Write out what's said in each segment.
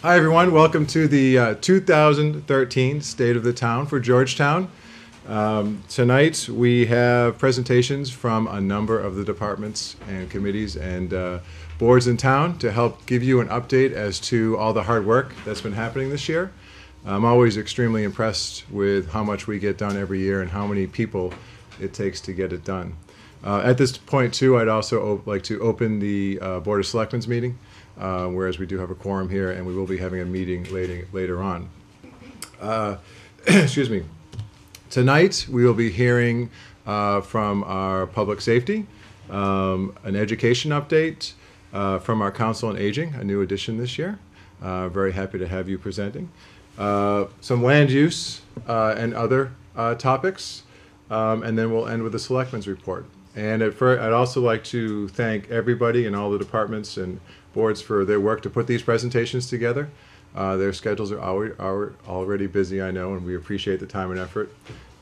Hi, everyone. Welcome to the 2013 State of the Town for Georgetown. Tonight, we have presentations from a number of the departments and committees and boards in town to help give you an update as to all the hard work that's been happening this year. I'm always extremely impressed with how much we get done every year and how many people it takes to get it done. At this point, too, I'd also like to open the Board of Selectmen's meeting. Whereas we do have a quorum here, and we will be having a meeting later on. Excuse me. Tonight, we will be hearing from our public safety, an education update from our Council on Aging, a new addition this year. Very happy to have you presenting. Some land use and other topics, and then we'll end with the Selectmen's report. And I'd also like to thank everybody in all the departments and boards for their work to put these presentations together. Their schedules are already busy, I know, and we appreciate the time and effort.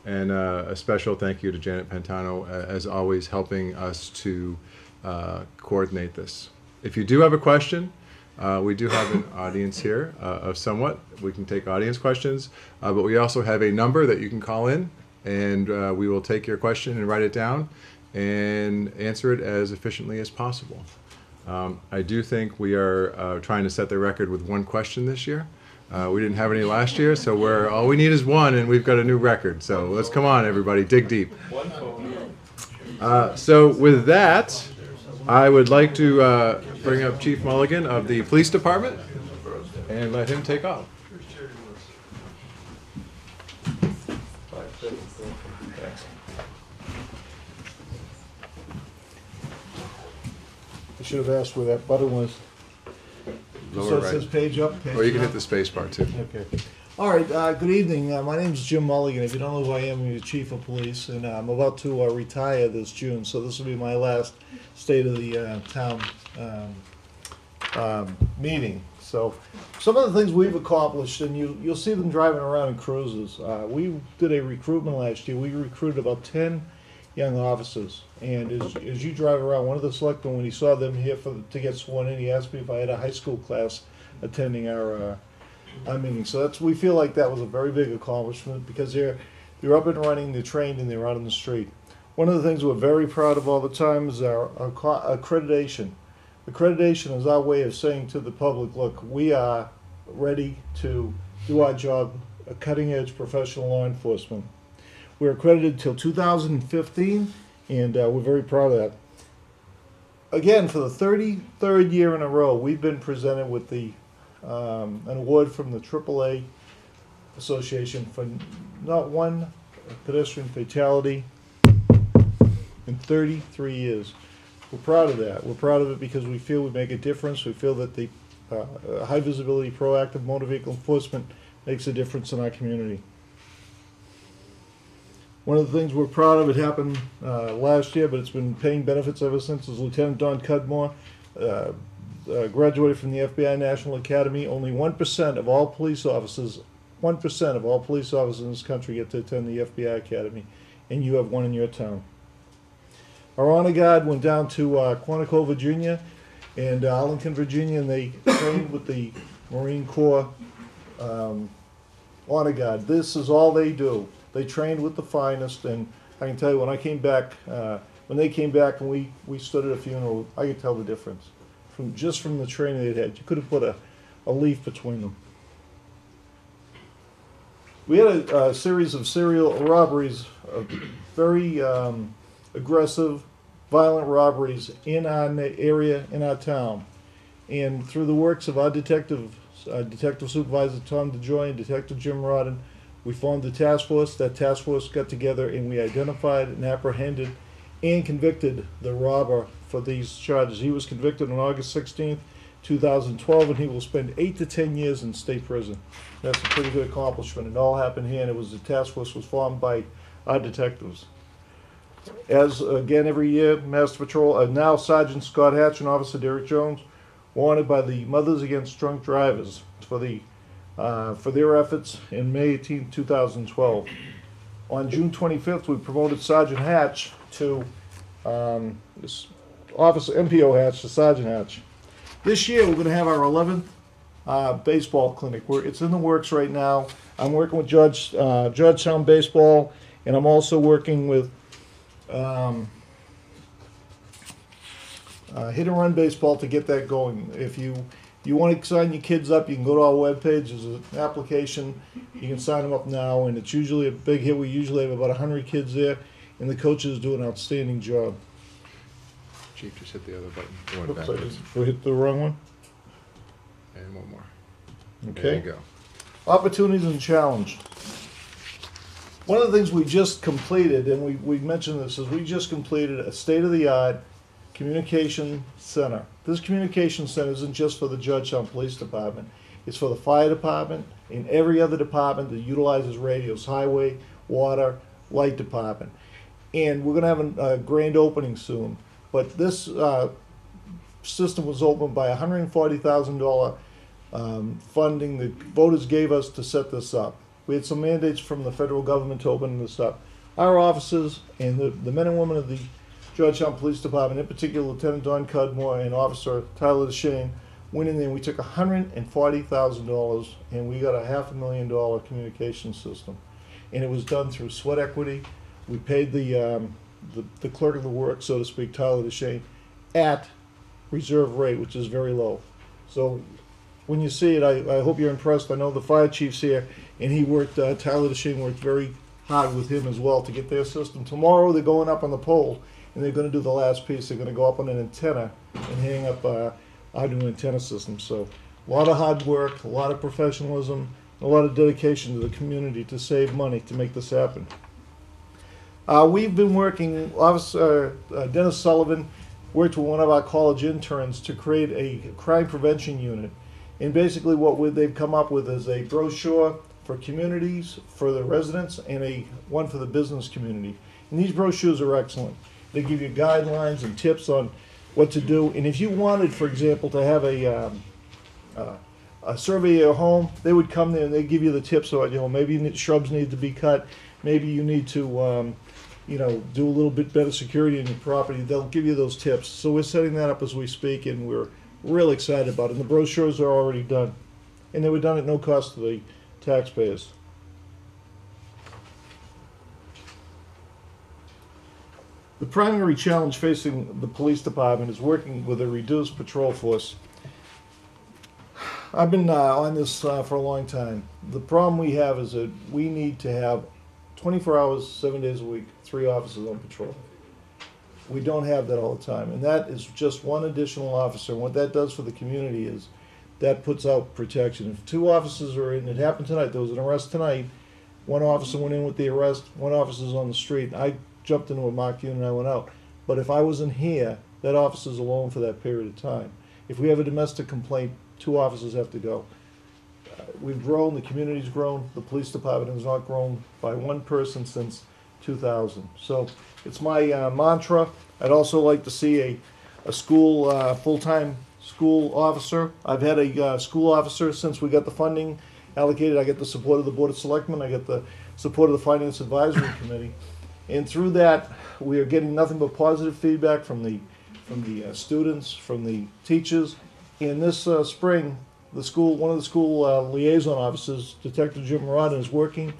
And a special thank you to Janet Pantano, as always, helping us to coordinate this. If you do have a question, we do have an audience here of somewhat. We can take audience questions, but we also have a number that you can call in, and we will take your question and write it down and answer it as efficiently as possible. I do think we are trying to set the record with one question this year. We didn't have any last year, so all we need is one, and we've got a new record. So let's come on, everybody, dig deep. So with that, I would like to bring up Chief Mulligan of the Police Department and let him take off. I should have asked where that button was. Lower So it right. says page up, page Or you can down? hit the space bar too. Okay. All right, good evening. My name is Jim Mulligan. If you don't know who I am, I'm the Chief of Police, and I'm about to retire this June, so this will be my last State of the Town meeting. So some of the things we've accomplished, and you'll see them driving around in cruisers. We did a recruitment last year. We recruited about 10 young officers, and as you drive around, one of the selectmen, when he saw them here to get sworn in, he asked me if I had a high school class attending our meeting. So we feel like that was a very big accomplishment because they're up and running, they're trained, and they're out on the street. One of the things we're very proud of all the time is our accreditation. Accreditation is our way of saying to the public, look, we are ready to do our job, a cutting-edge professional law enforcement. We're accredited till 2015, and we're very proud of that. Again, for the 33rd year in a row, we've been presented with an award from the AAA Association for not one pedestrian fatality in 33 years. We're proud of that. We're proud of it because we feel we make a difference. We feel that the high visibility, proactive motor vehicle enforcement makes a difference in our community. One of the things we're proud of, it happened last year, but it's been paying benefits ever since, is Lieutenant Don Cudmore graduated from the FBI National Academy. Only 1% of all police officers, 1% of all police officers in this country get to attend the FBI Academy, and you have one in your town. Our honor guard went down to Quantico, Virginia, and Arlington, Virginia, and they trained with the Marine Corps honor guard. This is all they do. They trained with the finest, and I can tell you, when I came back, when they came back and we stood at a funeral, I could tell the difference just from the training they'd had. You could have put a leaf between them. We had a series of serial robberies, very aggressive, violent robberies in our area, in our town, and through the works of our Detective Supervisor Tom DeJoy and Detective Jim Rodden, we formed a task force. That task force got together and we identified and apprehended and convicted the robber for these charges. He was convicted on August 16th, 2012, and he will spend 8 to 10 years in state prison. That's a pretty good accomplishment. It all happened here, and the task force was formed by our detectives. As again every year, Master Patrol, now Sergeant Scott Hatch and Officer Derek Jones, wanted by the Mothers Against Drunk Drivers for their efforts in May 18, 2012. On June 25th, we promoted Sergeant Hatch to Officer MPO Hatch to Sergeant Hatch. This year, we're going to have our 11th baseball clinic. It's in the works right now. I'm working with Georgetown Baseball, and I'm also working with Hit and Run Baseball to get that going. If you want to sign your kids up, you can go to our webpage. There's an application. You can sign them up now, and it's usually a big hit. We usually have about 100 kids there, and the coaches do an outstanding job. Chief, just hit the other button. You went Oops, I backwards. just hit the wrong one. And one more. Okay. There you go. Opportunities and challenge. One of the things we just completed, and we mentioned this, is we just completed a state-of-the-art communication center. This communication center isn't just for the Georgetown Police Department. It's for the fire department and every other department that utilizes radios, highway, water, light department. And we're going to have a grand opening soon. But this system was opened by $140,000 funding that voters gave us to set this up. We had some mandates from the federal government to open this up. Our officers and the men and women of the Georgetown Police Department, in particular Lieutenant Don Cudmore and Officer Tyler DeShane, went in there and we took $140,000 and we got a $500,000 communication system. And it was done through sweat equity. We paid the clerk of the work, so to speak, Tyler DeShane, at reserve rate, which is very low. So when you see it, I hope you're impressed. I know the fire chief's here, and he worked, Tyler DeShane worked very hard with him as well to get their system. Tomorrow they're going up on the pole, and they're going to do the last piece. They're going to go up on an antenna and hang up our new antenna system. So a lot of hard work, a lot of professionalism, a lot of dedication to the community to save money to make this happen. We've been working, Officer Dennis Sullivan worked with one of our college interns to create a crime prevention unit. And basically what they've come up with is a brochure for communities, for the residents, and one for the business community. And these brochures are excellent. They give you guidelines and tips on what to do. And if you wanted, for example, to have a survey of your home, they would come there and they give you the tips on, maybe shrubs need to be cut, maybe you need to, do a little bit better security in your property. They'll give you those tips. So we're setting that up as we speak, and we're real excited about it. And the brochures are already done, and they were done at no cost to the taxpayers. The primary challenge facing the police department is working with a reduced patrol force. I've been on this for a long time. The problem we have is that we need to have 24 hours, 7 days a week, 3 officers on patrol. We don't have that all the time, and that is just one additional officer. And what that does for the community is that puts out protection. If 2 officers are in, it happened tonight, there was an arrest tonight, 1 officer went in with the arrest, 1 officer's on the street. I jumped into a mock unit and I went out. But if I wasn't here, that officer's alone for that period of time. If we have a domestic complaint, 2 officers have to go. We've grown, the community's grown, the police department has not grown by 1 person since 2000. So it's my mantra. I'd also like to see a school, full-time school officer. I've had a school officer since we got the funding allocated. I get the support of the Board of Selectmen. I get the support of the Finance Advisory Committee. And through that, we are getting nothing but positive feedback from the students, from the teachers. And this spring, one of the school liaison officers, Detective Jim Murata, is working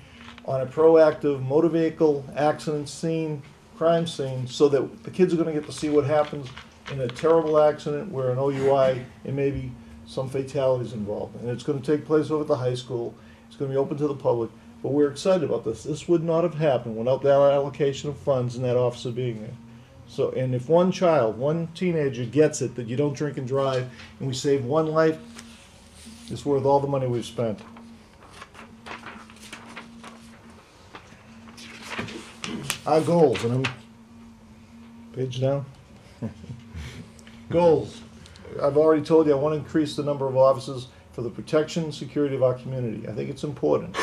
on a proactive motor vehicle accident scene, crime scene, so that the kids are going to get to see what happens in a terrible accident where an OUI and maybe some fatalities involved. And it's going to take place over at the high school. It's going to be open to the public. But we're excited about this. This would not have happened without that allocation of funds and that officer being there. So, and if one child, one teenager gets it, that you don't drink and drive, and we save 1 life, it's worth all the money we've spent. Our goals, and I'm page down. Goals. I've already told you I want to increase the number of officers for the protection and security of our community. I think it's important.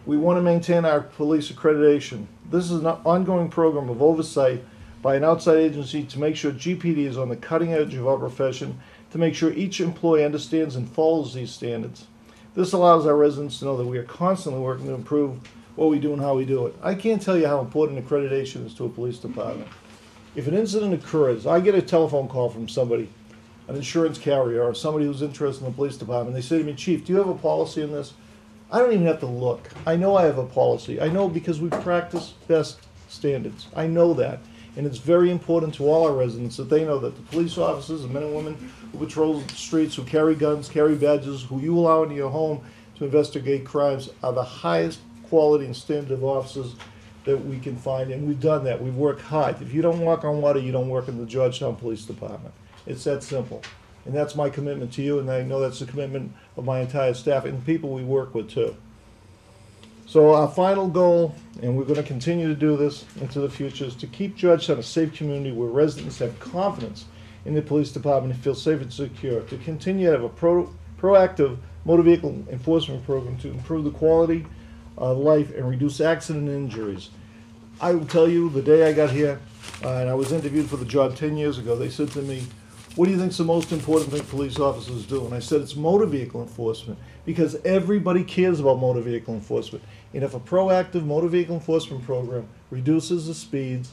We want to maintain our police accreditation. This is an ongoing program of oversight by an outside agency to make sure GPD is on the cutting edge of our profession, to make sure each employee understands and follows these standards. This allows our residents to know that we are constantly working to improve what we do and how we do it. I can't tell you how important accreditation is to a police department. If an incident occurs, I get a telephone call from somebody, an insurance carrier or somebody who's interested in the police department, they say to me, Chief, do you have a policy in this? I don't even have to look. I know I have a policy. I know because we practice best standards. I know that. And it's very important to all our residents that they know that the police officers, the men and women who patrol the streets, who carry guns, carry badges, who you allow into your home to investigate crimes, are the highest quality and standard of officers that we can find. And we've done that. We've worked hard. If you don't walk on water, you don't work in the Georgetown Police Department. It's that simple. And that's my commitment to you, and I know that's the commitment of my entire staff and the people we work with too. So our final goal, and we're going to continue to do this into the future, is to keep Georgetown a safe community where residents have confidence in the police department and feel safe and secure, to continue to have a proactive motor vehicle enforcement program to improve the quality of life and reduce accident and injuries. I will tell you, the day I got here, and I was interviewed for the job 10 years ago, they said to me, what do you think is the most important thing police officers do? And I said, it's motor vehicle enforcement, because everybody cares about motor vehicle enforcement. And if a proactive motor vehicle enforcement program reduces the speeds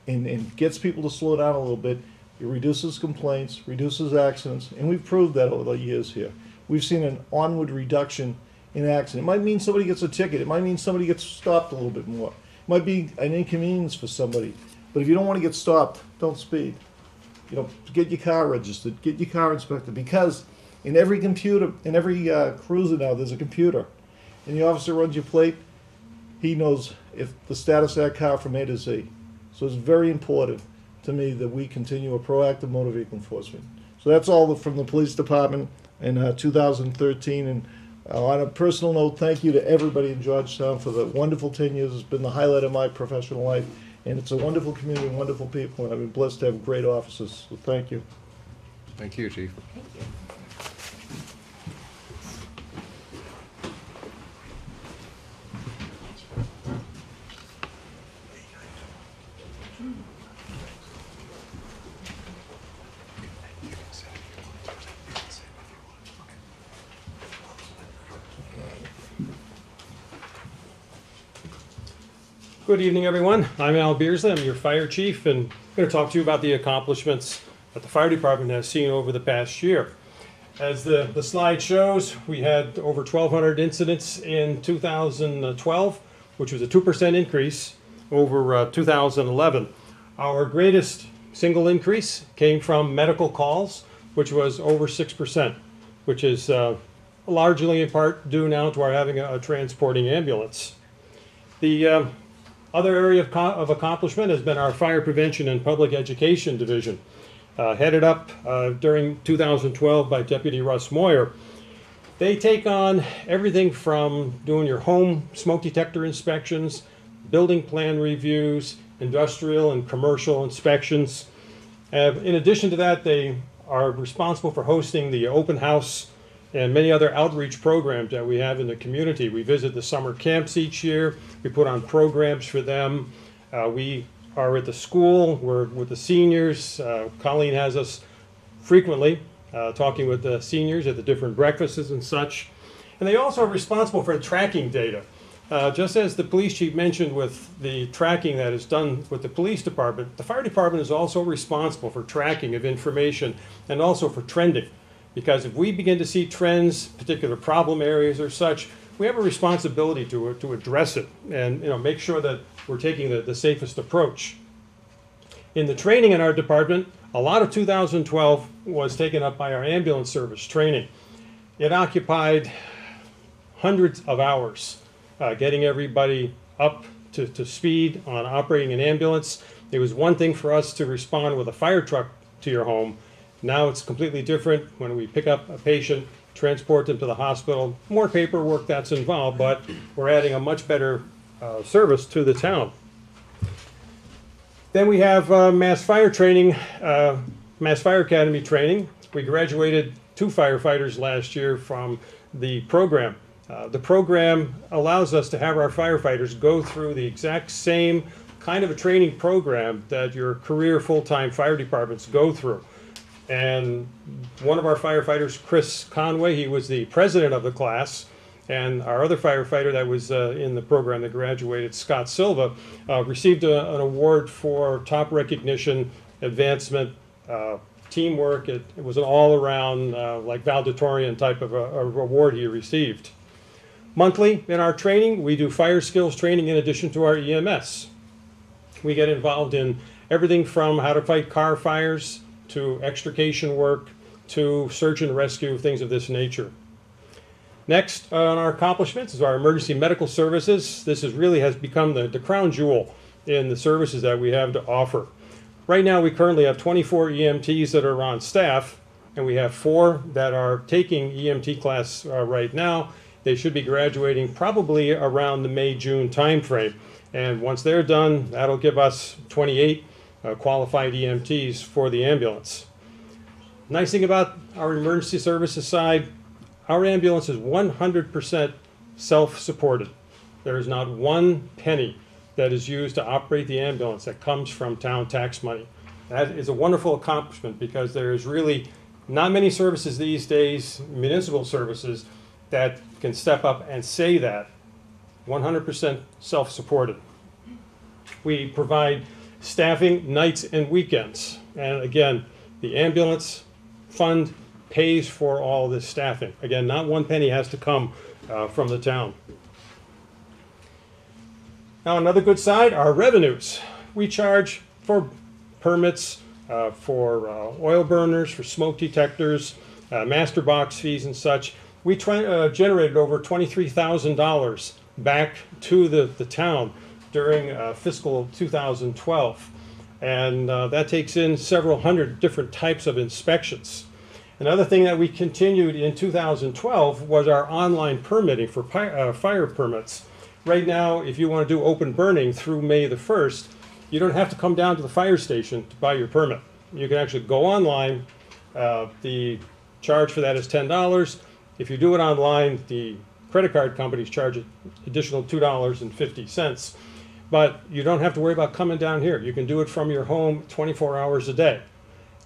and gets people to slow down a little bit, it reduces complaints, reduces accidents, and we've proved that over the years here. We've seen an onward reduction in accident. It might mean somebody gets a ticket. It might mean somebody gets stopped a little bit more. It might be an inconvenience for somebody. But if you don't want to get stopped, don't speed. You know, get your car registered, get your car inspected, because in every computer, in every cruiser now, there's a computer. And the officer runs your plate, he knows if the status of that car from A to Z. So it's very important to me that we continue a proactive motor vehicle enforcement. So that's all from the police department in 2013. And on a personal note, thank you to everybody in Georgetown for the wonderful 10 years. It's been the highlight of my professional life. And it's a wonderful community and wonderful people, and I've been blessed to have great officers. So thank you. Thank you, Chief. Thank you. Good evening, everyone. I'm Al Beersley. I'm your fire chief, and I'm going to talk to you about the accomplishments that the fire department has seen over the past year. As the slide shows, we had over 1,200 incidents in 2012, which was a 2% increase over 2011. Our greatest single increase came from medical calls, which was over 6%, which is largely in part due now to our having a transporting ambulance. The other area of accomplishment has been our Fire Prevention and Public Education Division, headed up during 2012 by Deputy Russ Moyer. They take on everything from doing your home smoke detector inspections, building plan reviews, industrial and commercial inspections. In addition to that, they are responsible for hosting the open house and many other outreach programs that we have in the community. We visit the summer camps each year. We put on programs for them. We are at the school. We're with the seniors. Colleen has us frequently talking with the seniors at the different breakfasts and such. And they also are responsible for tracking data. Just as the police chief mentioned with the tracking that is done with the police department, the fire department is also responsible for tracking of information and also for trending. Because if we begin to see trends, particular problem areas or such, we have a responsibility to address it and make sure that we're taking the safest approach. In the training in our department, a lot of 2012 was taken up by our ambulance service training. It occupied hundreds of hours getting everybody up to speed on operating an ambulance. It was one thing for us to respond with a fire truck to your home. Now it's completely different when we pick up a patient, transport them to the hospital. More paperwork that's involved, but we're adding a much better service to the town. Then we have mass fire training, Mass Fire Academy training. We graduated 2 firefighters last year from the program. The program allows us to have our firefighters go through the exact same kind of a training program that your career full-time fire departments go through. And one of our firefighters, Chris Conway, he was the president of the class, and our other firefighter that was in the program that graduated, Scott Silva, received an award for top recognition, advancement, teamwork. It was an all-around, like valedictorian type of a reward he received. Monthly in our training, we do fire skills training in addition to our EMS. We get involved in everything from how to fight car fires to extrication work to search and rescue, things of this nature. Next on our accomplishments is our emergency medical services. This really has become the crown jewel in the services that we have to offer. Right now we currently have 24 EMTs that are on staff, and we have 4 that are taking EMT class right now. They should be graduating probably around the May-June timeframe. And once they're done, that'll give us 28 qualified EMTs for the ambulance. Nice thing about our emergency services side, our ambulance is 100% self-supported. There is not one penny that is used to operate the ambulance that comes from town tax money. That is a wonderful accomplishment because there is really not many services these days, municipal services, that can step up and say that. 100% self-supported. We provide staffing nights and weekends. And again, the ambulance fund pays for all this staffing. Again, not one penny has to come from the town. Now, another good side, our revenues. We charge for permits, for oil burners, for smoke detectors, master box fees and such. We generated over $23,000 back to the town during fiscal 2012. And that takes in several hundred different types of inspections. Another thing that we continued in 2012 was our online permitting for fire permits. Right now, if you want to do open burning through May the 1st, you don't have to come down to the fire station to buy your permit. You can actually go online. The charge for that is $10. If you do it online, the credit card companies charge an additional $2.50. But you don't have to worry about coming down here. You can do it from your home 24 hours a day.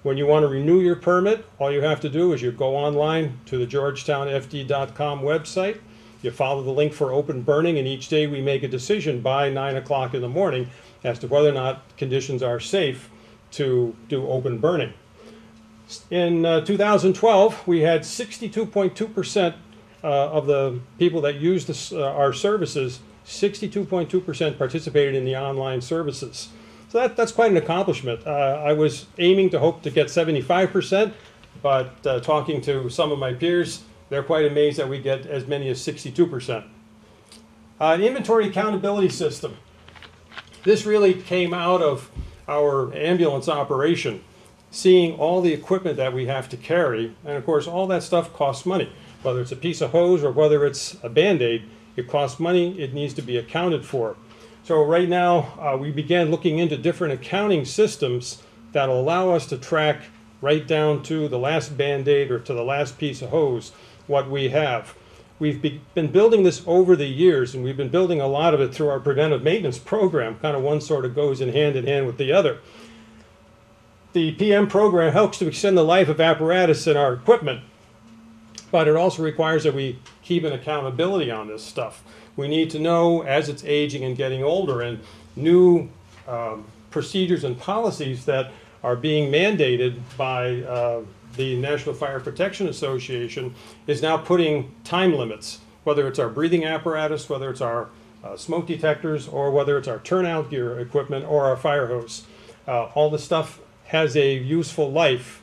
When you want to renew your permit, all you have to do is you go online to the GeorgetownFD.com website. You follow the link for open burning, and each day we make a decision by 9 o'clock in the morning as to whether or not conditions are safe to do open burning. In 2012, we had 62.2% of the people that used our services, 62.2% participated in the online services. So that's quite an accomplishment. I was aiming to hope to get 75%, but talking to some of my peers, they're quite amazed that we get as many as 62%. An inventory accountability system. This really came out of our ambulance operation, seeing all the equipment that we have to carry, and of course all that stuff costs money. Whether it's a piece of hose or whether it's a Band-Aid, it costs money, it needs to be accounted for. So right now we began looking into different accounting systems that will allow us to track right down to the last Band-Aid or to the last piece of hose what we have. We've been building this over the years, and we've been building a lot of it through our preventive maintenance program. Kind of one sort of goes in hand with the other. The PM program helps to extend the life of apparatus in our equipment, but it also requires that we keep an accountability on this stuff. We need to know as it's aging and getting older, and new procedures and policies that are being mandated by the National Fire Protection Association is now putting time limits, whether it's our breathing apparatus, whether it's our smoke detectors, or whether it's our turnout gear equipment or our fire hose. All this stuff has a useful life,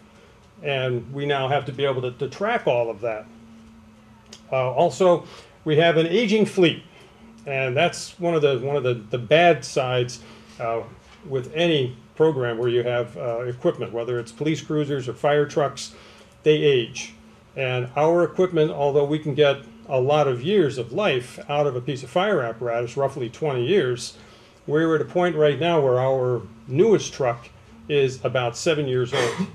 and we now have to be able to track all of that. Also, we have an aging fleet, and that's one of the bad sides with any program where you have equipment, whether it's police cruisers or fire trucks. They age, and our equipment, although we can get a lot of years of life out of a piece of fire apparatus, roughly 20 years, we're at a point right now where our newest truck is about 7 years old,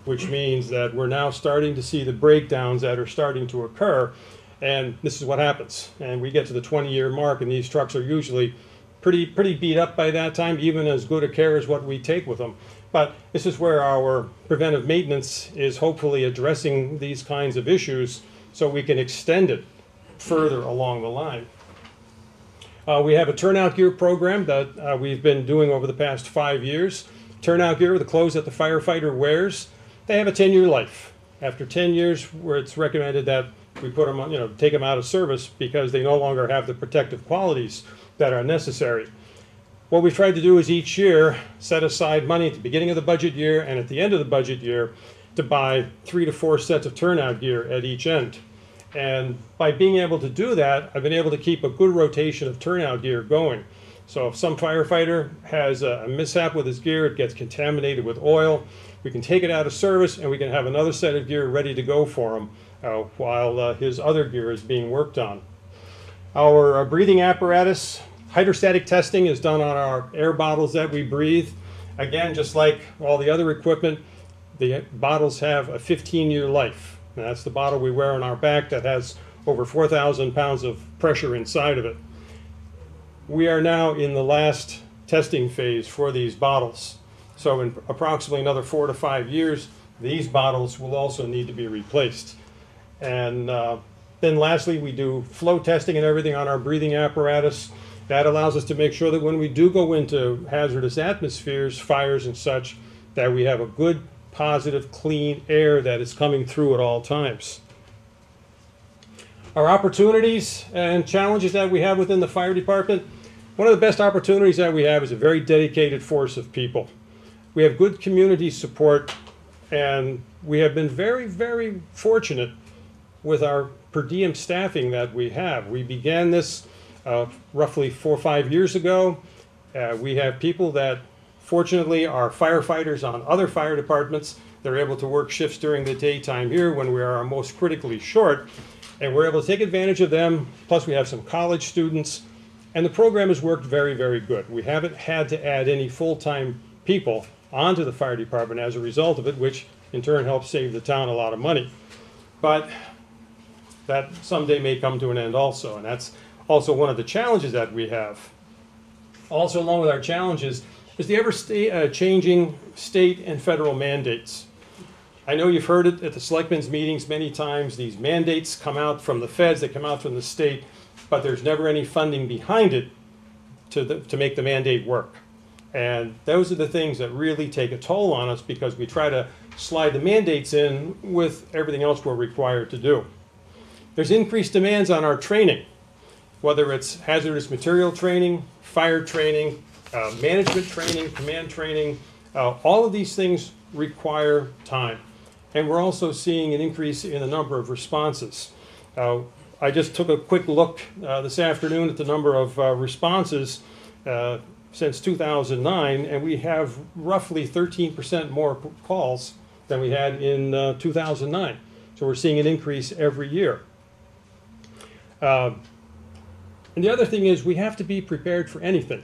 which means that we're now starting to see the breakdowns that are starting to occur. And this is what happens. And we get to the 20-year mark, and these trucks are usually pretty beat up by that time, even as good a care as what we take with them. But this is where our preventive maintenance is hopefully addressing these kinds of issues so we can extend it further along the line. We have a turnout gear program that we've been doing over the past 5 years. Turnout gear, the clothes that the firefighter wears, they have a 10-year life. After 10 years, where it's recommended that we put them on, take them out of service because they no longer have the protective qualities that are necessary. What we've tried to do is each year set aside money at the beginning of the budget year and at the end of the budget year to buy 3 to 4 sets of turnout gear at each end. And by being able to do that, I've been able to keep a good rotation of turnout gear going. So if some firefighter has a mishap with his gear, it gets contaminated with oil, we can take it out of service and we can have another set of gear ready to go for him while his other gear is being worked on. Our breathing apparatus, hydrostatic testing is done on our air bottles that we breathe. Again, just like all the other equipment, the bottles have a 15-year life. And that's the bottle we wear on our back that has over 4,000 pounds of pressure inside of it. We are now in the last testing phase for these bottles. So in approximately another 4 to 5 years, these bottles will also need to be replaced. And then lastly, we do flow testing and everything on our breathing apparatus. That allows us to make sure that when we do go into hazardous atmospheres, fires and such, that we have a good, positive, clean air that is coming through at all times. Our opportunities and challenges that we have within the fire department, one of the best opportunities that we have is a very dedicated force of people. We have good community support, and we have been very, very fortunate with our per diem staffing that we have. We began this roughly 4 or 5 years ago. We have people that fortunately are firefighters on other fire departments. They're able to work shifts during the daytime here when we are most critically short, and we're able to take advantage of them. Plus we have some college students, and the program has worked very, very good. We haven't had to add any full-time people onto the fire department as a result of it, which in turn helps save the town a lot of money. But that someday may come to an end also, and that's also one of the challenges that we have. Also, along with our challenges, is the ever-changing state and federal mandates. I know you've heard it at the selectmen's meetings many times. These mandates come out from the feds, they come out from the state, but there's never any funding behind it to make the mandate work. And those are the things that really take a toll on us because we try to slide the mandates in with everything else we're required to do. There's increased demands on our training, whether it's hazardous material training, fire training, management training, command training. All of these things require time. And we're also seeing an increase in the number of responses. I just took a quick look this afternoon at the number of responses since 2009, and we have roughly 13% more calls than we had in 2009. So we're seeing an increase every year. And the other thing is we have to be prepared for anything.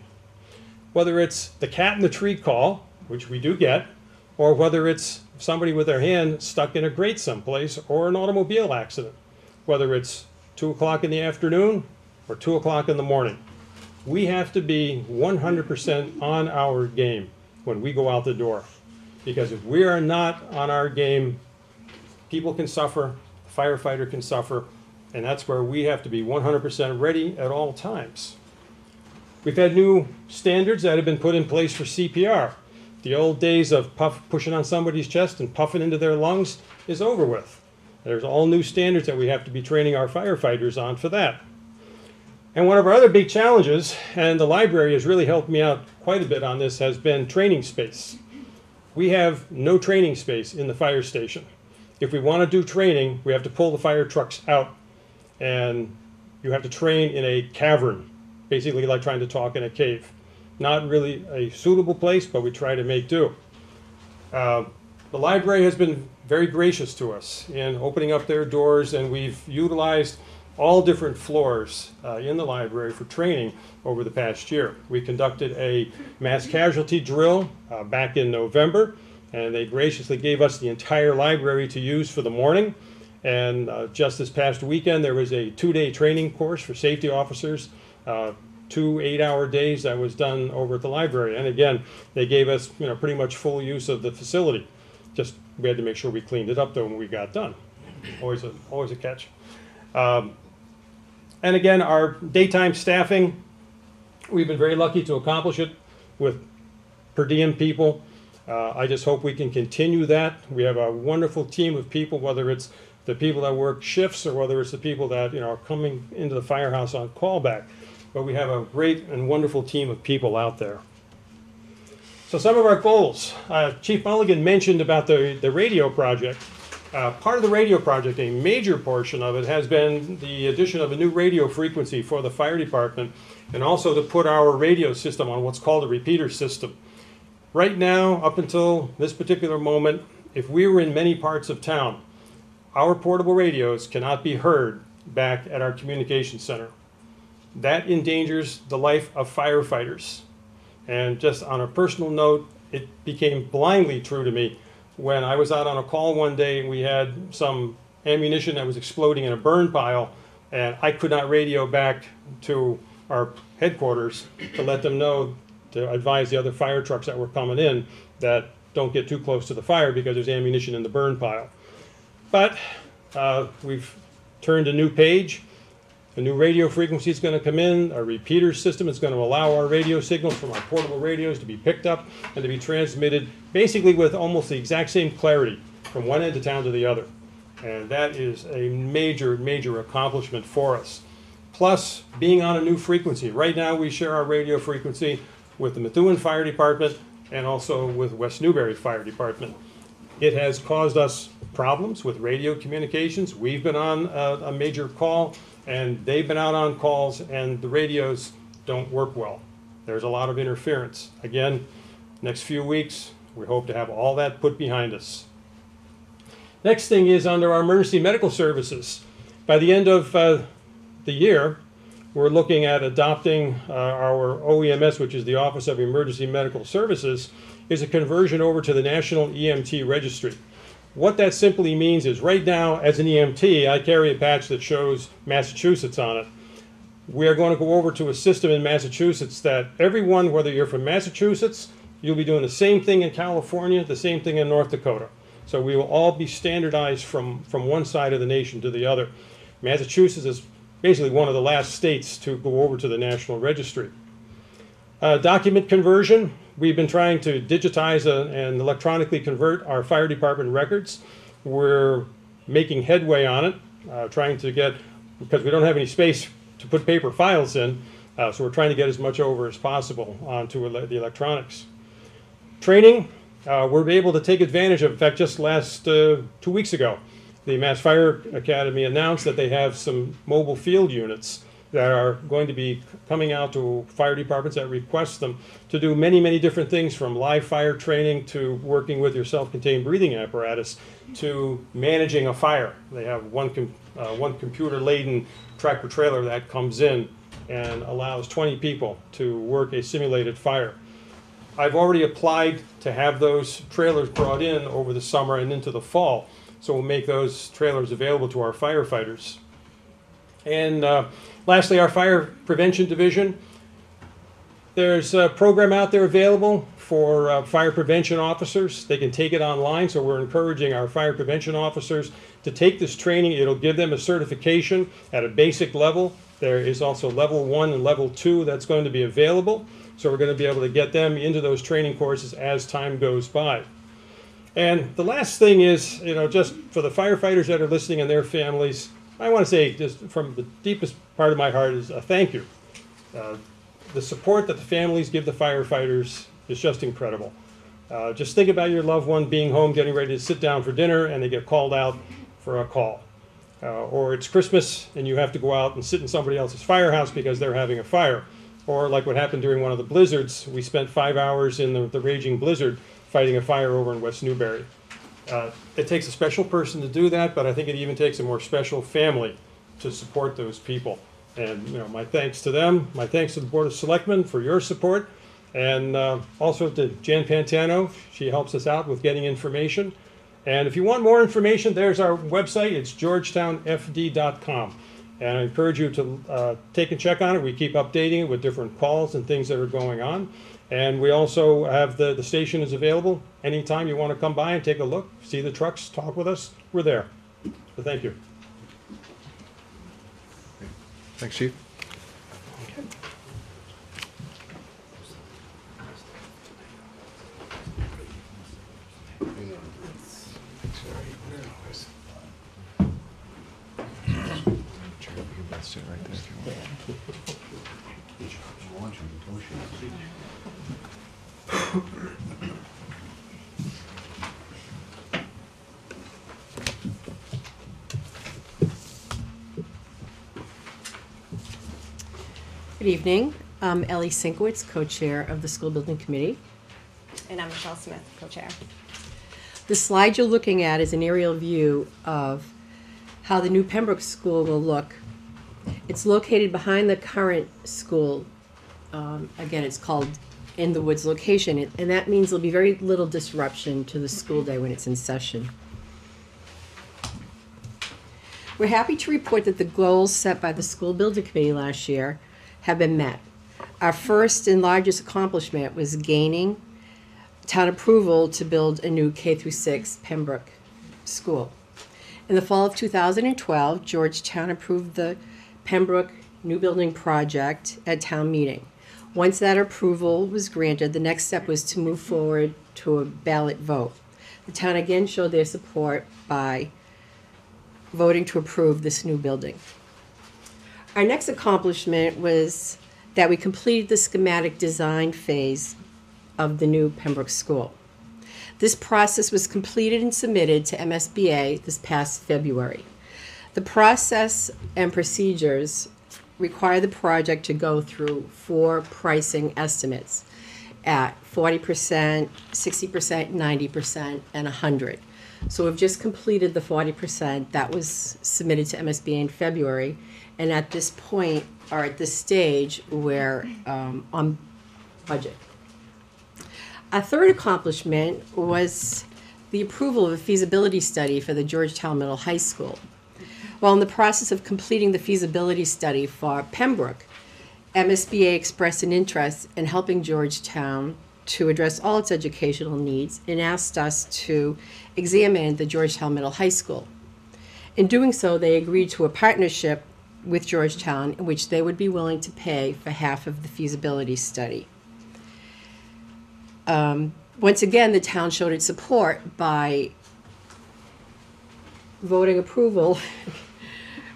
Whether it's the cat in the tree call, which we do get, or whether it's somebody with their hand stuck in a grate someplace, or an automobile accident, whether it's 2 o'clock in the afternoon or 2 o'clock in the morning. We have to be 100% on our game when we go out the door. Because if we are not on our game, people can suffer, the firefighter can suffer, and that's where we have to be 100% ready at all times. We've had new standards that have been put in place for CPR. The old days of pushing on somebody's chest and puffing into their lungs is over with. There's all new standards that we have to be training our firefighters on for that. And one of our other big challenges, and the library has really helped me out quite a bit on this, has been training space. We have no training space in the fire station. If we want to do training, we have to pull the fire trucks out, and you have to train in a cavern, basically like trying to talk in a cave. Not really a suitable place, but we try to make do. The library has been very gracious to us in opening up their doors, and we've utilized all different floors in the library for training over the past year. We conducted a mass casualty drill back in November, and they graciously gave us the entire library to use for the morning. And just this past weekend, there was a 2-day training course for safety officers, 2 8-hour days that was done over at the library. And again, they gave us pretty much full use of the facility. Just we had to make sure we cleaned it up though when we got done. Always a catch. And again, our daytime staffing, we've been very lucky to accomplish it with per diem people. I just hope we can continue that. We have a wonderful team of people, whether it's the people that work shifts or whether it's the people that are coming into the firehouse on callback. But we have a great and wonderful team of people out there. So some of our goals. Chief Mulligan mentioned about the radio project. Part of the radio project, a major portion of it, has been the addition of a new radio frequency for the fire department, and also to put our radio system on what's called a repeater system. Right now, up until this particular moment, if we were in many parts of town, our portable radios cannot be heard back at our communication center. That endangers the life of firefighters. And just on a personal note, it became blindly true to me when I was out on a call one day and we had some ammunition that was exploding in a burn pile, and I could not radio back to our headquarters to let them know, to advise the other fire trucks that were coming in that don't get too close to the fire because there's ammunition in the burn pile. But we've turned a new page. A new radio frequency is going to come in. Our repeater system is going to allow our radio signals from our portable radios to be picked up and to be transmitted basically with almost the exact same clarity from one end of town to the other. And that is a major, major accomplishment for us. Plus, being on a new frequency. Right now we share our radio frequency with the Methuen Fire Department and also with West Newbury Fire Department. It has caused us problems with radio communications. We've been on a major call, and they've been out on calls, and the radios don't work well. There's a lot of interference. Again, next few weeks, we hope to have all that put behind us. Next thing is under our emergency medical services. By the end of the year, we're looking at adopting our OEMS, which is the Office of Emergency Medical Services, is a conversion over to the National EMT Registry. What that simply means is right now, as an EMT, I carry a patch that shows Massachusetts on it. We are going to go over to a system in Massachusetts that everyone, whether you're from Massachusetts, you'll be doing the same thing in California, the same thing in North Dakota. So we will all be standardized from one side of the nation to the other. Massachusetts is basically one of the last states to go over to the National Registry. Document conversion. We've been trying to digitize and electronically convert our fire department records. We're making headway on it, trying to get, because we don't have any space to put paper files in, so we're trying to get as much over as possible onto the electronics. Training, we're able to take advantage of. In fact, just last 2 weeks ago, the Mass Fire Academy announced that they have some mobile field units that are going to be coming out to fire departments that request them to do many, many different things, from live fire training to working with your self-contained breathing apparatus to managing a fire. They have one computer-laden tractor trailer that comes in and allows 20 people to work a simulated fire. I've already applied to have those trailers brought in over the summer and into the fall, so we'll make those trailers available to our firefighters. And lastly, our Fire Prevention Division. There's a program out there available for fire prevention officers. They can take it online, so we're encouraging our fire prevention officers to take this training. It'll give them a certification at a basic level. There is also level 1 and level 2 that's going to be available. So we're going to be able to get them into those training courses as time goes by. And the last thing is, just for the firefighters that are listening and their families, I want to say, just from the deepest part of my heart, is a thank you. The support that the families give the firefighters is just incredible. Just think about your loved one being home, getting ready to sit down for dinner, and they get called out for a call. Or it's Christmas, and you have to go out and sit in somebody else's firehouse because they're having a fire. Or like what happened during one of the blizzards, we spent 5 hours in the raging blizzard fighting a fire over in West Newbury. It takes a special person to do that, but I think it even takes a more special family to support those people. And my thanks to them, my thanks to the Board of Selectmen for your support, and also to Jan Pantano. She helps us out with getting information. And if you want more information, there's our website. It's georgetownfd.com. And I encourage you to take a check on it. We keep updating it with different calls and things that are going on. And we also have the station is available anytime you want to come by and take a look, see the trucks, talk with us. We're there. So thank you. Thanks, Chief. Sit right there if you want. Good evening. I'm Ellie Sinkowitz, co-chair of the School Building Committee. And I'm Michelle Smith, co-chair. The slide you're looking at is an aerial view of how the new Pembroke School will look. It's located behind the current school. Again, it's called In the Woods location, and that means there'll be very little disruption to the school day when it's in session. We're happy to report that the goals set by the School Building Committee last year have been met. Our first and largest accomplishment was gaining town approval to build a new K-6 Pembroke school. In the fall of 2012, Georgetown approved the Pembroke new building project at town meeting. Once that approval was granted, the next step was to move forward to a ballot vote. The town again showed their support by voting to approve this new building. Our next accomplishment was that we completed the schematic design phase of the new Pembroke School. This process was completed and submitted to MSBA this past February. The process and procedures require the project to go through 4 pricing estimates at 40%, 60%, 90%, and 100%. So we've just completed the 40%. That was submitted to MSBA in February. And at this point, or at this stage, we're on budget. Our third accomplishment was the approval of a feasibility study for the Georgetown Middle High School. While in the process of completing the feasibility study for Pembroke, MSBA expressed an interest in helping Georgetown to address all its educational needs and asked us to examine the Georgetown Middle High School. In doing so, they agreed to a partnership with Georgetown in which they would be willing to pay for half of the feasibility study. Once again, the town showed its support by voting approval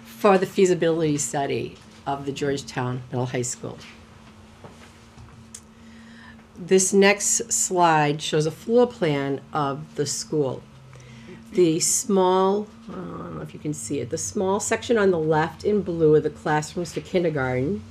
for the feasibility study of the Georgetown Middle High School. This next slide shows a floor plan of the school. The small, I don't know if you can see it, the small section on the left in blue are the classrooms for kindergarten.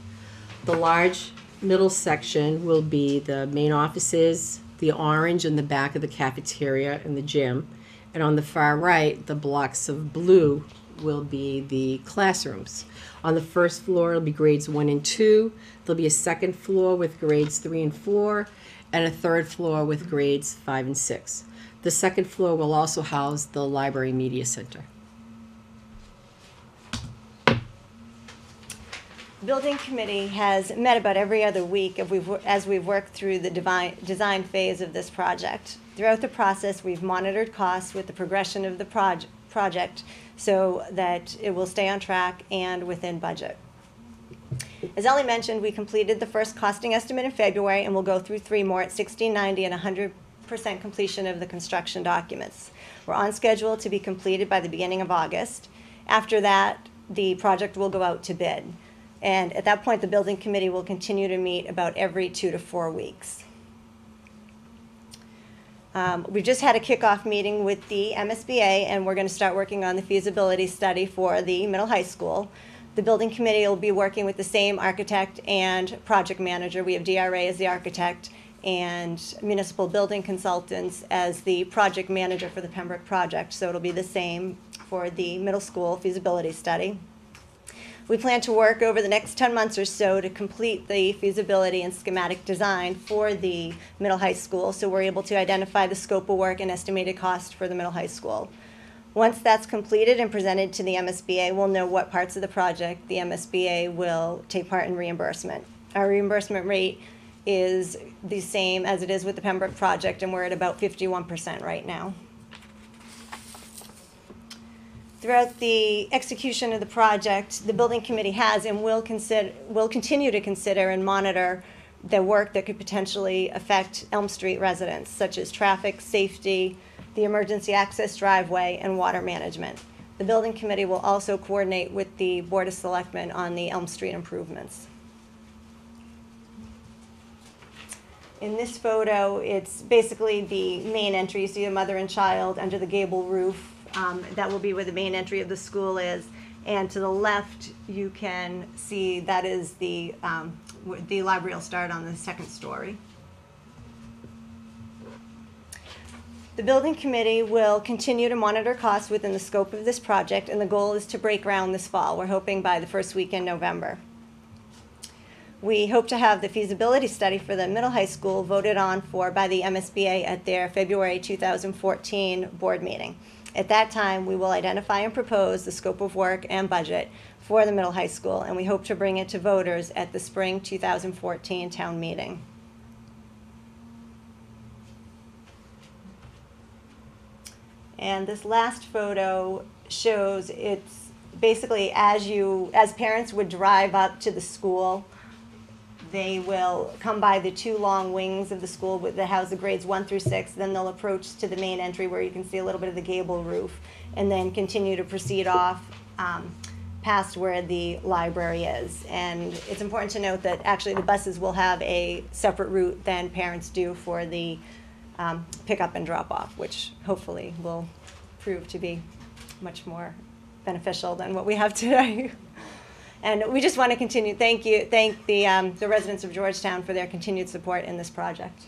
The large middle section will be the main offices, the orange in the back of the cafeteria and the gym. And on the far right, the blocks of blue will be the classrooms. On the first floor, it'll be grades 1 and 2. There'll be a second floor with grades 3 and 4, and a third floor with grades 5 and 6. The second floor will also house the Library Media Center. The building committee has met about every other week as we've worked through the design phase of this project. Throughout the process, we've monitored costs with the progression of the project so that it will stay on track and within budget. As Ellie mentioned, we completed the first costing estimate in February, and we'll go through 3 more at 1690 and 100% completion of the construction documents. We're on schedule to be completed by the beginning of August. After that, the project will go out to bid. And at that point, the building committee will continue to meet about every 2 to 4 weeks. We just had a kickoff meeting with the MSBA, and we're going to start working on the feasibility study for the middle high school. The building committee will be working with the same architect and project manager. We have DRA as the architect and municipal building consultants as the project manager for the Pembroke project. So it'll be the same for the middle school feasibility study. We plan to work over the next 10 months or so to complete the feasibility and schematic design for the middle high school, so we're able to identify the scope of work and estimated cost for the middle high school. Once that's completed and presented to the MSBA, we'll know what parts of the project the MSBA will take part in reimbursement. Our reimbursement rate is the same as it is with the Pembroke project, and we're at about 51% right now. Throughout the execution of the project, the building committee has and will continue to consider and monitor the work that could potentially affect Elm Street residents, such as traffic, safety, the emergency access driveway, and water management. The building committee will also coordinate with the Board of Selectmen on the Elm Street improvements. In this photo, it's basically the main entry. You see a mother and child under the gable roof. That will be where the main entry of the school is. And to the left, you can see that is the library will start on the second story. The building committee will continue to monitor costs within the scope of this project, and the goal is to break ground this fall. We're hoping by the first week in November. We hope to have the feasibility study for the middle high school voted on for by the MSBA at their February 2014 board meeting. At that time, we will identify and propose the scope of work and budget for the middle high school, and we hope to bring it to voters at the spring 2014 town meeting. And this last photo shows it's basically as parents would drive up to the school, they will come by the two long wings of the school that house the grades 1 through 6. Then they'll approach to the main entry where you can see a little bit of the gable roof, and then continue to proceed off past where the library is. And it's important to note that actually the buses will have a separate route than parents do for the pick up and drop off, which hopefully will prove to be much more beneficial than what we have today. And we just want to thank the residents of Georgetown for their continued support in this project.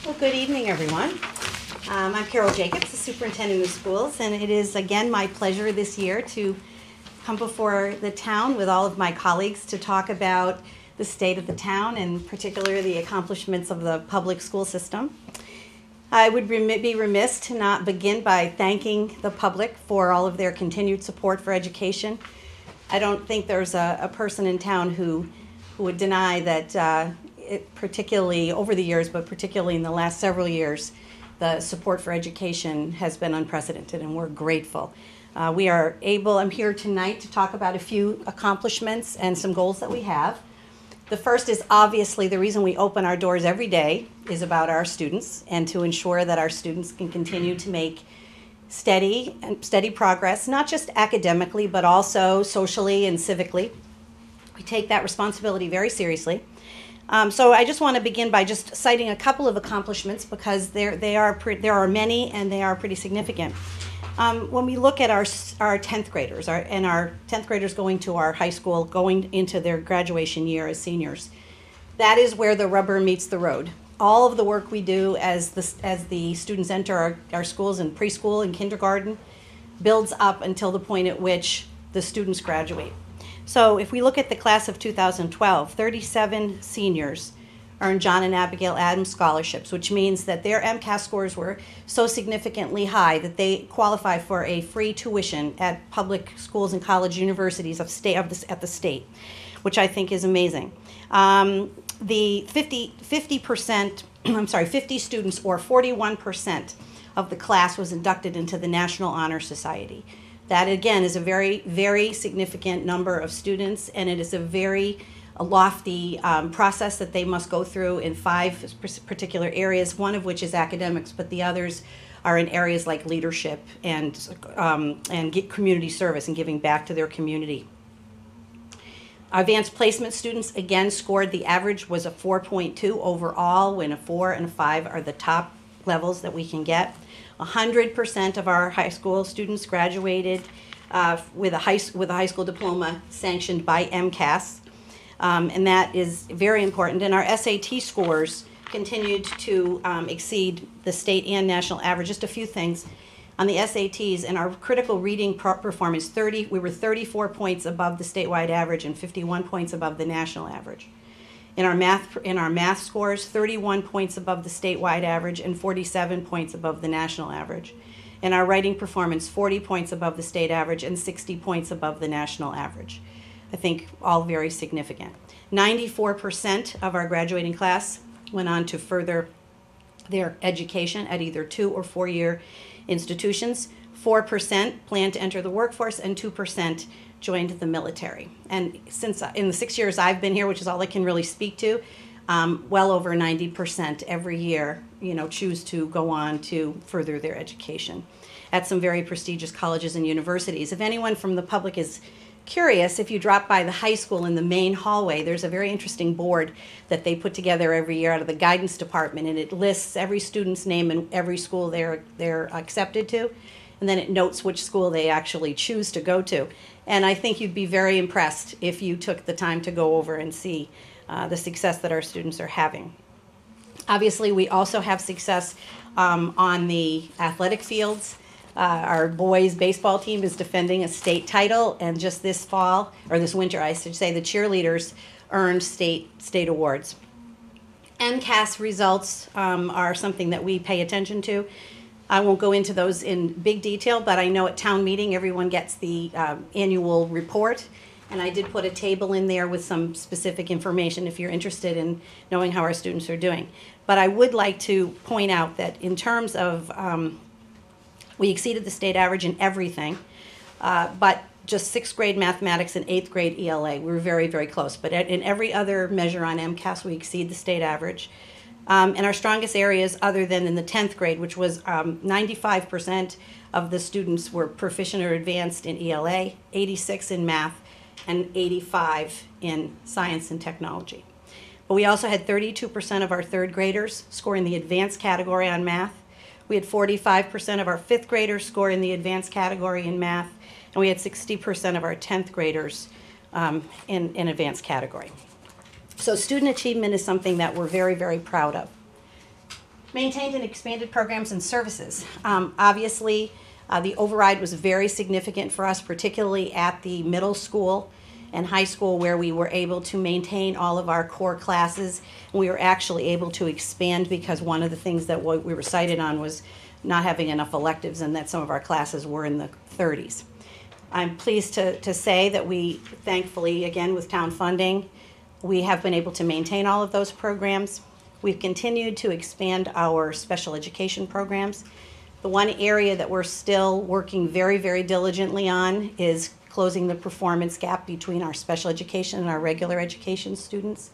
Well, good evening, everyone. I'm Carol Jacobs, the superintendent of schools, and it is again my pleasure this year to come before the town with all of my colleagues to talk about the state of the town and particularly the accomplishments of the public school system. I would be remiss to not begin by thanking the public for all of their continued support for education. I don't think there's a person in town who would deny that particularly over the years, but particularly in the last several years, the support for education has been unprecedented, and we're grateful. I'm here tonight to talk about a few accomplishments and some goals that we have. The first is obviously the reason we open our doors every day is about our students and to ensure that our students can continue to make steady progress, not just academically, but also socially and civically. We take that responsibility very seriously. So I just want to begin by just citing a couple of accomplishments because there are many and they are pretty significant. When we look at our 10th graders and our 10th graders going to our high school, going into their graduation year as seniors, that is where the rubber meets the road. All of the work we do as the students enter our schools in preschool and kindergarten builds up until the point at which the students graduate. So if we look at the class of 2012, 37 seniors earned John and Abigail Adams scholarships, which means that their MCAS scores were so significantly high that they qualify for a free tuition at public schools and college universities at the state, which I think is amazing. The 50 students, or 41% of the class, was inducted into the National Honor Society. That, again, is a very, very significant number of students, and it is a very lofty process that they must go through in 5 particular areas, one of which is academics, but the others are in areas like leadership and community service and giving back to their community. Advanced placement students, again, scored, the average was a 4.2 overall, when a 4 and a 5 are the top levels that we can get. 100% of our high school students graduated with a high school diploma sanctioned by MCAS, and that is very important. And our SAT scores continued to exceed the state and national average. Just a few things on the SATs. And our critical reading performance, we were 34 points above the statewide average and 51 points above the national average. In our math scores, 31 points above the statewide average and 47 points above the national average. In our writing performance, 40 points above the state average and 60 points above the national average. I think all very significant. 94% of our graduating class went on to further their education at either 2 or 4-year institutions. 4% plan to enter the workforce, and 2% joined the military. And since in the 6 years I've been here, which is all I can really speak to, well over 90% every year, choose to go on to further their education at some very prestigious colleges and universities. If anyone from the public is curious, if you drop by the high school in the main hallway, there's a very interesting board that they put together every year out of the guidance department, and it lists every student's name and every school they're accepted to, and then it notes which school they actually choose to go to. And I think you'd be very impressed if you took the time to go over and see the success that our students are having. Obviously, we also have success on the athletic fields. Our boys baseball team is defending a state title, and just this fall, or this winter, I should say, the cheerleaders earned state awards. MCAS results are something that we pay attention to. I won't go into those in big detail, but I know at town meeting everyone gets the annual report, and I did put a table in there with some specific information if you're interested in knowing how our students are doing. But I would like to point out that in terms of we exceeded the state average in everything, but just 6th grade mathematics and 8th grade ELA. We were very, very close. But in every other measure on MCAS, we exceed the state average. And our strongest areas, other than in the 10th grade, which was 95% of the students were proficient or advanced in ELA, 86 in math, and 85 in science and technology. But we also had 32% of our 3rd graders score in the advanced category on math. We had 45% of our 5th graders score in the advanced category in math, and we had 60% of our 10th graders in advanced category. So student achievement is something that we're very, very proud of. Maintained and expanded programs and services. Obviously, the override was very significant for us, particularly at the middle school and high school, where we were able to maintain all of our core classes. We were actually able to expand because one of the things that we were cited on was not having enough electives, and that some of our classes were in the 30s. I'm pleased to say that we, thankfully, again with town funding, we have been able to maintain all of those programs. We've continued to expand our special education programs. The one area that we're still working very, very diligently on is closing the performance gap between our special education and our regular education students.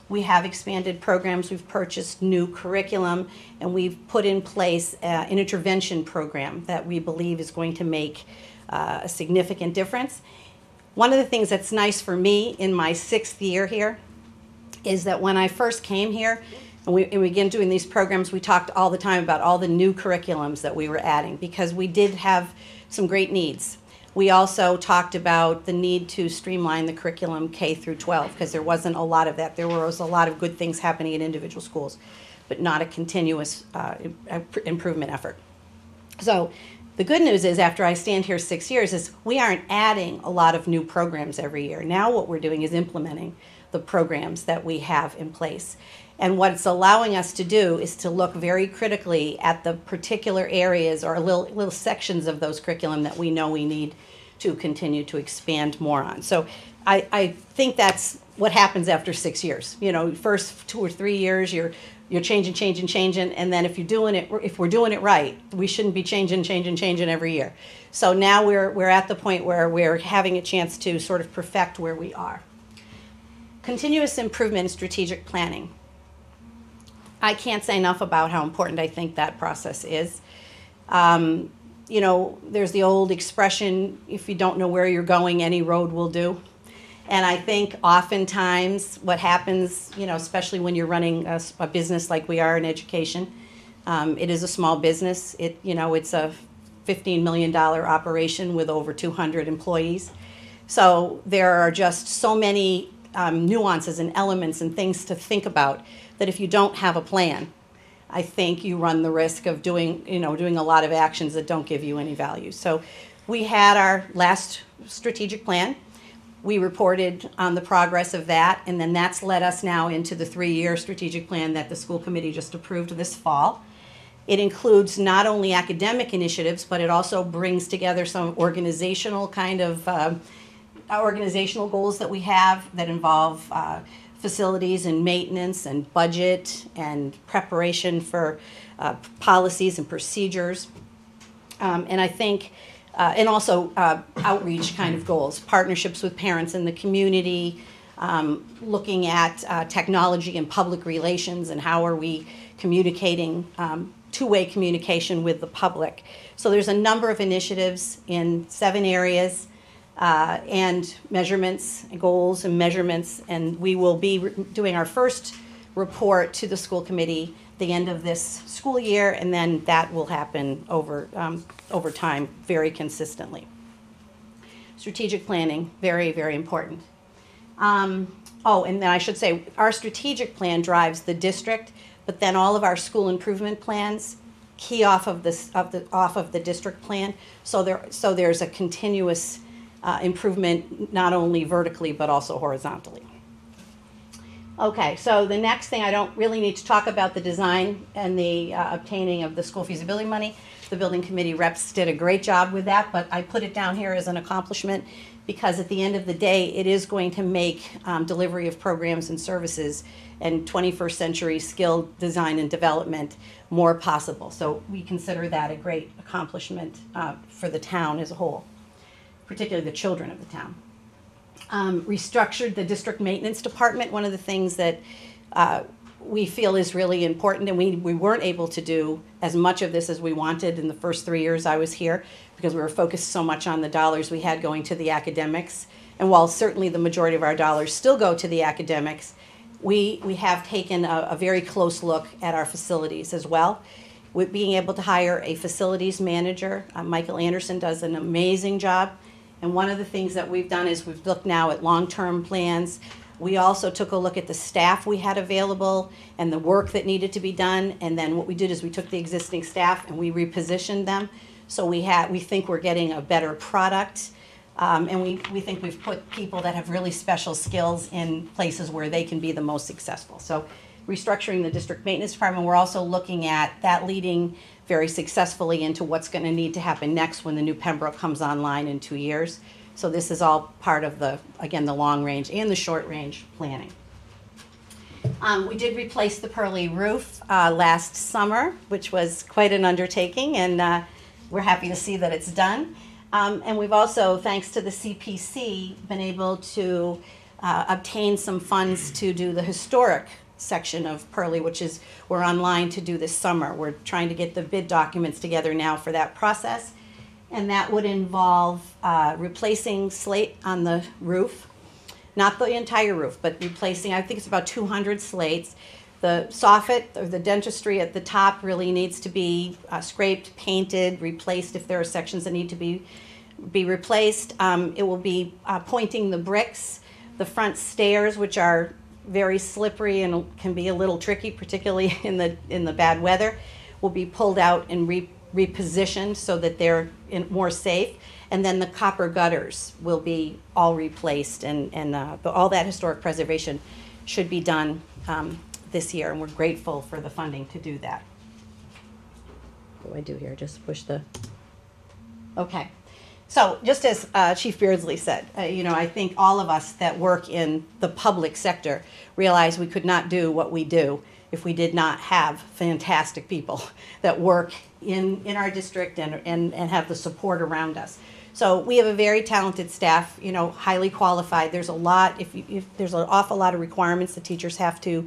We have expanded programs, we've purchased new curriculum, and we've put in place an intervention program that we believe is going to make a significant difference. One of the things that's nice for me in my 6th year here is that when I first came here, and we began doing these programs, we talked all the time about all the new curriculums that we were adding, because we did have some great needs. We also talked about the need to streamline the curriculum K through 12, because there wasn't a lot of that. There was a lot of good things happening in individual schools, but not a continuous improvement effort. So the good news is, after I stand here 6 years, is we aren't adding a lot of new programs every year. Now what we're doing is implementing the programs that we have in place. And what it's allowing us to do is to look very critically at the particular areas or little sections of those curriculum that we know we need to continue to expand more on. So I think that's what happens after 6 years. First 2 or 3 years, you're changing, and then if we're doing it right, we shouldn't be changing every year. So now we're at the point where we're having a chance to sort of perfect where we are. Continuous improvement and strategic planning. I can't say enough about how important I think that process is. There's the old expression, if you don't know where you're going, any road will do. And I think oftentimes what happens, especially when you're running a business like we are in education, it is a small business. It's a $15 million operation with over 200 employees. So there are just so many nuances and elements and things to think about that if you don't have a plan, I think you run the risk of doing a lot of actions that don't give you any value. So we had our last strategic plan. We reported on the progress of that, and then that's led us now into the 3-year strategic plan that the school committee just approved this fall. It includes not only academic initiatives, but it also brings together some organizational kind of organizational goals that we have that involve facilities and maintenance and budget and preparation for policies and procedures. And I think, and also outreach kind of goals, partnerships with parents in the community, looking at technology and public relations and how are we communicating, two-way communication with the public. So there's a number of initiatives in 7 areas and measurements, goals and measurements, and we will be doing our first report to the school committee the end of this school year, and then that will happen over time very consistently. Strategic planning, very, very important. Oh, and then I should say, our strategic plan drives the district, but then all of our school improvement plans key off of the district plan. So there's a continuous improvement, not only vertically but also horizontally. Okay, so the next thing, I don't really need to talk about the design and the obtaining of the school feasibility money. The building committee reps did a great job with that, but I put it down here as an accomplishment because at the end of the day, it is going to make delivery of programs and services and 21st century skill design and development more possible. So we consider that a great accomplishment for the town as a whole, particularly the children of the town. Restructured the district maintenance department. One of the things that we feel is really important, and we weren't able to do as much of this as we wanted in the first 3 years I was here because we were focused so much on the dollars we had going to the academics. And while certainly the majority of our dollars still go to the academics, we have taken a very close look at our facilities as well. With being able to hire a facilities manager, Michael Anderson does an amazing job. And one of the things that we've done is we've looked now at long-term plans. We also took a look at the staff we had available and the work that needed to be done. And then what we did is we took the existing staff and we repositioned them. So we think we're getting a better product. And we think we've put people that have really special skills in places where they can be the most successful. So restructuring the district maintenance department, we're also looking at that leading very successfully into what's going to need to happen next when the new Pembroke comes online in 2 years. So this is all part of the long range and the short range planning. We did replace the Pearly roof last summer, which was quite an undertaking, and we're happy to see that it's done. And we've also, thanks to the CPC, been able to obtain some funds to do the historic section of Pearly, which is we're online to do this summer. We're trying to get the bid documents together now for that process. And that would involve replacing slate on the roof, not the entire roof, but replacing, I think it's about 200 slates. The soffit or the dentistry at the top really needs to be scraped, painted, replaced if there are sections that need to be replaced. It will be pointing the bricks, the front stairs, which are very slippery and can be a little tricky, particularly in the bad weather, will be pulled out and repositioned so that they're more safe. And then the copper gutters will be all replaced, and all that historic preservation should be done this year, and we're grateful for the funding to do that. What do I do here? Just push the... Okay. So just as Chief Beardsley said, I think all of us that work in the public sector realize we could not do what we do if we did not have fantastic people that work in our district and have the support around us. So we have a very talented staff, highly qualified. There's a lot, if there's an awful lot of requirements the teachers have to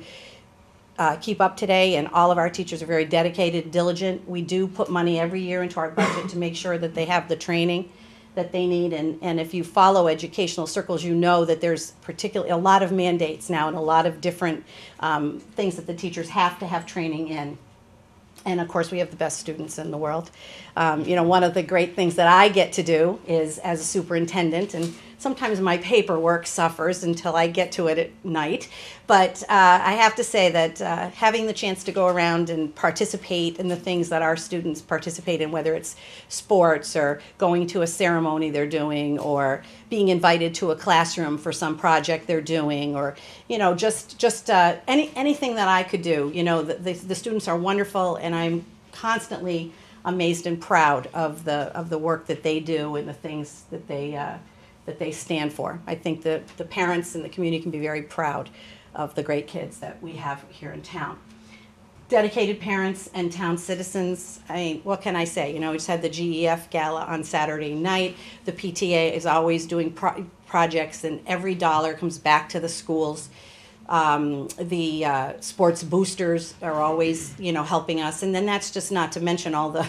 keep up today, and all of our teachers are very dedicated, diligent. We do put money every year into our budget to make sure that they have the training that they need, and if you follow educational circles, you know that there's particularly a lot of mandates now and a lot of different things that the teachers have to have training in. And of course, we have the best students in the world. One of the great things that I get to do is, as a superintendent, and sometimes my paperwork suffers until I get to it at night, but I have to say that having the chance to go around and participate in the things that our students participate in, whether it's sports or going to a ceremony they're doing, or being invited to a classroom for some project they're doing, or just anything that I could do. The students are wonderful, and I'm constantly amazed and proud of the work that they do and the things that they stand for. I think the parents and the community can be very proud of the great kids that we have here in town. Dedicated parents and town citizens, I mean, what can I say? You know, we just had the GEF gala on Saturday night. The PTA is always doing projects, and every dollar comes back to the schools. The sports boosters are always, you know, helping us. And then that's just not to mention all the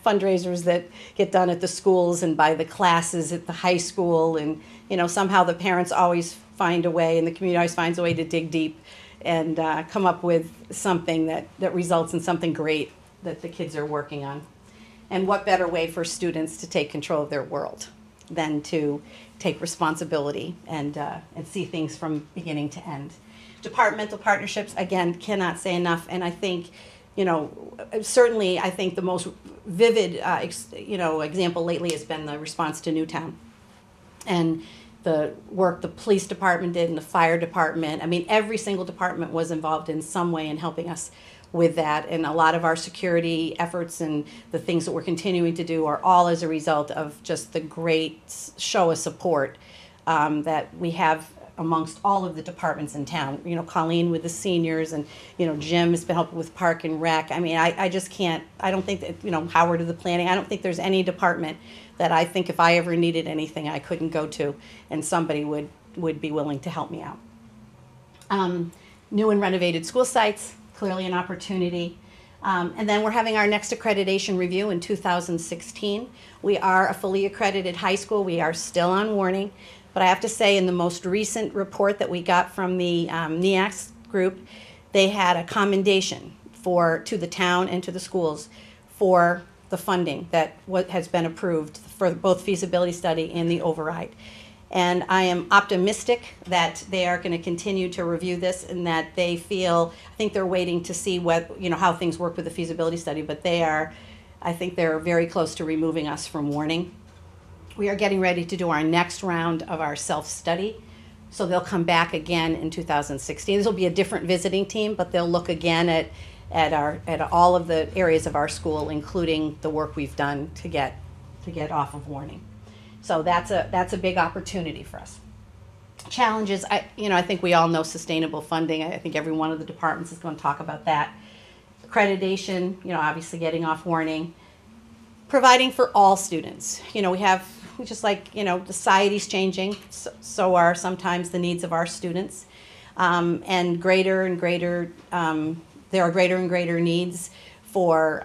fundraisers that get done at the schools and by the classes at the high school. And, you know, somehow the parents always find a way, and the community always finds a way to dig deep and come up with something that results in something great that the kids are working on. And what better way for students to take control of their world than to take responsibility and see things from beginning to end. Departmental partnerships, again, cannot say enough. And I think, you know, certainly I think the most vivid, example lately has been the response to Newtown. And the work the police department did and the fire department. I mean, every single department was involved in some way in helping us with that. And a lot of our security efforts and the things that we're continuing to do are all as a result of just the great show of support that we have amongst all of the departments in town. You know, Colleen with the seniors, and, you know, Jim has been helping with Park and Rec. I mean, I just can't, I don't think that, you know, Howard of the planning, I don't think there's any department that I think if I ever needed anything I couldn't go to and somebody would be willing to help me out. New and renovated school sites, clearly an opportunity. And then we're having our next accreditation review in 2016. We are a fully accredited high school. We are still on warning. But I have to say, in the most recent report that we got from the NEACS group, they had a commendation to the town and to the schools for the funding that has been approved for both feasibility study and the override. And I am optimistic that they are going to continue to review this, and that they feel, I think they're waiting to see what, you know, how things work with the feasibility study, but I think they're very close to removing us from warning. We are getting ready to do our next round of our self-study. So they'll come back again in 2016. This will be a different visiting team, but they'll look again at all of the areas of our school, including the work we've done to get off of warning. So that's a big opportunity for us. Challenges, I think we all know sustainable funding. I think every one of the departments is going to talk about that. Accreditation, you know, obviously getting off warning. Providing for all students. You know, we just like, you know, society's changing, so are sometimes the needs of our students. And greater and greater, there are greater and greater needs for,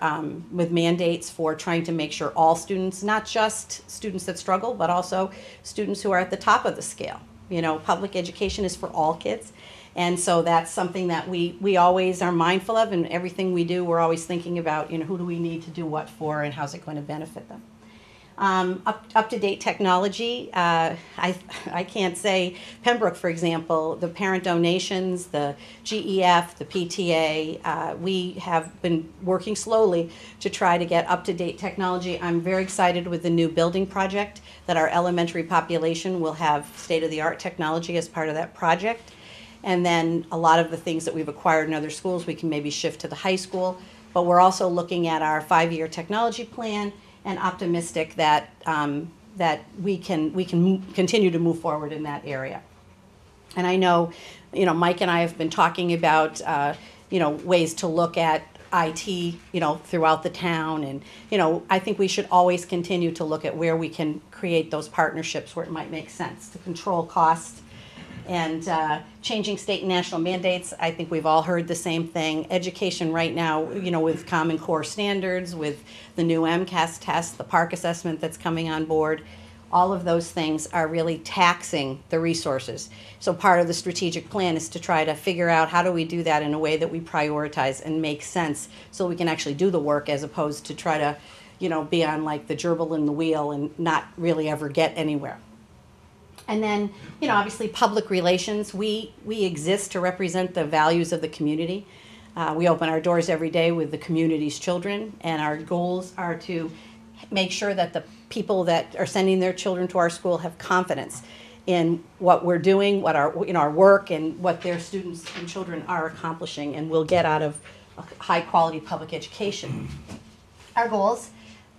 with mandates for trying to make sure all students, not just students that struggle, but also students who are at the top of the scale. You know, public education is for all kids. And so that's something that we always are mindful of, and everything we do, we're always thinking about, you know, who do we need to do what for and how's it going to benefit them. Up-to-date technology, I can't say, Pembroke, for example, the parent donations, the GEF, the PTA, we have been working slowly to try to get up-to-date technology. I'm very excited with the new building project that our elementary population will have state-of-the-art technology as part of that project. And then a lot of the things that we've acquired in other schools, we can maybe shift to the high school. But we're also looking at our 5-year technology plan, and optimistic that that we can continue to move forward in that area. And I know, you know, Mike and I have been talking about, you know, ways to look at IT, you know, throughout the town. And, you know, I think we should always continue to look at where we can create those partnerships where it might make sense to control costs. And changing state and national mandates, I think we've all heard the same thing. Education right now, you know, with Common Core standards, with the new MCAS test, the PARCC assessment that's coming on board, all of those things are really taxing the resources. So part of the strategic plan is to try to figure out how do we do that in a way that we prioritize and make sense so we can actually do the work, as opposed to try to, you know, be on like the gerbil in the wheel and not really ever get anywhere. And then, you know, obviously public relations, we exist to represent the values of the community. We open our doors every day with the community's children, and our goals are to make sure that the people that are sending their children to our school have confidence in what we're doing, what our, you know, our work, and what their students and children are accomplishing and will get out of a high quality public education. Our goals,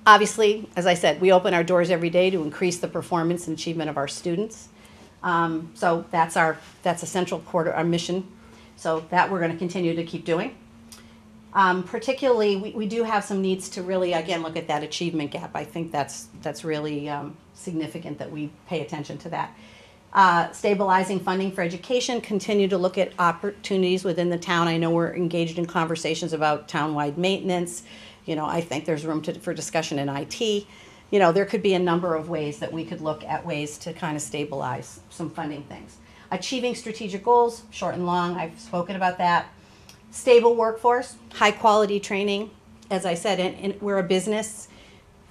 obviously, as I said, we open our doors every day to increase the performance and achievement of our students. So that's a central core to our mission. So that we're going to continue to keep doing. Particularly, we do have some needs to really, again, look at that achievement gap. I think that's really significant that we pay attention to that. Stabilizing funding for education, continue to look at opportunities within the town. I know we're engaged in conversations about town-wide maintenance. You know, I think there's room for discussion in IT. You know, there could be a number of ways that we could look at ways to kind of stabilize some funding things. Achieving strategic goals, short and long, I've spoken about that. Stable workforce, high quality training. As I said, and we're a business,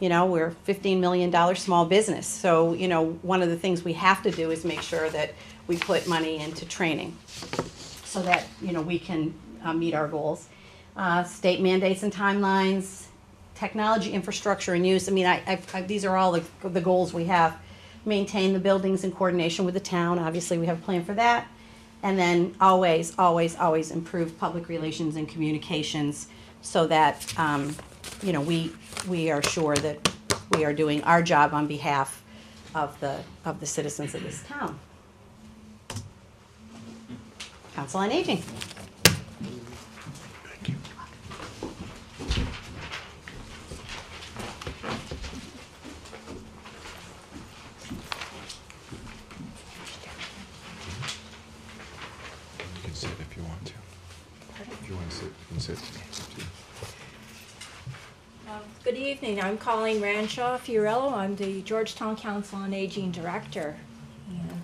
you know, we're a $15 million small business. So, you know, one of the things we have to do is make sure that we put money into training so that, you know, we can meet our goals. State mandates and timelines, technology infrastructure and use. I mean, these are all the goals we have. Maintain the buildings in coordination with the town. Obviously, we have a plan for that. And then always, always, always improve public relations and communications so that, you know, we are sure that we are doing our job on behalf of the citizens of this town. Council on Aging. You can sit if you want to. If you want to sit, you can sit. Good evening. I'm Colleen Ranshaw Fiorello. I'm the Georgetown Council on Aging Director. And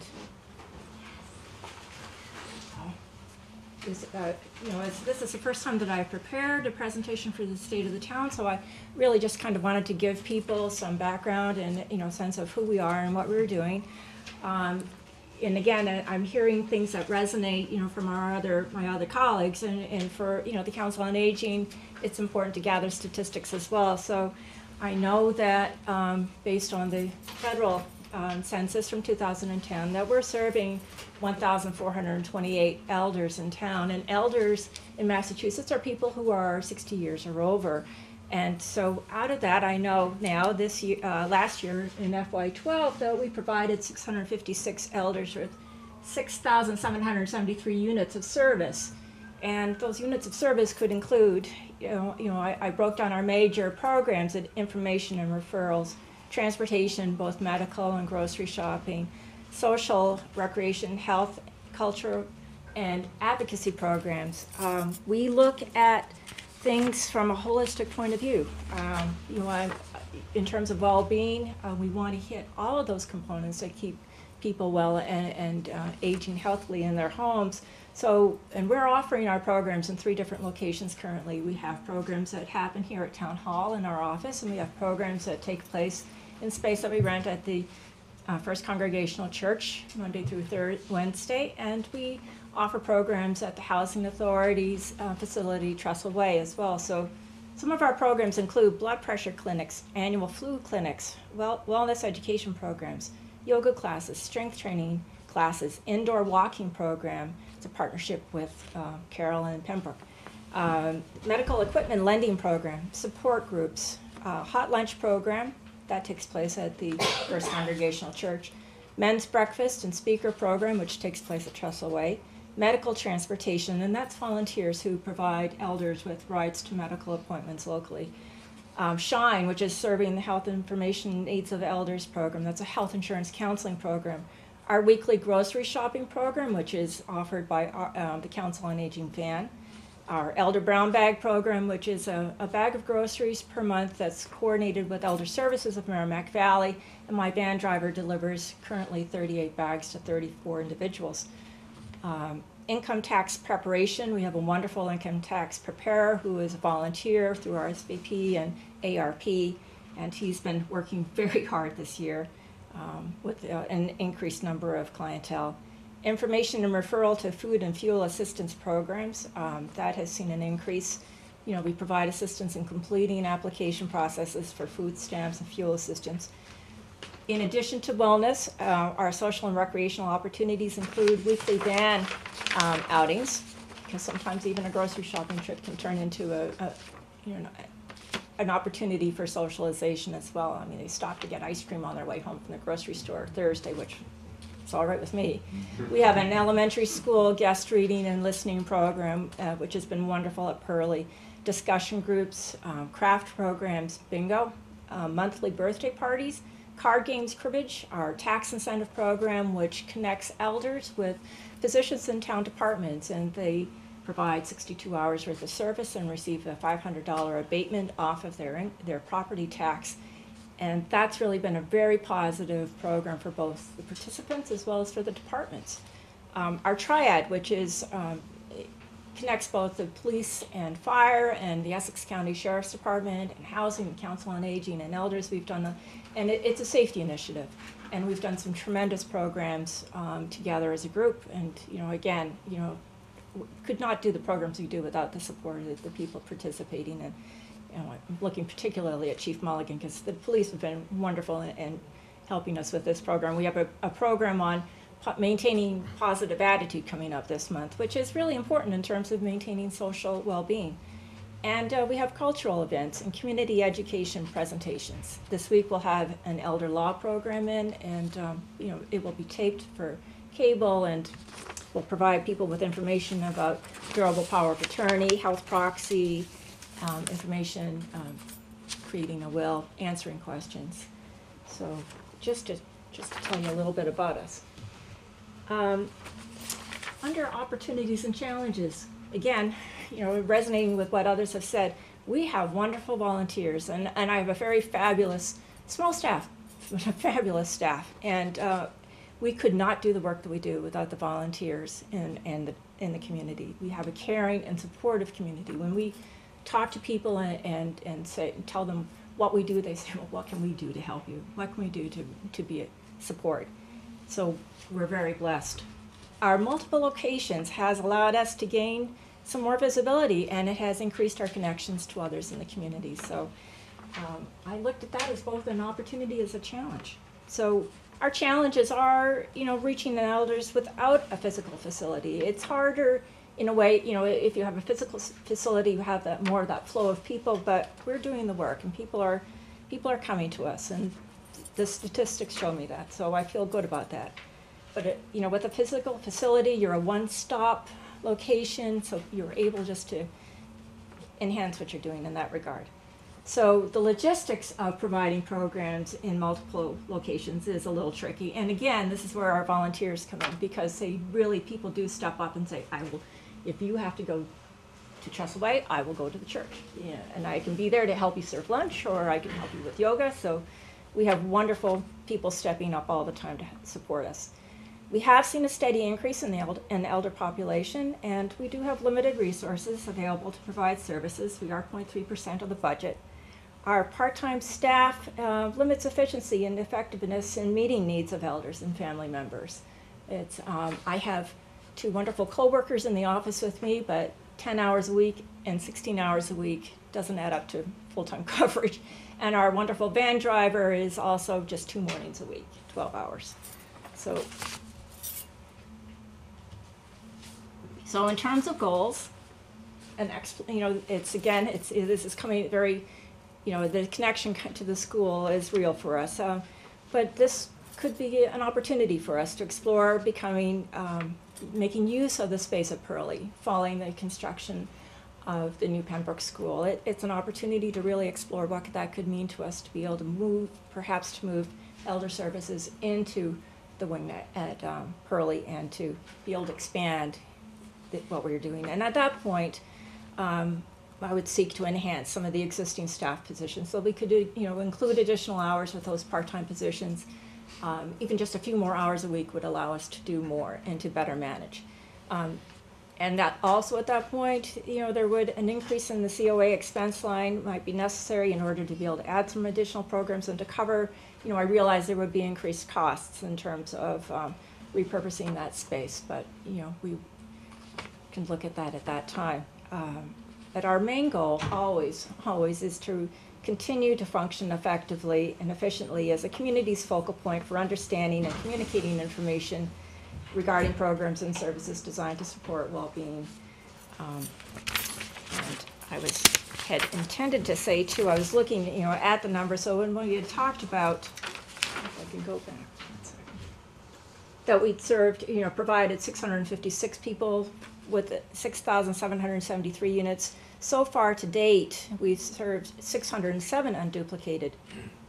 you know, this is the first time that I've prepared a presentation for the state of the town, so I really just kind of wanted to give people some background and, you know, sense of who we are and what we're doing. And again, I'm hearing things that resonate, you know, from my other colleagues, and for, you know, the Council on Aging, it's important to gather statistics as well. So I know that based on the federal census from 2010, that we're serving 1,428 elders in town, and elders in Massachusetts are people who are 60 years or over. And so out of that, I know now this year, last year in FY12, that we provided 656 elders with 6,773 units of service. And those units of service could include, I broke down our major programs at information and referrals, transportation, both medical and grocery shopping, social, recreation, health, culture, and advocacy programs. We look at things from a holistic point of view. In terms of well-being, we want to hit all of those components that keep people well and aging healthily in their homes. So, and we're offering our programs in 3 different locations currently. We have programs that happen here at Town Hall in our office, and we have programs that take place in space that we rent at the First Congregational Church Monday through Wednesday, and we offer programs at the Housing Authority's facility, Trestle Way, as well. So some of our programs include blood pressure clinics, annual flu clinics, wellness education programs, yoga classes, strength training classes, indoor walking program. It's a partnership with Carolyn and Pembroke. Medical equipment lending program, support groups, hot lunch program, that takes place at the First Congregational Church, men's breakfast and speaker program, which takes place at Trestle Way, medical transportation, and that's volunteers who provide elders with rides to medical appointments locally. SHINE, which is serving the health information needs of elders program, that's a health insurance counseling program. Our weekly grocery shopping program, which is offered by the Council on Aging van. Our Elder Brown Bag program, which is a bag of groceries per month that's coordinated with Elder Services of Merrimack Valley, and my van driver delivers currently 38 bags to 34 individuals. Income tax preparation, we have a wonderful income tax preparer who is a volunteer through RSVP and ARP, and he's been working very hard this year with an increased number of clientele. Information and referral to food and fuel assistance programs, that has seen an increase. We provide assistance in completing application processes for food stamps and fuel assistance. In addition to wellness, our social and recreational opportunities include weekly van outings, because sometimes even a grocery shopping trip can turn into an opportunity for socialization as well. I mean, they stop to get ice cream on their way home from the grocery store Thursday, which it's all right with me. We have an elementary school guest reading and listening program, which has been wonderful at Pearlie. Discussion groups, craft programs, bingo, monthly birthday parties, card games, cribbage, our tax incentive program, which connects elders with physicians in town departments, and they provide 62 hours worth of service and receive a $500 abatement off of their property tax. And that's really been a very positive program for both the participants as well as for the departments. Our triad, which is connects both the police and fire and the Essex County Sheriff's Department and Housing and Council on Aging and Elders. We've done and it's a safety initiative, and we've done some tremendous programs together as a group. And again, could not do the programs we do without the support of the people participating. And I'm looking particularly at Chief Mulligan, because the police have been wonderful in helping us with this program. We have a program on maintaining positive attitude coming up this month, which is really important in terms of maintaining social well-being. And we have cultural events and community education presentations. This week we'll have an elder law program in, and it will be taped for cable, and we'll provide people with information about durable power of attorney, health proxy, information, creating a will, answering questions. So just to tell you a little bit about us. Under opportunities and challenges, again, resonating with what others have said, we have wonderful volunteers, and I have a very fabulous, small staff, fabulous staff, and we could not do the work that we do without the volunteers in the community. We have a caring and supportive community. When we talk to people and tell them what we do, they say, well, what can we do to help you? What can we do to be a support? So we're very blessed. Our multiple locations has allowed us to gain some more visibility, and it has increased our connections to others in the community. So I looked at that as both an opportunity as a challenge. So our challenges are, reaching the elders without a physical facility. It's harder in a way, if you have a physical facility, you have more of that flow of people, but we're doing the work, and people are coming to us, and the statistics show me that, so I feel good about that. But with a physical facility, you're a one-stop location, so you're able just to enhance what you're doing in that regard. So the logistics of providing programs in multiple locations is a little tricky. And again, this is where our volunteers come in, because people do step up and say, if you have to go to Chesleway, I will go to the church. Yeah, and I can be there to help you serve lunch, or I can help you with yoga. So we have wonderful people stepping up all the time to support us. We have seen a steady increase in the elder population, and we do have limited resources available to provide services. We are 0.3% of the budget. Our part-time staff limits efficiency and effectiveness in meeting needs of elders and family members. I have 2 wonderful co-workers in the office with me, but 10 hours a week and 16 hours a week doesn't add up to full-time coverage. And our wonderful van driver is also just 2 mornings a week, 12 hours. So in terms of goals, this is coming very, the connection to the school is real for us. But this could be an opportunity for us to explore making use of the space at Pearlie following the construction of the new Pembroke School. It's an opportunity to really explore what that could mean to us, to be able to move elder services into the wing at Pearlie, and to be able to expand what we're doing. And at that point, I would seek to enhance some of the existing staff positions, so we could include additional hours with those part-time positions. Even just a few more hours a week would allow us to do more and to better manage. And that also at that point, an increase in the COA expense line might be necessary in order to be able to add some additional programs and to cover, I realize there would be increased costs in terms of repurposing that space, but we can look at that time. But our main goal always is to continue to function effectively and efficiently as a community's focal point for understanding and communicating information regarding programs and services designed to support well-being. And I had intended to say too, I was looking at the numbers, so when we had talked about, if I can go back one second. that we'd served, provided 656 people with 6,773 units. So far to date, we've served 607 unduplicated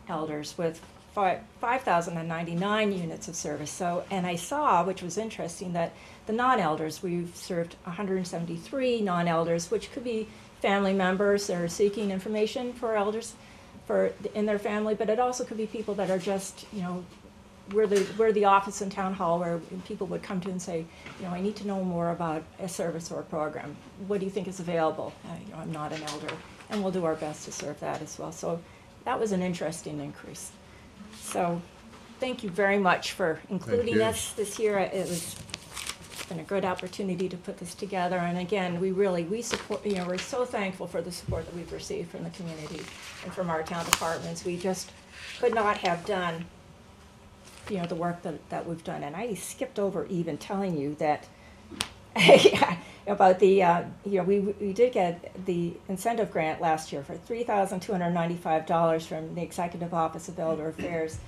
elders with 5,099 units of service. So, and I saw, which was interesting, that the non-elders, we've served 173 non-elders, which could be family members that are seeking information for elders in their family, but it also could be people that are just, we're the office in town hall where people would come to and say, I need to know more about a service or a program. What do you think is available? I'm not an elder, and we'll do our best to serve that as well. So that was an interesting increase. So thank you very much for including us this year. It's been a good opportunity to put this together. And again, we support, we're so thankful for the support that we've received from the community and from our town departments. We just could not have done the work that we've done. And I skipped over even telling you that about the, we did get the incentive grant last year for $3,295 from the Executive Office of Elder Affairs.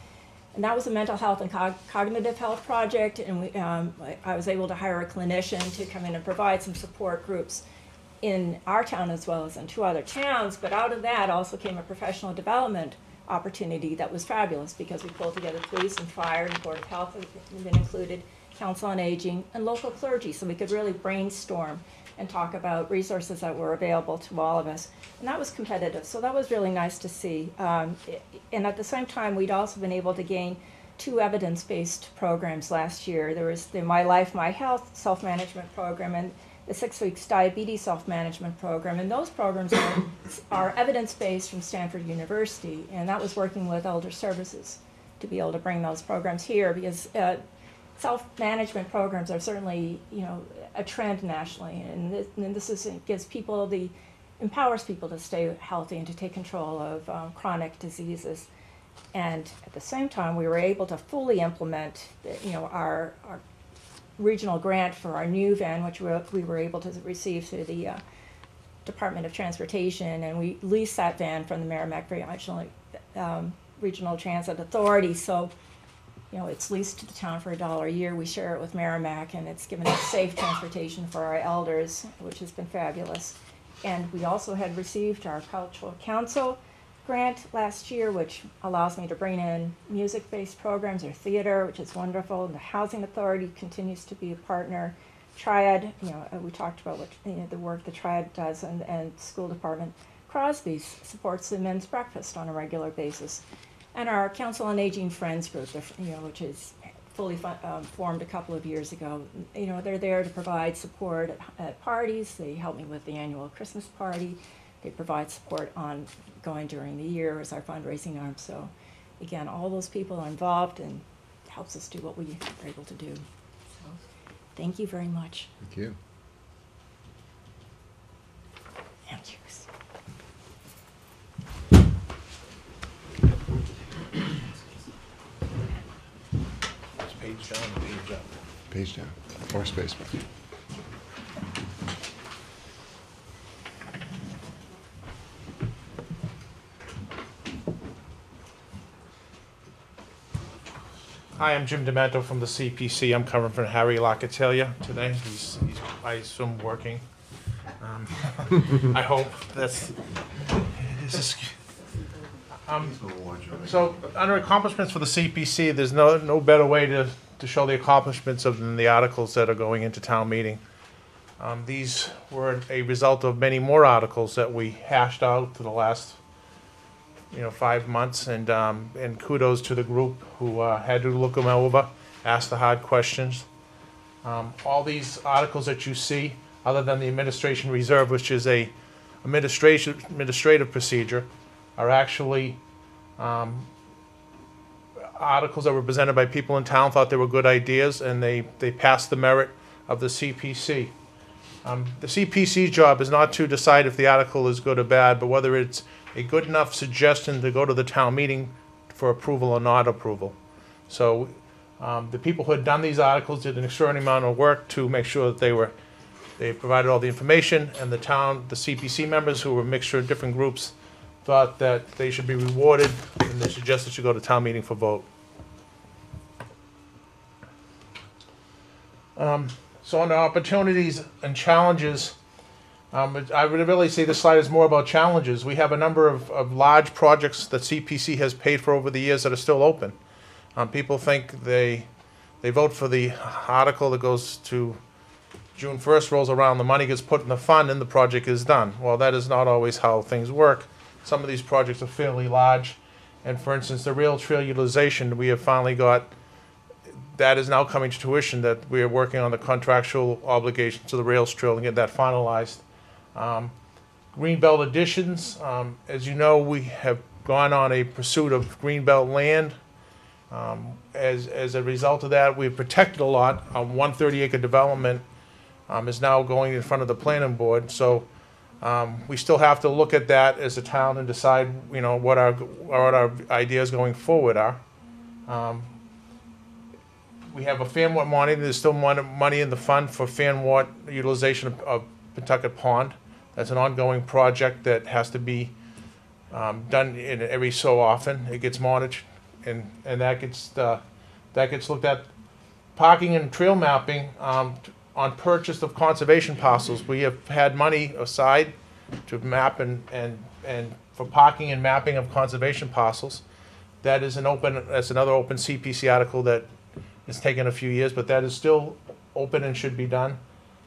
And that was a mental health and cognitive health project. And I was able to hire a clinician to come in and provide some support groups in our town as well as in 2 other towns. But out of that also came a professional development opportunity that was fabulous, because we pulled together police and fire and Board of Health have been included, Council on Aging, and local clergy, so we could really brainstorm and talk about resources that were available to all of us. And that was competitive, so that was really nice to see. And at the same time, we'd also been able to gain 2 evidence-based programs last year. There was the My Life, My Health self-management program and the 6 Weeks Diabetes self-management program. And those programs are evidence-based from Stanford University, and that was working with Elder Services to be able to bring those programs here, because self-management programs are certainly, a trend nationally, and this empowers people to stay healthy and to take control of chronic diseases. And at the same time, we were able to fully implement, our regional grant for our new van, which we were able to receive through the Department of Transportation, and we leased that van from the Merrimack Regional Transit Authority. So, it's leased to the town for $1 a year. We share it with Merrimack, and it's given us safe transportation for our elders, which has been fabulous. And we also had received our Cultural Council grant last year, which allows me to bring in music-based programs or theater, which is wonderful. And the Housing Authority continues to be a partner. Triad, we talked about what the work the Triad does, and School Department. Crosby's supports the men's breakfast on a regular basis. And our Council on Aging Friends group, which is fully formed a couple of years ago, they're there to provide support at parties. They help me with the annual Christmas party. They provide support ongoing during the year as our fundraising arm. So, again, all those people are involved, and it helps us do what we are able to do. So, thank you very much. Thank you. Thank you. Page down, page up. Page down, or space bar. Hi, I'm Jim Demento from the CPC. I'm covering for Harry Locatellia today. He's I assume, working. I hope that's. So, under accomplishments for the CPC, there's no better way to show the accomplishments than the articles that are going into town meeting. These were a result of many more articles that we hashed out for the last 5 months, and kudos to the group who had to look them over, ask the hard questions. All these articles that you see, other than the administration reserve, which is a administrative procedure, are actually articles that were presented by people in town, thought they were good ideas, and they passed the merit of the CPC. The CPC's job is not to decide if the article is good or bad, but whether it's a good enough suggestion to go to the town meeting for approval or not approval. So the people who had done these articles did an extraordinary amount of work to make sure that they provided all the information, and the CPC members, who were a mixture of different groups, thought that they should be rewarded, and they suggested to go to town meeting for vote. So on the opportunities and challenges, I would really say this slide is more about challenges. We have a number of large projects that CPC has paid for over the years that are still open. People think they vote for the article that goes to June 1st rolls around, the money gets put in the fund and the project is done. Well, that is not always how things work. Some of these projects are fairly large. And for instance, the rail trail utilization, we have finally got, that is now coming to fruition, that we are working on the contractual obligations to the rails trail and get that finalized. Greenbelt additions, as you know, we have gone on a pursuit of Greenbelt land. As a result of that, we've protected a lot. 130-acre development is now going in front of the planning board. So we still have to look at that as a town and decide, you know, what our ideas going forward are. We have a FanWat money. There's still money in the fund for FanWat utilization of Pawtucket Pond. That's an ongoing project that has to be done in every so often. It gets monitored, and that gets looked at. Parking and trail mapping on purchase of conservation parcels. We have had money aside to map and for parking and mapping of conservation parcels. That's another open CPC article that has taken a few years, but that is still open and should be done.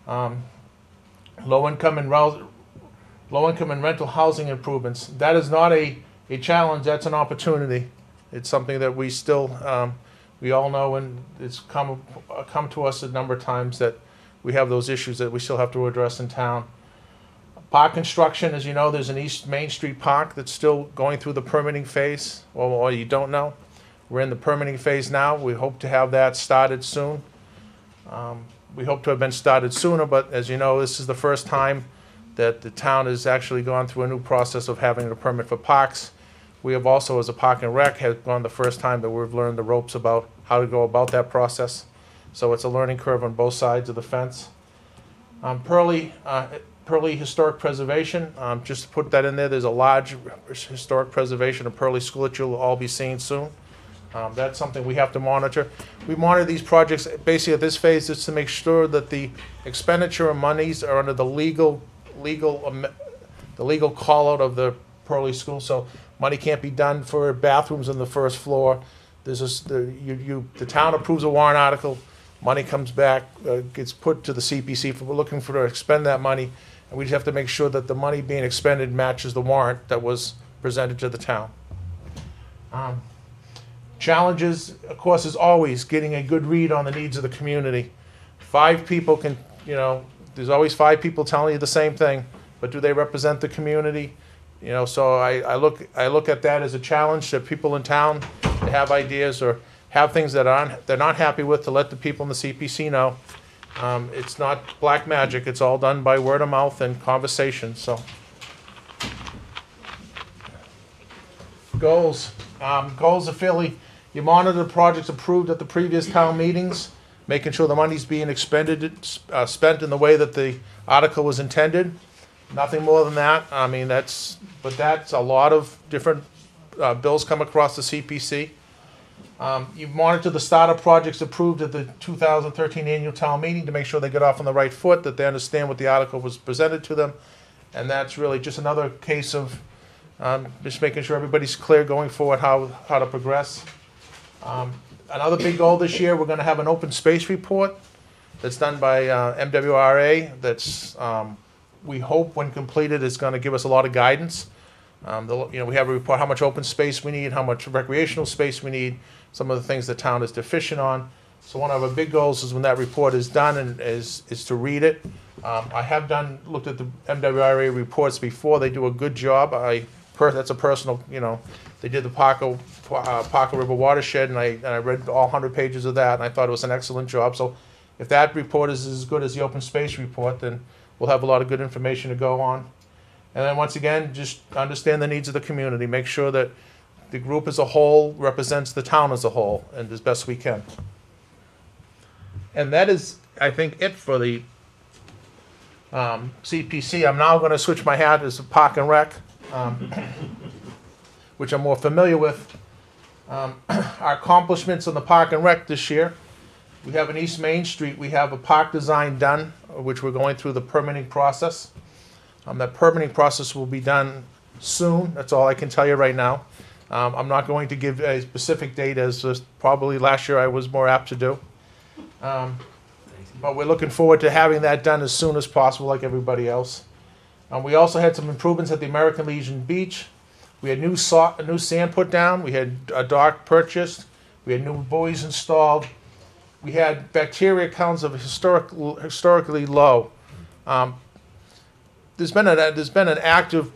Low income and rental housing improvements. That is not a challenge, that's an opportunity. It's something that we still, we all know, and it's come to us a number of times that we have those issues that we still have to address in town. Park construction, as you know, there's an East Main Street park that's still going through the permitting phase. Well, you don't know. We're in the permitting phase now. We hope to have that started soon. We hope to have been started sooner, but as you know, this is the first time that the town has actually gone through a new process of having a permit for parks. We have also, as a Park and Rec, have gone the first time that we've learned the ropes about how to go about that process. So it's a learning curve on both sides of the fence. Pearly Historic Preservation, just to put that in there, there's a large historic preservation of Pearly School that you'll all be seeing soon. That's something we have to monitor. We monitor these projects basically at this phase just to make sure that the expenditure of monies are under the legal call out of the Pearly School. So money can't be done for bathrooms on the first floor. The town approves a warrant article, money comes back, gets put to the CPC for looking for to expend that money, and we just have to make sure that the money being expended matches the warrant that was presented to the town. Challenges, of course, is always getting a good read on the needs of the community. 5 people can, you know, there's always 5 people telling you the same thing, but do they represent the community? You know, so I look at that as a challenge that people in town that have ideas or have things that they're not happy with, to let the people in the CPC know. It's not black magic. It's all done by word of mouth and conversation. So goals. Goals are fairly. You monitor the projects approved at the previous town meetings, making sure the money's being expended, spent in the way that the article was intended. Nothing more than that. I mean, that's a lot of different bills come across the CPC. You monitor the startup projects approved at the 2013 annual town meeting to make sure they get off on the right foot, that they understand what the article was presented to them. And that's really just another case of just making sure everybody's clear going forward how to progress. Another big goal this year, we're going to have an open space report that's done by MWRA. That's we hope, when completed, is going to give us a lot of guidance. We have a report how much open space we need, how much recreational space we need, some of the things the town is deficient on. So one of our big goals is when that report is done and is to read it. I have looked at the MWRA reports before. They do a good job. That's a personal, they did the Parker River watershed, and I read all 100 pages of that, and I thought it was an excellent job. So if that report is as good as the open space report, then we'll have a lot of good information to go on. And then once again, just understand the needs of the community. Make sure that the group as a whole represents the town as a whole, and as best we can. And that is, I think, it for the CPC. I'm now going to switch my hat as a Park and Rec, which I'm more familiar with. Our accomplishments on the Park and Rec this year. We have in East Main Street, we have a park design done, which we're going through the permitting process. That permitting process will be done soon. That's all I can tell you right now. I'm not going to give a specific date, as probably last year I was more apt to do. But we're looking forward to having that done as soon as possible, like everybody else. We also had some improvements at the American Legion Beach. We had new sand put down. We had a dock purchased. We had new buoys installed. We had bacteria counts of historically low. There's been an active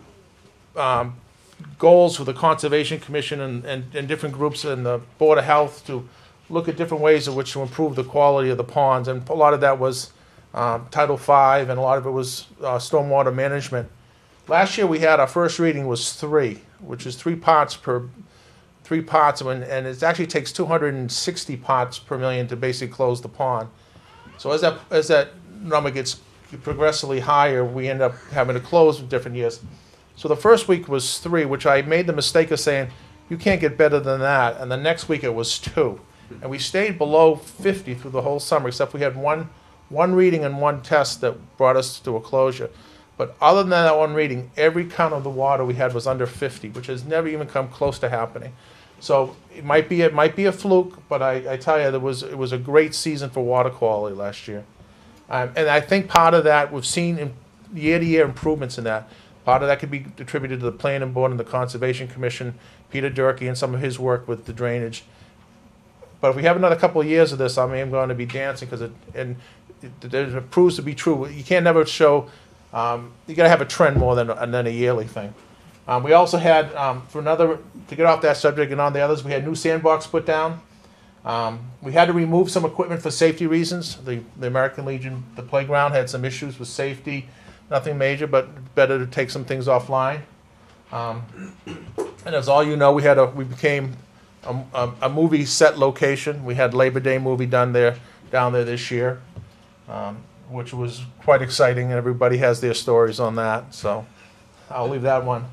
goals for the Conservation Commission and different groups in the Board of Health to look at different ways in which to improve the quality of the ponds, and a lot of that was Title V, and a lot of it was stormwater management. Last year we had our first reading was 3, which is 3 parts, and it actually takes 260 parts per million to basically close the pond. So as that number gets progressively higher, we end up having to close in different years. So the first week was 3, which I made the mistake of saying, you can't get better than that, and the next week it was 2. And we stayed below 50 through the whole summer, except we had one reading and 1 test that brought us to a closure. But other than that 1 reading, every count of the water we had was under 50, which has never even come close to happening. So it might be a fluke, but I tell you, it was a great season for water quality last year. And I think part of that, we've seen year-to-year improvements in that. Part of that could be attributed to the Planning Board and the Conservation Commission, Peter Durkee and some of his work with the drainage. But if we have another couple of years of this, I mean, I'm going to be dancing, because it proves to be true. You can't never show, you got to have a trend more than a yearly thing. We also had, to get off that subject and on the others, we had new sandbox put down. We had to remove some equipment for safety reasons. The American Legion, the playground had some issues with safety, nothing major, but better to take some things offline. And as all you know, we became a movie set location. We had Labor Day movie down there this year, which was quite exciting, and everybody has their stories on that, so I'll leave that one.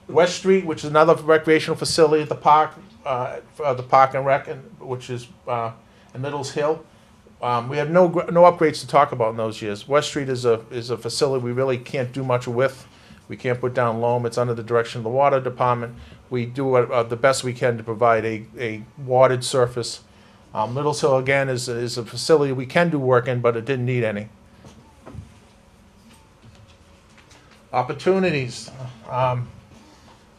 West Street, which is another recreational facility at the park, the Park and Rec, which is in Middles Hill. We have no upgrades to talk about in those years. West Street is a facility we really can't do much with. We can't put down loam. It's under the direction of the water department. We do the best we can to provide a watered surface. Middles Hill, again, is a facility we can do work in, but it didn't need any. Opportunities.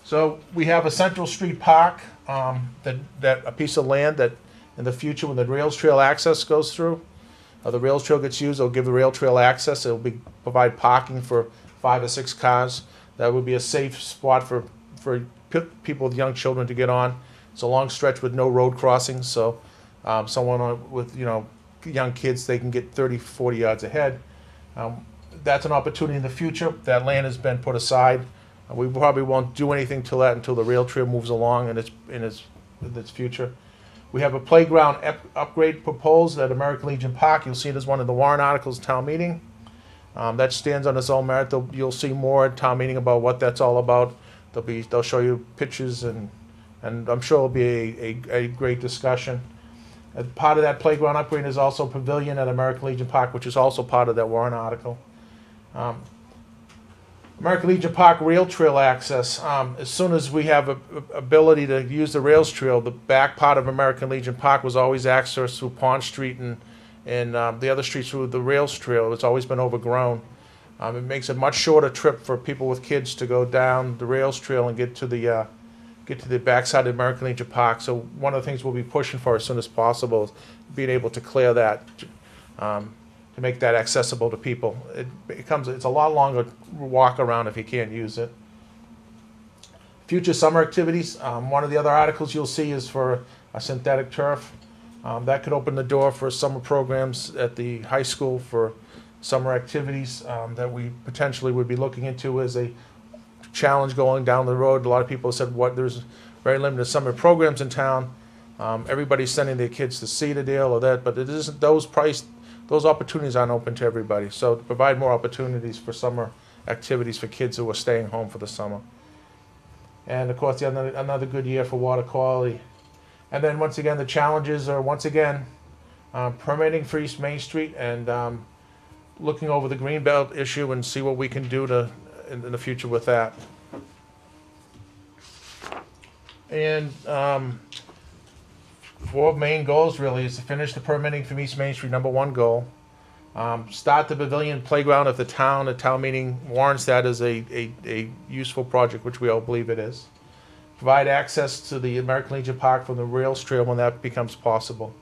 So we have a Central Street Park, that a piece of land that in the future, when the rails trail access goes through, the rails trail gets used, it'll give the rail trail access. It'll provide parking for 5 or 6 cars. That would be a safe spot for people with young children to get on. It's a long stretch with no road crossings, so someone with young kids, they can get 30, 40 yards ahead. That's an opportunity in the future. That land has been put aside. We probably won't do anything until the rail trail moves along in its future. We have a playground upgrade proposed at American Legion Park. You'll see it as one of the warrant articles at town meeting. That stands on its own merit. You'll see more at town meeting about what that's all about. They'll show you pictures, and I'm sure it'll be a great discussion. As part of that playground upgrade is also a pavilion at American Legion Park, which is also part of that warrant article. American Legion Park rail trail access. As soon as we have ability to use the rails trail, the back part of American Legion Park was always accessed through Pond Street and the other streets through the rails trail. It's always been overgrown. It makes a much shorter trip for people with kids to go down the rails trail and get to the backside of American Legion Park. So one of the things we'll be pushing for as soon as possible is being able to clear that, to make that accessible to people. It's a lot longer walk around if you can't use it. Future summer activities. One of the other articles you'll see is for a synthetic turf. That could open the door for summer programs at the high school for summer activities that we potentially would be looking into as a challenge going down the road. A lot of people have said there's very limited summer programs in town. Everybody's sending their kids to Cedardale or that, but it isn't those opportunities aren't open to everybody. So to provide more opportunities for summer activities for kids who are staying home for the summer. And of course, another good year for water quality. And then once again, the challenges are permitting for East Main Street and looking over the Greenbelt issue and see what we can do in the future with that. And 4 main goals really is to finish the permitting from East Main Street, number 1 goal. Start the pavilion playground if the town meeting warrants that as a useful project, which we all believe it is. Provide access to the American Legion Park from the rails trail when that becomes possible.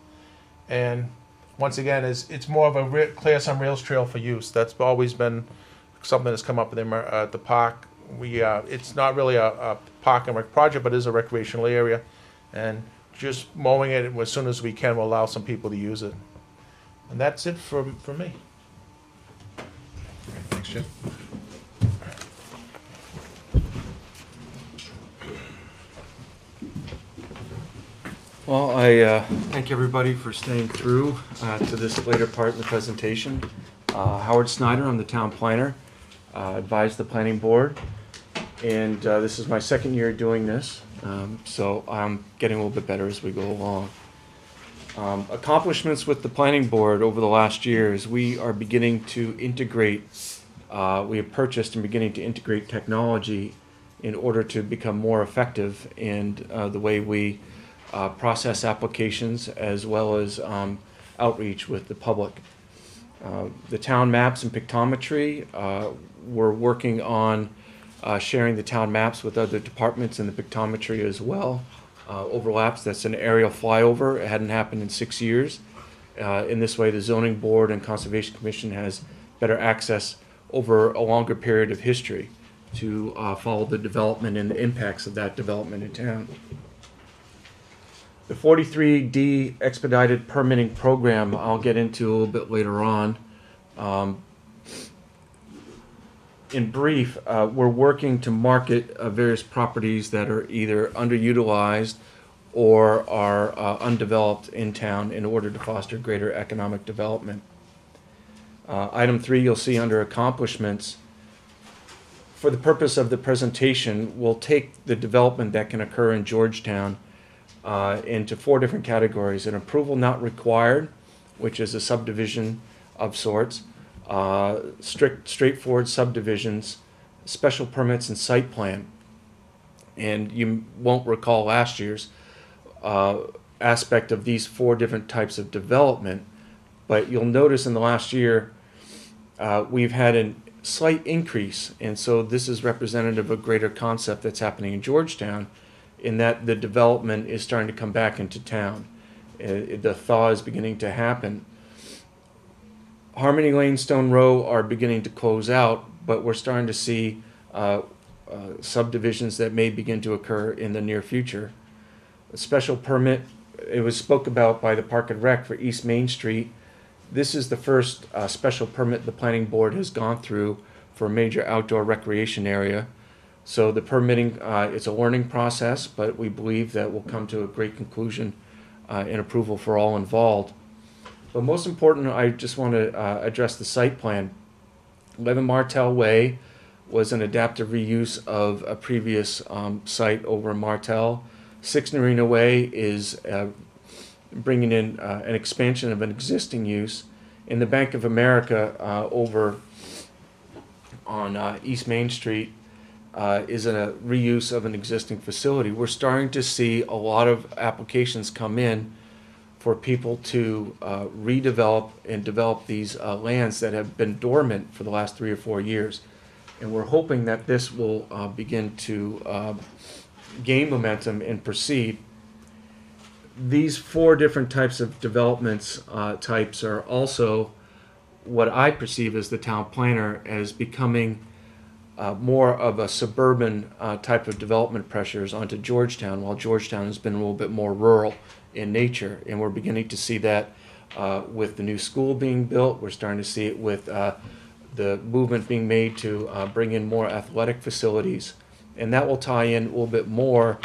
And once again, it's more of a class on rails trail for use. That's always been something that's come up at the park. It's not really a park and rec project, but it is a recreational area. And just mowing it as soon as we can will allow some people to use it. And that's it for me. Thanks, Jim. Well, I thank everybody for staying through to this later part in the presentation. Howard Snyder, I'm the town planner, advise the planning board, and this is my second year doing this, so I'm getting a little bit better as we go along. Accomplishments with the planning board over the last year is we are beginning to integrate, we have purchased and beginning to integrate technology in order to become more effective in the way we process applications as well as outreach with the public. The town maps and pictometry, we're working on sharing the town maps with other departments and the pictometry as well. Overlaps, that's an aerial flyover. It hadn't happened in 6 years. In this way, the zoning board and conservation commission has better access over a longer period of history to follow the development and the impacts of that development in town. The 43D expedited permitting program I'll get into a little bit later on. In brief, we're working to market various properties that are either underutilized or are undeveloped in town in order to foster greater economic development. Item 3 you'll see under accomplishments. For the purpose of the presentation, we'll take the development that can occur in Georgetown into 4 different categories. An approval not required, which is a subdivision of sorts, straightforward subdivisions, special permits, and site plan. And you won't recall last year's aspect of these 4 different types of development, but you'll notice in the last year we've had a slight increase, and so this is representative of a greater concept that's happening in Georgetown, in that the development is starting to come back into town. The thaw is beginning to happen. Harmony Lane, Stone Row are beginning to close out, but we're starting to see subdivisions that may begin to occur in the near future. A special permit, it was spoke about by the Park and Rec for East Main Street. This is the first special permit the planning board has gone through for a major outdoor recreation area. So the permitting, it's a learning process, but we believe that we'll come to a great conclusion in approval for all involved. But most important, I just want to address the site plan. 11 Martel Way was an adaptive reuse of a previous site over in Martel. 6 Narina Way is bringing in an expansion of an existing use. In the Bank of America over on East Main Street is a reuse of an existing facility. We're starting to see a lot of applications come in for people to redevelop and develop these lands that have been dormant for the last 3 or 4 years. And we're hoping that this will begin to gain momentum and proceed. These 4 different types of developments types are also what I perceive as the town planner as becoming more of a suburban type of development pressures onto Georgetown, while Georgetown has been a little bit more rural in nature. And we're beginning to see that with the new school being built. We're starting to see it with the movement being made to bring in more athletic facilities. And that will tie in a little bit more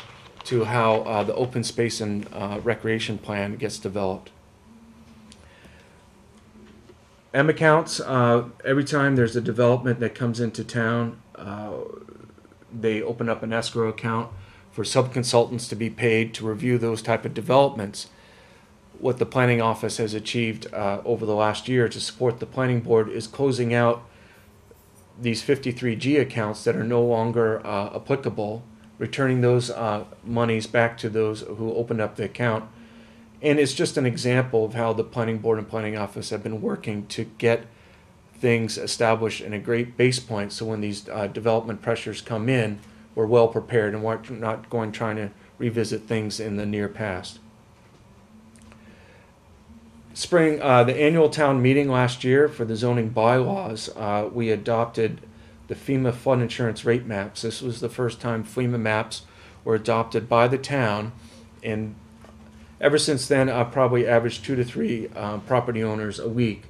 to how the open space and recreation plan gets developed. M accounts, every time there's a development that comes into town, they open up an escrow account for sub-consultants to be paid to review those type of developments. what the planning office has achieved over the last year to support the planning board is closing out these 53G accounts that are no longer applicable, returning those monies back to those who opened up the account. And it's just an example of how the planning board and planning office have been working to get things established in a great base point, so when these development pressures come in, we're well prepared and we're not trying to revisit things in the near past. Spring, the annual town meeting last year for the zoning bylaws, we adopted the FEMA flood insurance rate maps. This was the first time FEMA maps were adopted by the town, and ever since then, I've probably averaged 2 to 3 property owners a week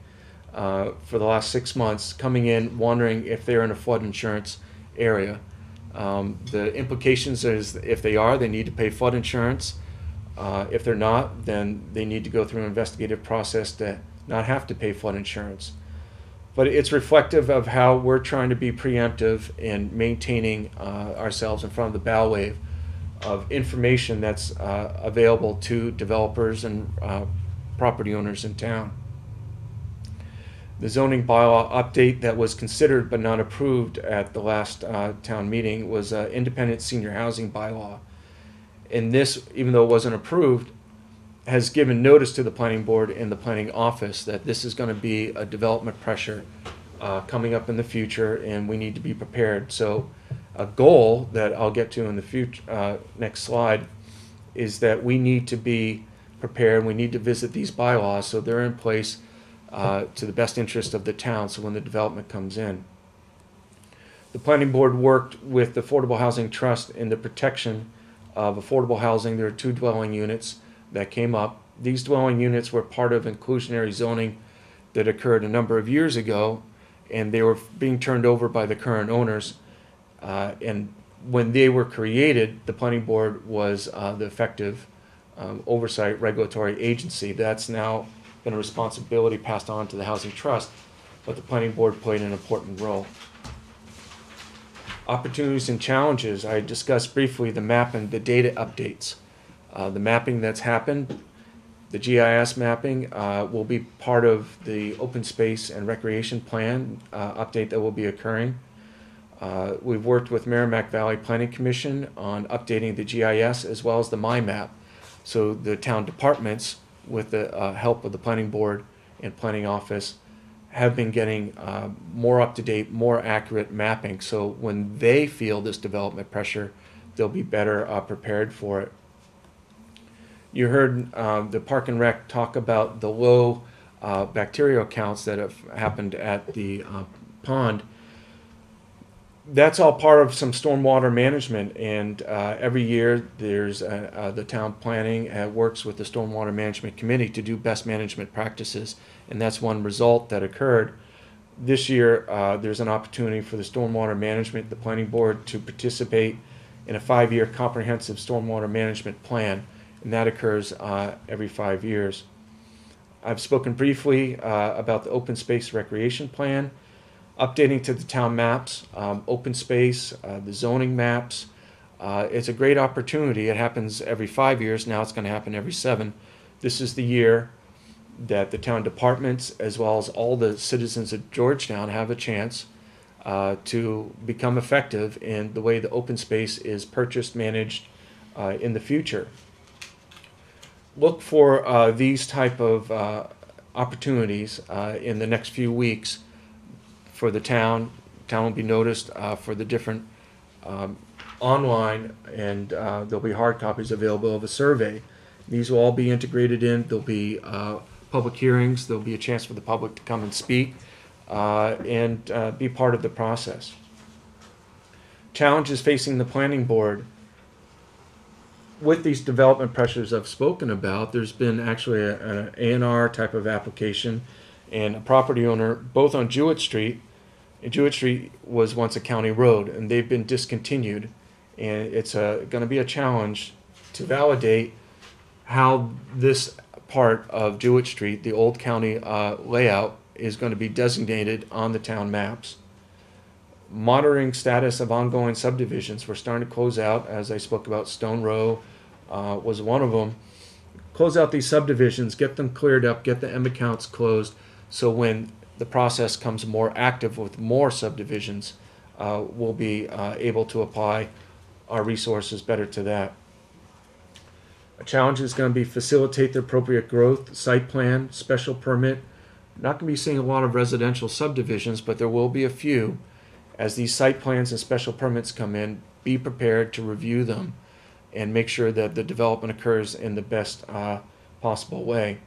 for the last 6 months coming in wondering if they're in a flood insurance area. The implications is if they are, they need to pay flood insurance. If they're not, then they need to go through an investigative process to not have to pay flood insurance. But it's reflective of how we're trying to be preemptive in maintaining ourselves in front of the bow wave of information that's available to developers and property owners in town. The zoning bylaw update that was considered but not approved at the last town meeting was independent senior housing bylaw. And this, even though it wasn't approved, has given notice to the planning board and the planning office that this is going to be a development pressure coming up in the future, and we need to be prepared. So a goal that I'll get to in the future, next slide, is that we need to be prepared. We need to visit these bylaws so they're in place to the best interest of the town, so when the development comes in. The planning board worked with the Affordable Housing Trust in the protection of affordable housing. There are 2 dwelling units that came up. These dwelling units were part of inclusionary zoning that occurred a number of years ago, and they were being turned over by the current owners. And when they were created, the planning board was the effective oversight regulatory agency. That's now been a responsibility passed on to the Housing Trust, but the planning board played an important role. Opportunities and challenges. I discussed briefly the map and the data updates. The mapping that's happened, the GIS mapping, will be part of the open space and recreation plan update that will be occurring. We've worked with Merrimack Valley Planning Commission on updating the GIS as well as the MyMap. So the town departments, with the help of the planning board and planning office, have been getting more up-to-date, more accurate mapping. So when they feel this development pressure, they'll be better prepared for it. You heard the Park and Rec talk about the low bacterial counts that have happened at the pond. That's all part of some stormwater management, and every year there's the town planning works with the stormwater management committee to do best management practices, and that's one result that occurred. This year there's an opportunity for the stormwater management, the planning board, to participate in a 5-year comprehensive stormwater management plan, and that occurs every 5 years. I've spoken briefly about the open space recreation plan. Updating to the town maps, open space, the zoning maps. It's a great opportunity. It happens every 5 years. Now it's going to happen every 7. This is the year that the town departments, as well as all the citizens of Georgetown, have a chance to become effective in the way the open space is purchased, managed in the future. Look for these type of opportunities in the next few weeks. For the town will be noticed for the different online, and there'll be hard copies available of a survey. These will all be integrated in. There'll be public hearings. There'll be a chance for the public to come and speak and be part of the process. Challenges facing the planning board. With these development pressures I've spoken about, there's been actually an A&R type of application, and a property owner both on Jewett Street. Jewett Street was once a county road, and they've been discontinued, and it's going to be a challenge to validate how this part of Jewett Street, the old county layout, is going to be designated on the town maps. Monitoring status of ongoing subdivisions. We're starting to close out, as I spoke about. Stone Row was one of them. close out these subdivisions, get them cleared up, get the M accounts closed, so when the process comes more active with more subdivisions, we'll be able to apply our resources better to that. A challenge is going to be facilitate the appropriate growth, site plan, special permit. Not going to be seeing a lot of residential subdivisions, but there will be a few. As these site plans and special permits come in, be prepared to review them and make sure that the development occurs in the best possible way.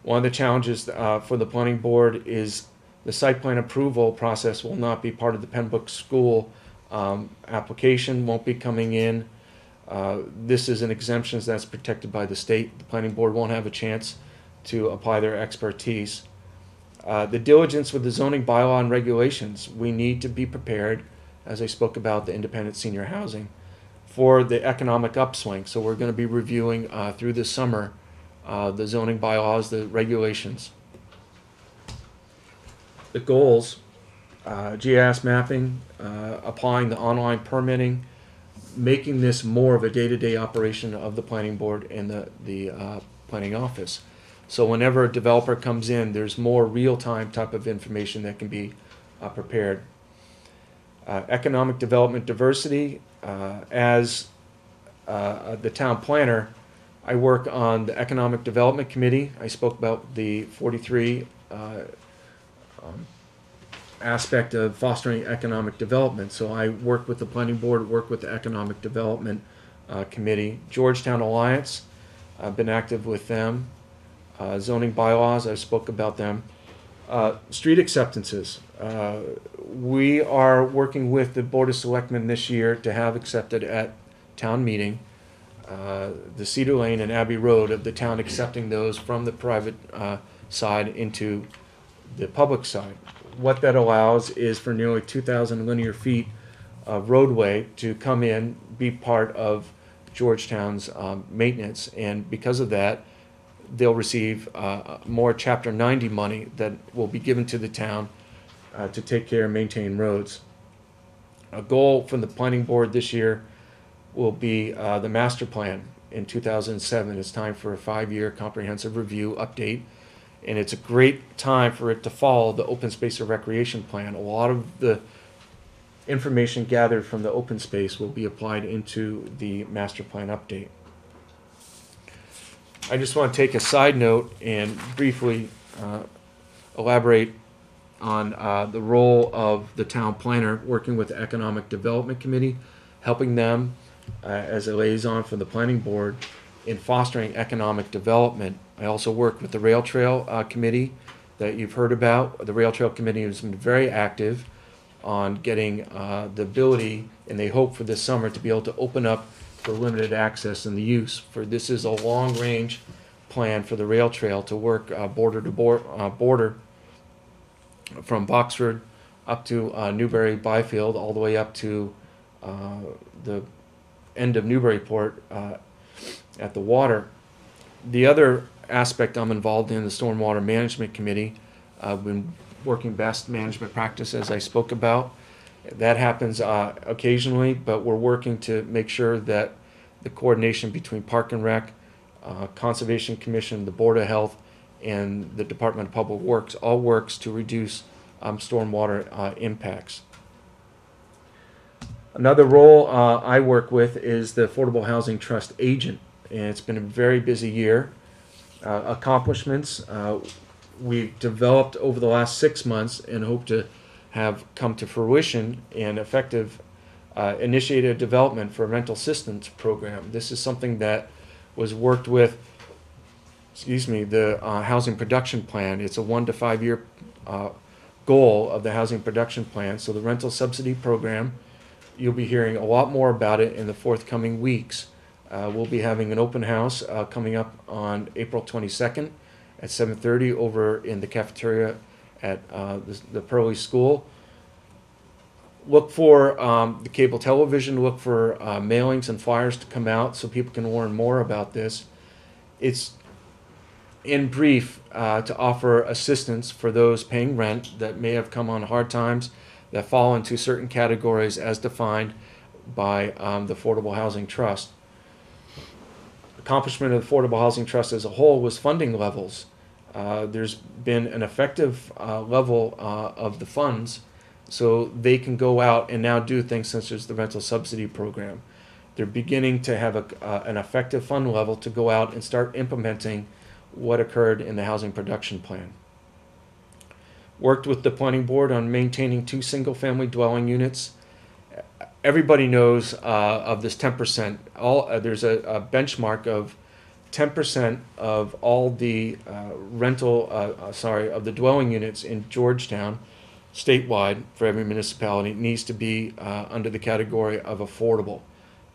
One of the challenges for the planning board is the site plan approval process will not be part of the Pembroke School application, won't be coming in. This is an exemption that's protected by the state. The planning board won't have a chance to apply their expertise. The diligence with the zoning bylaw and regulations, we need to be prepared, as I spoke about the independent senior housing, for the economic upswing. So we're going to be reviewing through the summer the zoning bylaws, the regulations. The goals, GIS mapping, applying the online permitting, making this more of a day-to-day operation of the planning board and the planning office. So whenever a developer comes in, there's more real-time type of information that can be prepared. Economic development diversity, as the town planner, I work on the Economic Development Committee. I spoke about the 43 aspect of fostering economic development. So I work with the planning board, work with the Economic Development Committee. Georgetown Alliance, I've been active with them. Zoning bylaws, I spoke about them. Street acceptances. We are working with the Board of Selectmen this year to have accepted at town meeting the Cedar Lane and Abbey Road of the town, accepting those from the private side into the public side. What that allows is for nearly 2,000 linear feet of roadway to come in, be part of Georgetown's maintenance, and because of that, they'll receive more Chapter 90 money that will be given to the town to take care and maintain roads. A goal from the planning board this year will be the master plan in 2007. It's time for a 5-year comprehensive review update, and it's a great time for it to follow the open space and recreation plan. A lot of the information gathered from the open space will be applied into the master plan update. I just want to take a side note and briefly elaborate on the role of the town planner working with the Economic Development Committee, helping them as a liaison for the planning board in fostering economic development. I also work with the Rail Trail Committee that you've heard about. The Rail Trail Committee has been very active on getting the ability, and they hope for this summer to be able to open up for limited access and the use. For this is a long-range plan for the rail trail to work border to border from Boxford up to Newbury Byfield, all the way up to the end of Newburyport at the water. The other aspect I'm involved in, the Stormwater Management Committee. I've been working best management practice, as I spoke about. That happens occasionally, but we're working to make sure that the coordination between Park and Rec, Conservation Commission, the Board of Health, and the Department of Public Works all works to reduce stormwater impacts. Another role I work with is the Affordable Housing Trust agent, and it's been a very busy year. Accomplishments we've developed over the last 6 months and hope to have come to fruition and effective initiated development for a rental assistance program. This is something that was worked with, the housing production plan. It's a 1 to 5 year goal of the housing production plan. So the rental subsidy program, you'll be hearing a lot more about it in the forthcoming weeks. We'll be having an open house coming up on April 22nd at 7:30 over in the cafeteria at the Pearly School. Look for the cable television, look for mailings and flyers to come out so people can learn more about this. It's, in brief, to offer assistance for those paying rent that may have come on hard times, that fall into certain categories as defined by the Affordable Housing Trust. accomplishment of the Affordable Housing Trust as a whole was funding levels. There's been an effective level of the funds, so they can go out and now do things such as the rental subsidy program. They're beginning to have an effective fund level to go out and start implementing what occurred in the housing production plan. Worked with the planning board on maintaining 2 single-family dwelling units. Everybody knows of this 10%. There's a benchmark of 10% of all the of the dwelling units in Georgetown, statewide for every municipality, needs to be under the category of affordable.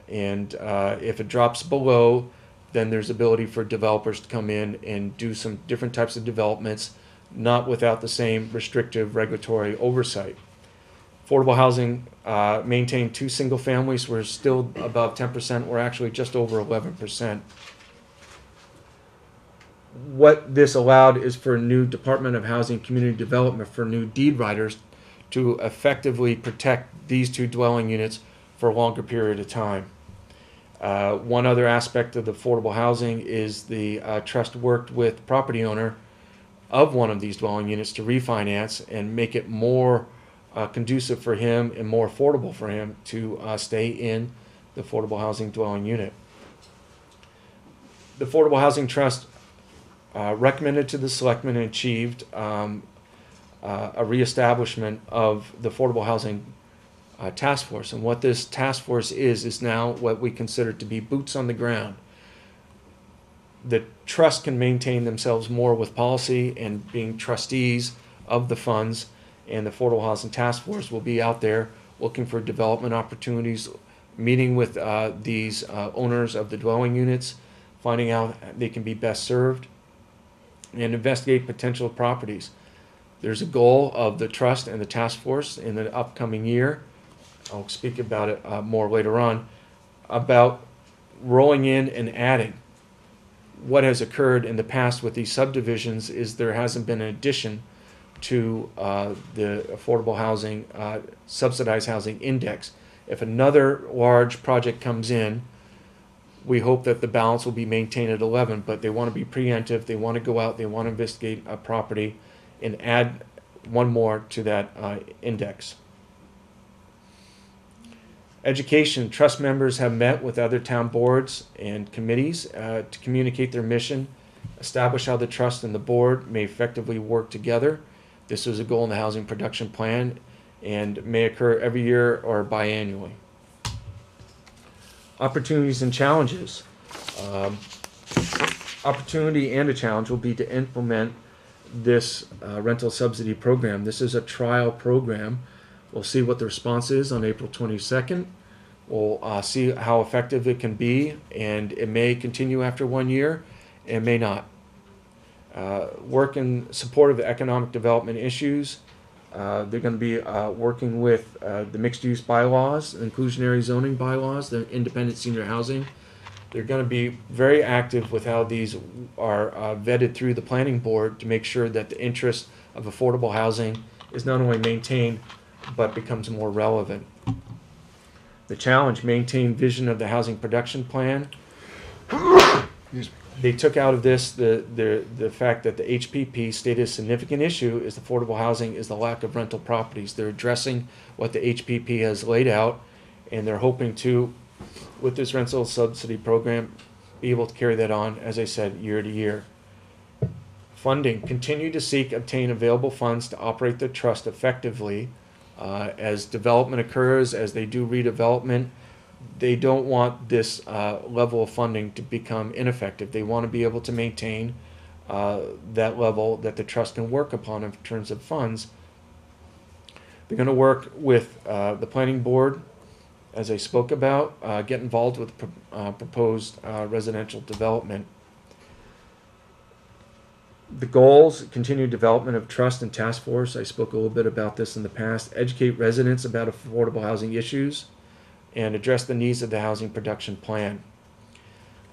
And if it drops below, then there's ability for developers to come in and do some different types of developments, not without the same restrictive regulatory oversight. Affordable housing maintained 2 single families. We're still above 10%. We're actually just over 11%. What this allowed is for new Department of Housing and Community Development, for new deed writers, to effectively protect these 2 dwelling units for a longer period of time. One other aspect of the affordable housing is the trust worked with the property owner of one of these dwelling units to refinance and make it more conducive for him and more affordable for him to stay in the affordable housing dwelling unit. The Affordable Housing Trust recommended to the selectmen and achieved a reestablishment of the Affordable Housing Task Force. And what this task force is now what we consider to be boots on the ground. The trust can maintain themselves more with policy and being trustees of the funds, and the Affordable Housing Task Force will be out there looking for development opportunities, meeting with these owners of the dwelling units, finding out they can be best served, and investigate potential properties. There's a goal of the trust and the task force in the upcoming year. I'll speak about it more later on, about rolling in and adding. What has occurred in the past with these subdivisions is there hasn't been an addition to the affordable housing, subsidized housing index. If another large project comes in, we hope that the balance will be maintained at 11, but they want to be preemptive, they want to go out, they want to investigate a property and add one more to that index. Education, trust members have met with other town boards and committees to communicate their mission, establish how the trust and the board may effectively work together. This is a goal in the housing production plan and may occur every year or biannually. Opportunities and challenges. Opportunity and a challenge will be to implement this rental subsidy program. This is a trial program. We'll see what the response is on April 22nd. We'll see how effective it can be, and it may continue after 1 year, it may not. Work in support of the economic development issues. They're going to be working with the mixed-use bylaws, inclusionary zoning bylaws, the independent senior housing. They're going to be very active with how these are vetted through the planning board to make sure that the interest of affordable housing is not only maintained, but becomes more relevant. The challenge, maintain vision of the housing production plan. They took out of this the fact that the HPP stated a significant issue is affordable housing is the lack of rental properties. They're addressing what the HPP has laid out, and they're hoping to, with this rental subsidy program, be able to carry that on, as I said, year to year. Funding, continue to seek, obtain available funds to operate the trust effectively. As development occurs, as they do redevelopment, they don't want this level of funding to become ineffective. They want to be able to maintain that level that the trust can work upon in terms of funds. They're going to work with the planning board, as I spoke about, get involved with proposed residential development. The goals, continued development of trust and task force. I spoke a little bit about this in the past. Educate residents about affordable housing issues and address the needs of the housing production plan.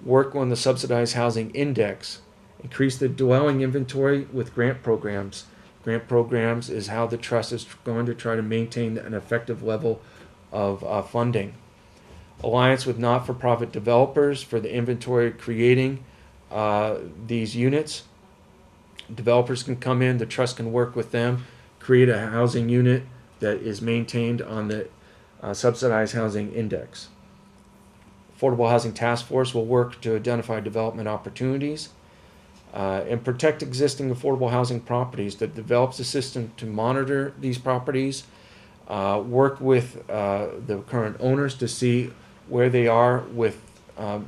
Work on the subsidized housing index. Increase the dwelling inventory with grant programs. Grant programs is how the trust is going to try to maintain an effective level of funding. alliance with not-for-profit developers for the inventory of creating these units. Developers can come in, the trust can work with them, create a housing unit that is maintained on the subsidized housing index. Affordable Housing Task Force will work to identify development opportunities and protect existing affordable housing properties. That develops a system to monitor these properties, work with the current owners to see where they are with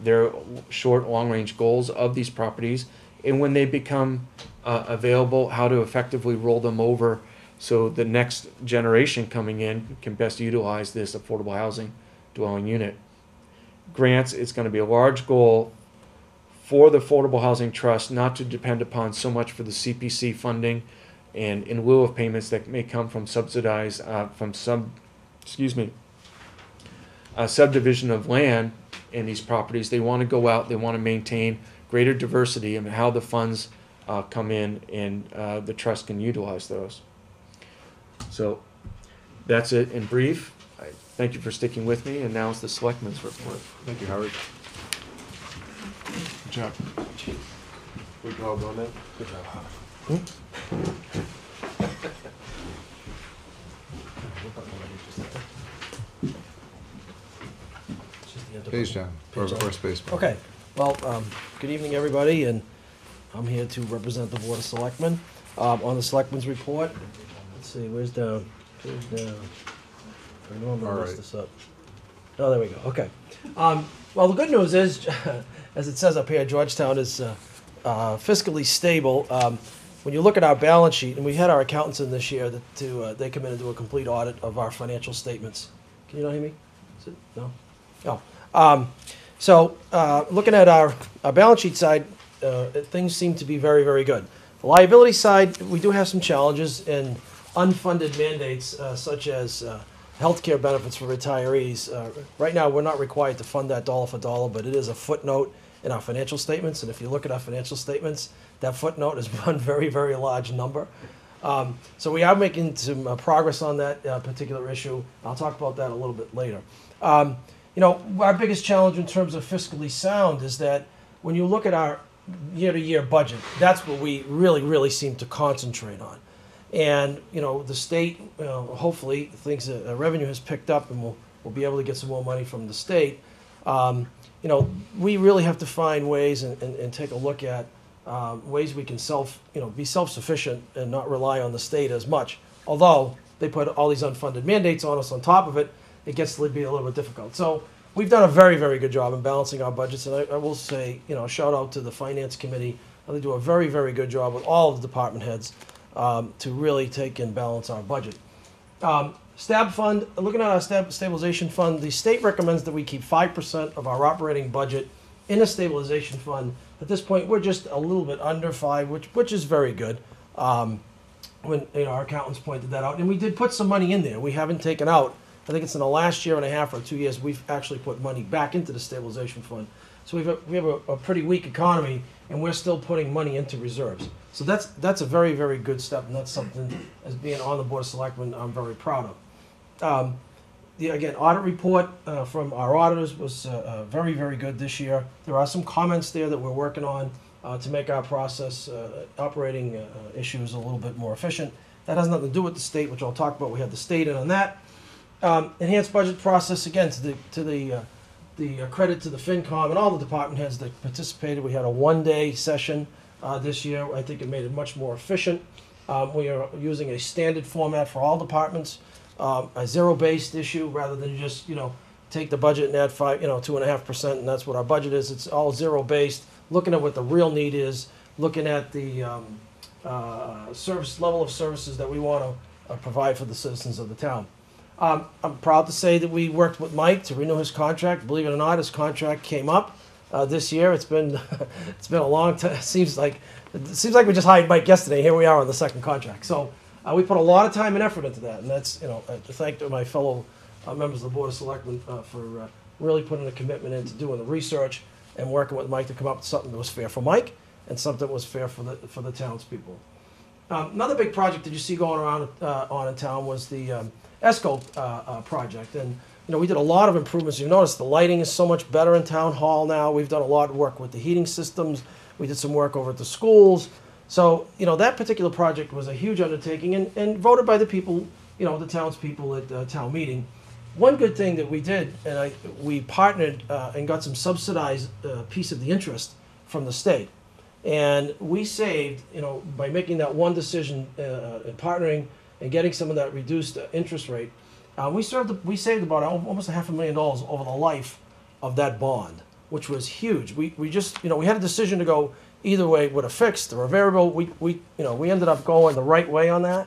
their short, long-range goals of these properties, and when they become available, how to effectively roll them over so the next generation coming in can best utilize this affordable housing dwelling unit. Grants, it's going to be a large goal for the Affordable Housing Trust not to depend upon so much for the CPC funding and in lieu of payments that may come from subsidized, subdivision of land in these properties. They want to go out, they want to maintain greater diversity in how the funds come in, and the trust can utilize those. So that's it in brief. I thank you for sticking with me, and now it's the Selectmen's report. Thank you, Howard. Good job. We can all go now? Good job. Page down, or space bar. Okay, well, good evening, everybody, and I'm here to represent the Board of Selectmen. On the Selectmen's report, let's see, where's down? Page down. I normally All mess right. this up. Oh, there we go, okay. Well, the good news is, as it says up here, Georgetown is fiscally stable. When you look at our balance sheet, and we had our accountants in this year they come in and do a complete audit of our financial statements. Can you not hear me? Is it? No? Oh. So, looking at our balance sheet side, things seem to be very, very good. The liability side, we do have some challenges in unfunded mandates, such as healthcare benefits for retirees. Right now, we're not required to fund that dollar for dollar, but it is a footnote in our financial statements. And if you look at our financial statements, that footnote is one very, very large number. So we are making some progress on that particular issue. I'll talk about that a little bit later. You know, our biggest challenge in terms of fiscally sound is that when you look at our year-to-year budget, that's what we really, really seem to concentrate on. And, you know, the state, hopefully, thinks that revenue has picked up and we'll be able to get some more money from the state. You know, we really have to find ways and take a look at ways we can be self-sufficient and not rely on the state as much. Although they put all these unfunded mandates on us on top of it, it gets to be a little bit difficult. So we've done a very, very good job in balancing our budgets, and I will say, you know, shout out to the Finance Committee. They do a very, very good job with all of the department heads to really take and balance our budget. STAB fund, looking at our stabilization fund, the state recommends that we keep 5% of our operating budget in a stabilization fund. At this point, we're just a little bit under 5, which is very good. When our accountants pointed that out, and we did put some money in there. We haven't taken out. I think it's in the last year and a half or 2 years we've actually put money back into the stabilization fund. So we have a pretty weak economy, and we're still putting money into reserves. So that's a very, very good step, and that's something, as being on the Board of Selectmen, I'm very proud of. Again, audit report from our auditors was very, very good this year. There are some comments there that we're working on to make our process operating issues a little bit more efficient. That has nothing to do with the state, which I'll talk about. We have the state in on that. Enhanced budget process, again, to the credit to the FinCom and all the department heads that participated. We had a one-day session this year. I think it made it much more efficient. We are using a standard format for all departments, a zero-based issue rather than just, take the budget and add 2.5%, and that's what our budget is. It's all zero-based, looking at what the real need is, looking at the service level of services that we want to provide for the citizens of the town. I'm proud to say that we worked with Mike to renew his contract. Believe it or not, his contract came up this year. It's been a long time. It seems like we just hired Mike yesterday. Here we are on the second contract. So we put a lot of time and effort into that, and that's to thank my fellow members of the Board of Selectmen for really putting a commitment into doing the research and working with Mike to come up with something that was fair for Mike and something that was fair for the townspeople. Another big project that you see going around on in town was the ESCO project, and we did a lot of improvements. You notice the lighting is so much better in Town Hall now. We've done a lot of work with the heating systems. We did some work over at the schools. So, that particular project was a huge undertaking and voted by the people, the townspeople at the town meeting. One good thing that we did, and we partnered and got some subsidized piece of the interest from the state. And we saved, by making that one decision and partnering and getting some of that reduced interest rate, we saved about almost $500,000 over the life of that bond, which was huge. We just, we had a decision to go either way with a fixed or a variable. We ended up going the right way on that.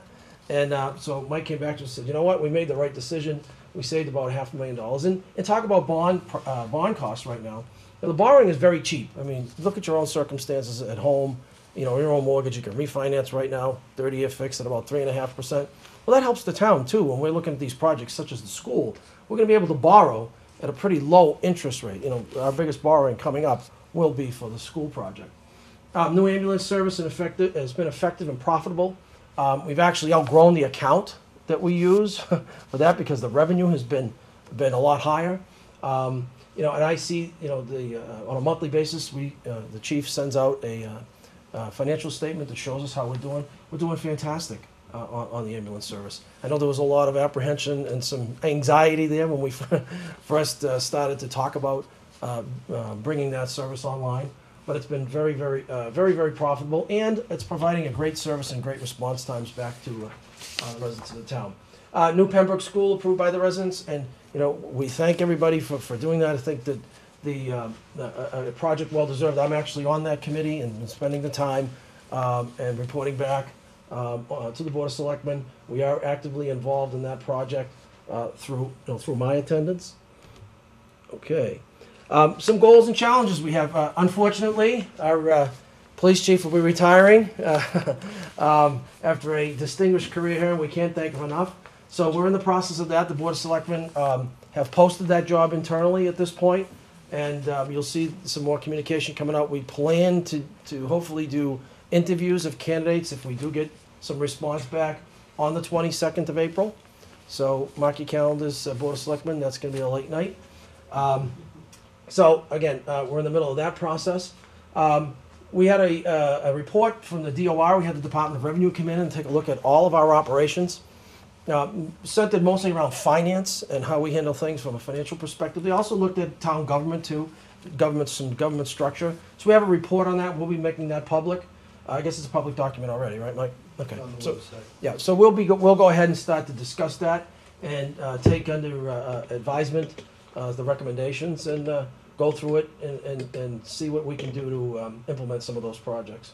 And so Mike came back to us and said, you know what, we made the right decision. We saved about $500,000. And talk about bond costs right now. The borrowing is very cheap. I mean, look at your own circumstances at home. Your own mortgage, you can refinance right now, 30-year fixed at about 3.5%. Well, that helps the town too. When we're looking at these projects such as the school, we're going to be able to borrow at a pretty low interest rate. Our biggest borrowing coming up will be for the school project. New ambulance service has been effective and profitable. We've actually outgrown the account that we use for that because the revenue has been a lot higher. And I see, on a monthly basis, the chief sends out a financial statement that shows us how we're doing. We're doing fantastic on the ambulance service. I know there was a lot of apprehension and some anxiety there when we first started to talk about bringing that service online. But it's been very, very profitable, and it's providing a great service and great response times back to the residents of the town. New Pembroke School approved by the residents, and we thank everybody for doing that. I think that the project well deserved. I'm actually on that committee and spending the time and reporting back to the Board of Selectmen. We are actively involved in that project through my attendance. Okay. Some goals and challenges we have. Unfortunately, our police chief will be retiring after a distinguished career here, and we can't thank him enough. So we're in the process of that. The Board of Selectmen have posted that job internally at this point, and you'll see some more communication coming out. We plan to hopefully do interviews of candidates if we do get some response back on the 22nd of April. So mark your calendars, Board of Selectmen, that's going to be a late night. So again, we're in the middle of that process. We had a report from the DOR. We had the Department of Revenue come in and take a look at all of our operations. Centered mostly around finance and how we handle things from a financial perspective. They also looked at town government too, some government structure. So we have a report on that. We'll be making that public. I guess it's a public document already, right, Mike? Okay. So yeah, so we'll go ahead and start to discuss that and take under advisement the recommendations and go through it and see what we can do to implement some of those projects.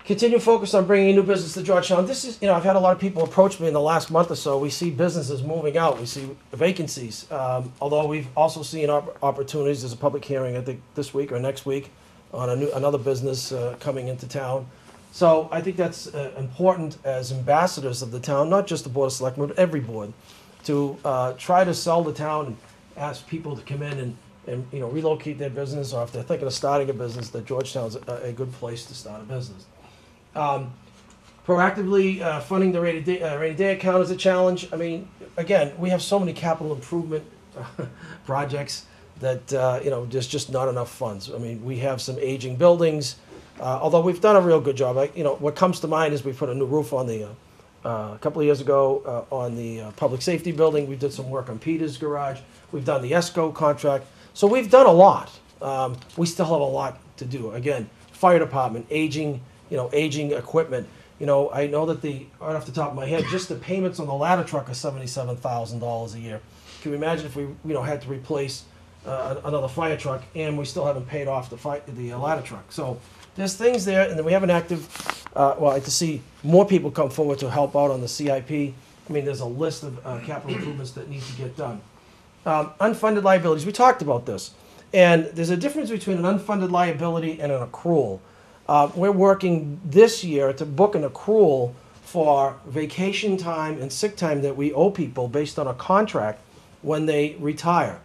Continue focus on bringing new business to Georgetown. This is, I've had a lot of people approach me in the last month or so. We see businesses moving out. We see vacancies. Although we've also seen opportunities. There's a public hearing, I think, this week or next week on another business coming into town. So I think that's important as ambassadors of the town, not just the Board of Selectmen, but every board, to try to sell the town and ask people to come in and relocate their business, or if they're thinking of starting a business, that Georgetown's a good place to start a business. Proactively funding the rainy day account is a challenge. I mean, again, we have so many capital improvement projects that there's just not enough funds. I mean, we have some aging buildings, although we've done a real good job. What comes to mind is we put a new roof on the a couple of years ago on the public safety building. We did some work on Peter's garage. We've done the ESCO contract. So we've done a lot. We still have a lot to do. Again, fire department, aging equipment. I know that right off the top of my head, just the payments on the ladder truck are $77,000 a year. Can you imagine if we had to replace another fire truck and we still haven't paid off the ladder truck? So there's things there, and then we have an active. I'd like to see more people come forward to help out on the CIP. I mean, there's a list of capital improvements that need to get done. Unfunded liabilities. We talked about this, and there's a difference between an unfunded liability and an accrual. We're working this year to book an accrual for vacation time and sick time that we owe people based on a contract when they retire.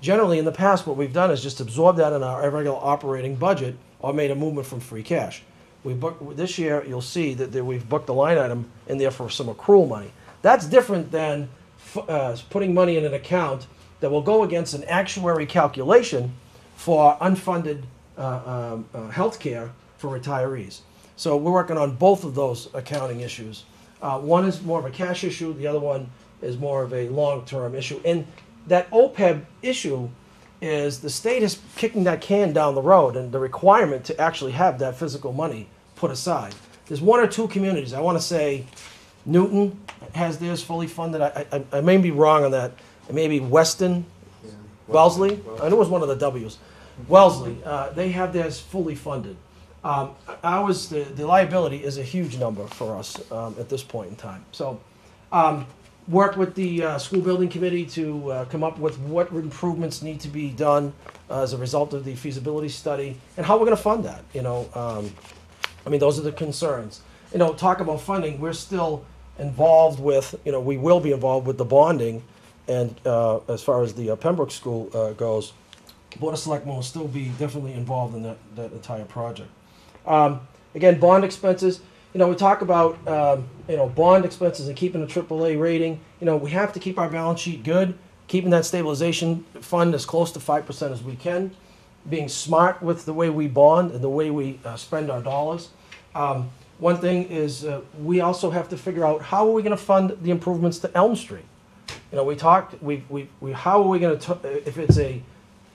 Generally, in the past, what we've done is just absorb that in our regular operating budget or made a movement from free cash. This year, you'll see that we've booked a line item in there for some accrual money. That's different than putting money in an account that will go against an actuary calculation for unfunded health care for retirees. So we're working on both of those accounting issues. One is more of a cash issue, the other one is more of a long-term issue. And that OPEB issue is the state is kicking that can down the road, and the requirement to actually have that physical money put aside. There's one or two communities, I want to say Newton has theirs fully funded. I may be wrong on that. Maybe Weston, Wellesley, I know it was one of the W's. Wellesley, they have theirs fully funded. Ours, the liability is a huge number for us at this point in time. So, work with the school building committee to come up with what improvements need to be done as a result of the feasibility study and how we're going to fund that. I mean, those are the concerns. Talk about funding. We're still involved with. We will be involved with the bonding, and as far as the Pembroke School goes, Board of Selectmen will still be definitely involved in that entire project. Again, bond expenses. We talk about bond expenses and keeping a AAA rating. We have to keep our balance sheet good, keeping that stabilization fund as close to 5% as we can, being smart with the way we bond and the way we spend our dollars. One thing is we also have to figure out how are we going to fund the improvements to Elm Street. We talked. How are we going to if it's a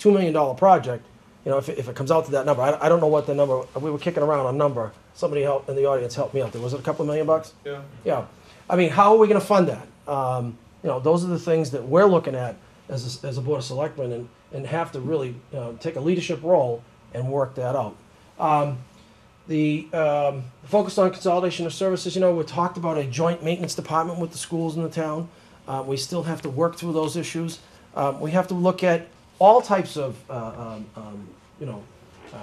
$2 million project? If it comes out to that number, I don't know what the number. We were kicking around a number. Somebody help in the audience helped me out there. Was it a couple $1 million? Yeah. Yeah. I mean, how are we going to fund that? Those are the things that we're looking at as a Board of Selectmen and have to really take a leadership role and work that out. The focus on consolidation of services. We talked about a joint maintenance department with the schools in the town. We still have to work through those issues. We have to look at all types of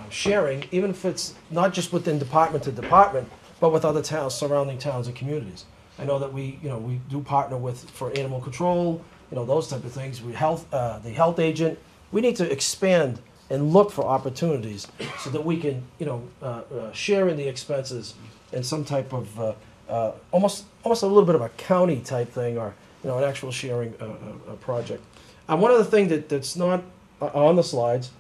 sharing, even if it's not just within department to department, but with other towns, surrounding towns and communities. I know that we do partner for animal control, those type of things. The health agent. We need to expand and look for opportunities so that we can, share in the expenses in some type of almost a little bit of a county type thing, or an actual sharing project. One other thing that's not on the slides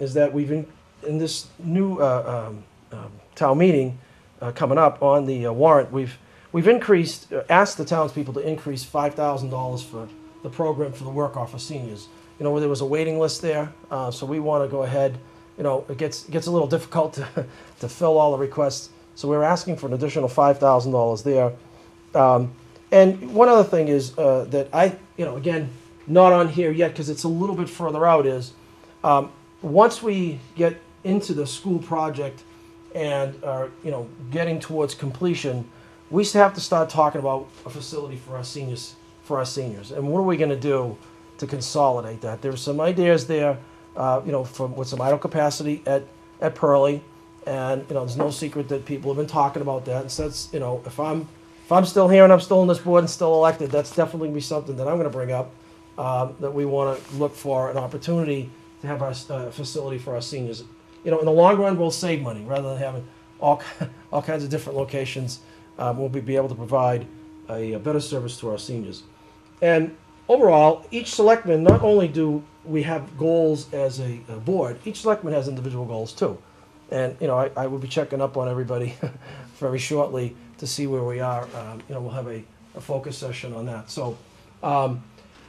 is that we've in this new town meeting coming up on the warrant, we've asked the townspeople to increase $5,000 for the program for the work off of seniors. Where there was a waiting list there, so we want to go ahead. It gets a little difficult to fill all the requests, so we're asking for an additional $5,000 there. And one other thing is that again, not on here yet because it's a little bit further out, is once we get into the school project and are getting towards completion, we have to start talking about a facility for our seniors. And what are we going to do to consolidate that? There's some ideas there, with some idle capacity at Pearlie, and there's no secret that people have been talking about that. And so that's, if I'm still here and I'm still on this board and still elected, that's definitely gonna be something that I'm going to bring up. That we want to look for an opportunity to have our facility for our seniors. In the long run, we'll save money rather than having all kinds of different locations. We'll be able to provide a better service to our seniors. And overall, each selectman, not only do we have goals as a board, each selectman has individual goals too. And I will be checking up on everybody very shortly to see where we are. We'll have a focus session on that. So.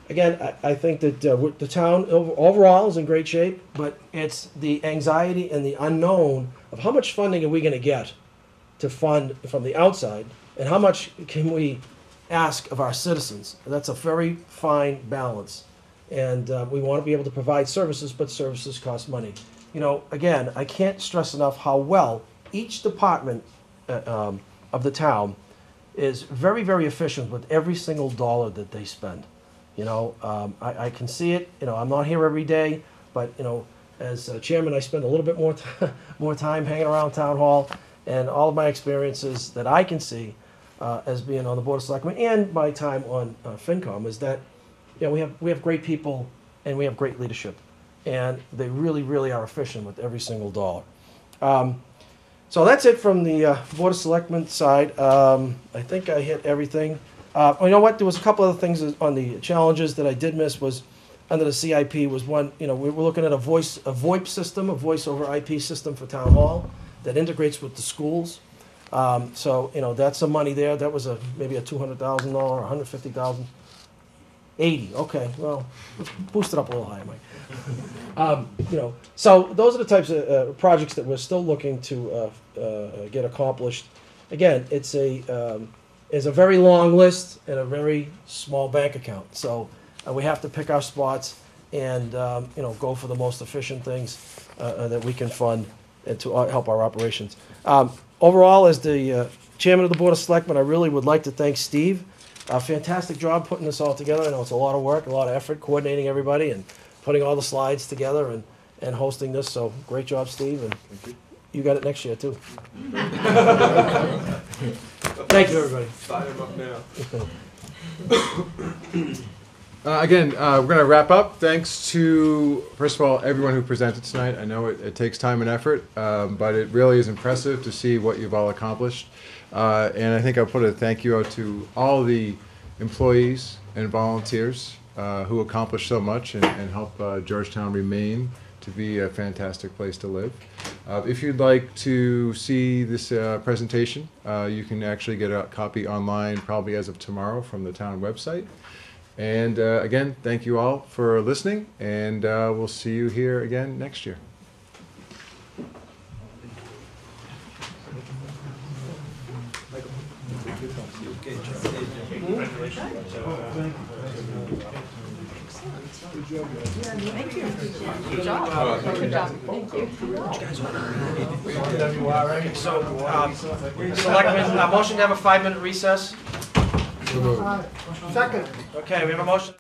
Again, I think that the town overall is in great shape, but it's the anxiety and the unknown of how much funding are we going to get to fund from the outside, and how much can we ask of our citizens. That's a very fine balance, and we want to be able to provide services, but services cost money. Again, I can't stress enough how well each department of the town is very, very efficient with every single dollar that they spend. I can see it. I'm not here every day, but as chairman, I spend a little bit more time hanging around town hall, and all of my experiences that I can see as being on the Board of Selectmen and my time on FinCom is that we have great people and we have great leadership, and they really, really are efficient with every single dollar. So that's it from the Board of Selectmen side. I think I hit everything. You know what? There was a couple other things on the challenges that I did miss. Was under the CIP was one. You know, we were looking at a VoIP system, a voice over IP system for town hall that integrates with the schools. So you know, that's some money there. That was maybe a $200,000, $150,000. 80. Okay, well, let's boost it up a little higher, Mike. You know, so those are the types of projects that we're still looking to get accomplished. Again, it's a very long list and a very small bank account. So we have to pick our spots and you know, go for the most efficient things that we can fund and to help our operations. Overall, as the chairman of the Board of Selectmen, I really would like to thank Steve. A fantastic job putting this all together. I know it's a lot of work, a lot of effort, coordinating everybody and putting all the slides together and hosting this. So great job, Steve, and you got it next year too. Thank you, everybody. Sign him up now. Again, we're going to wrap up. Thanks to, first of all, everyone who presented tonight. I know it takes time and effort, but it really is impressive to see what you've all accomplished. And I think I'll put a thank you out to all the employees and volunteers who accomplished so much and help Georgetown remain to be a fantastic place to live. If you'd like to see this presentation, you can actually get a copy online probably as of tomorrow from the town website. And again, thank you all for listening, and we'll see you here again next year. So, Selectmen, motion to have a 5-minute recess. Second. Okay, we have a motion.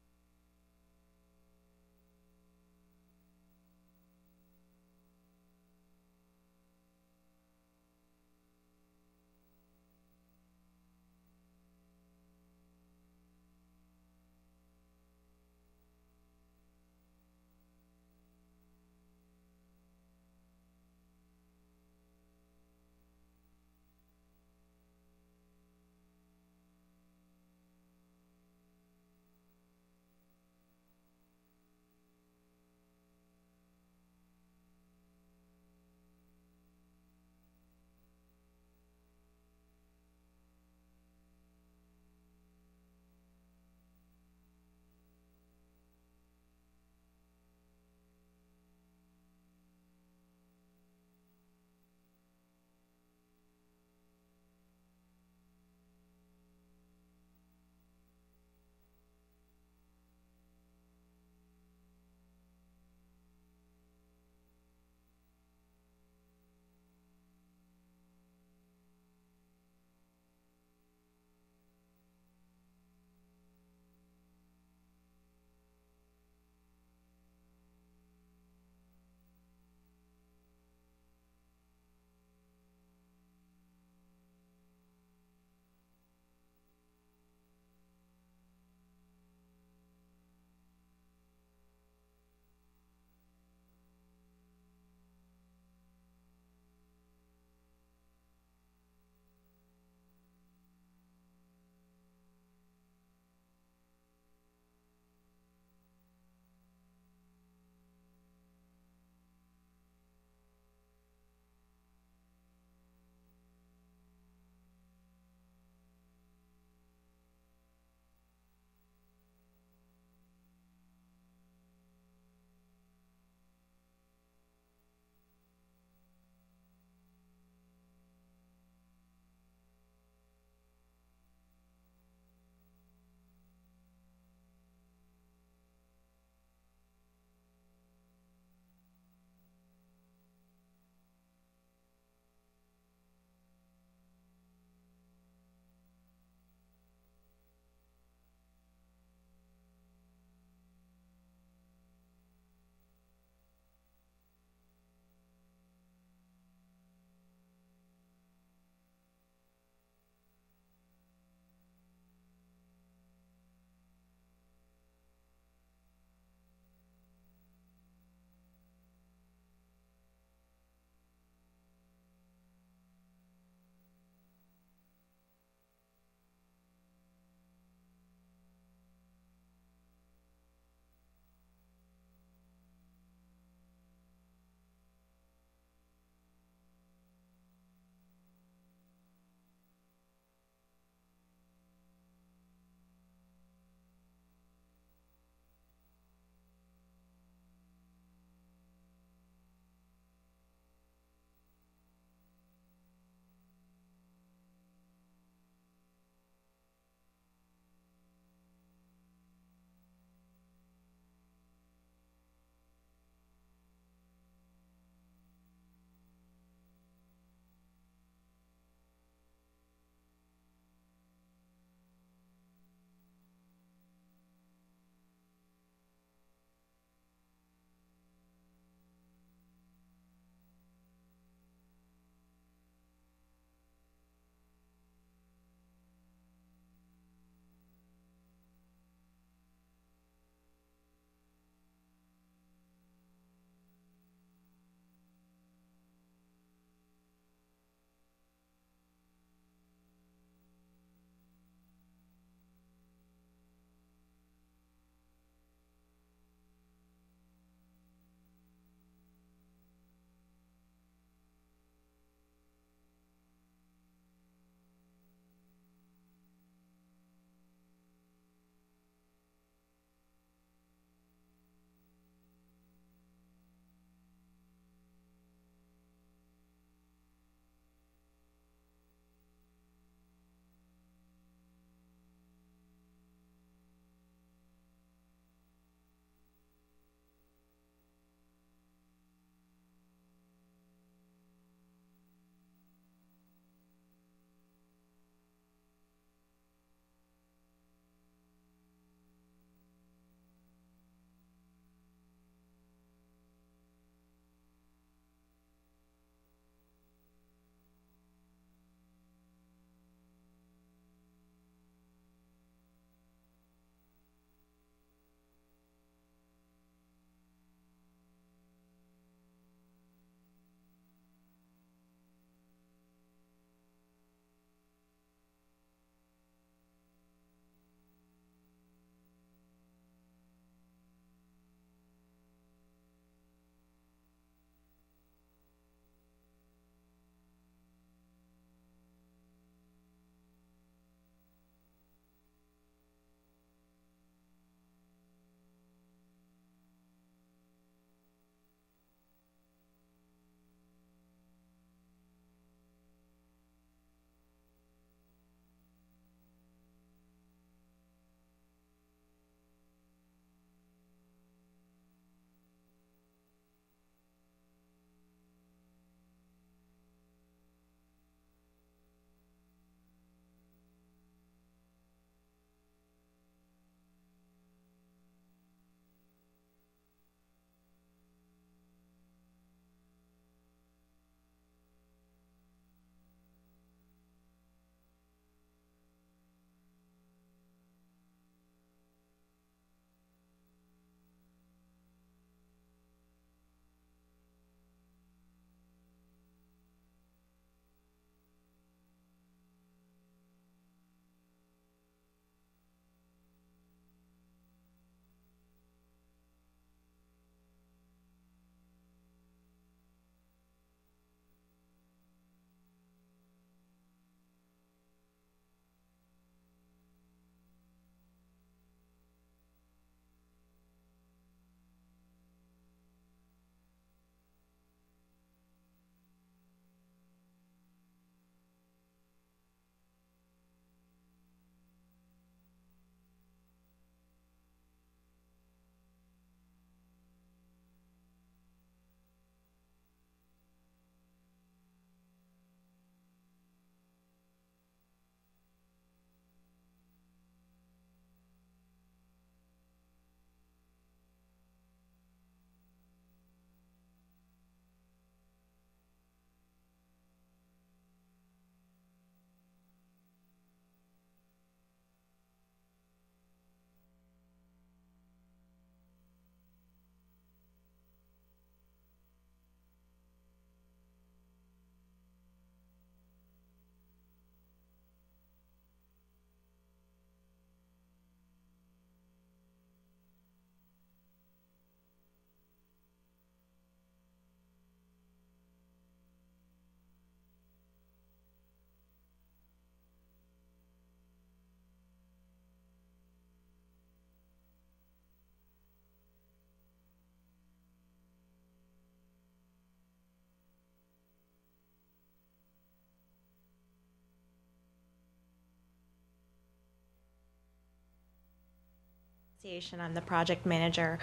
Association. I'm the project manager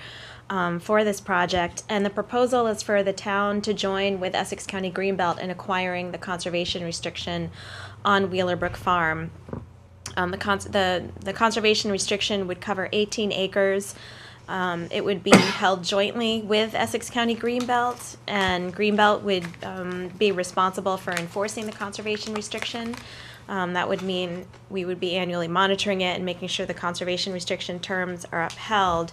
for this project, and the proposal is for the town to join with Essex County Greenbelt in acquiring the conservation restriction on Wheeler Brook Farm. The conservation restriction would cover 18 acres. It would be held jointly with Essex County Greenbelt, and Greenbelt would be responsible for enforcing the conservation restriction. That would mean we would be annually monitoring it and making sure the conservation restriction terms are upheld.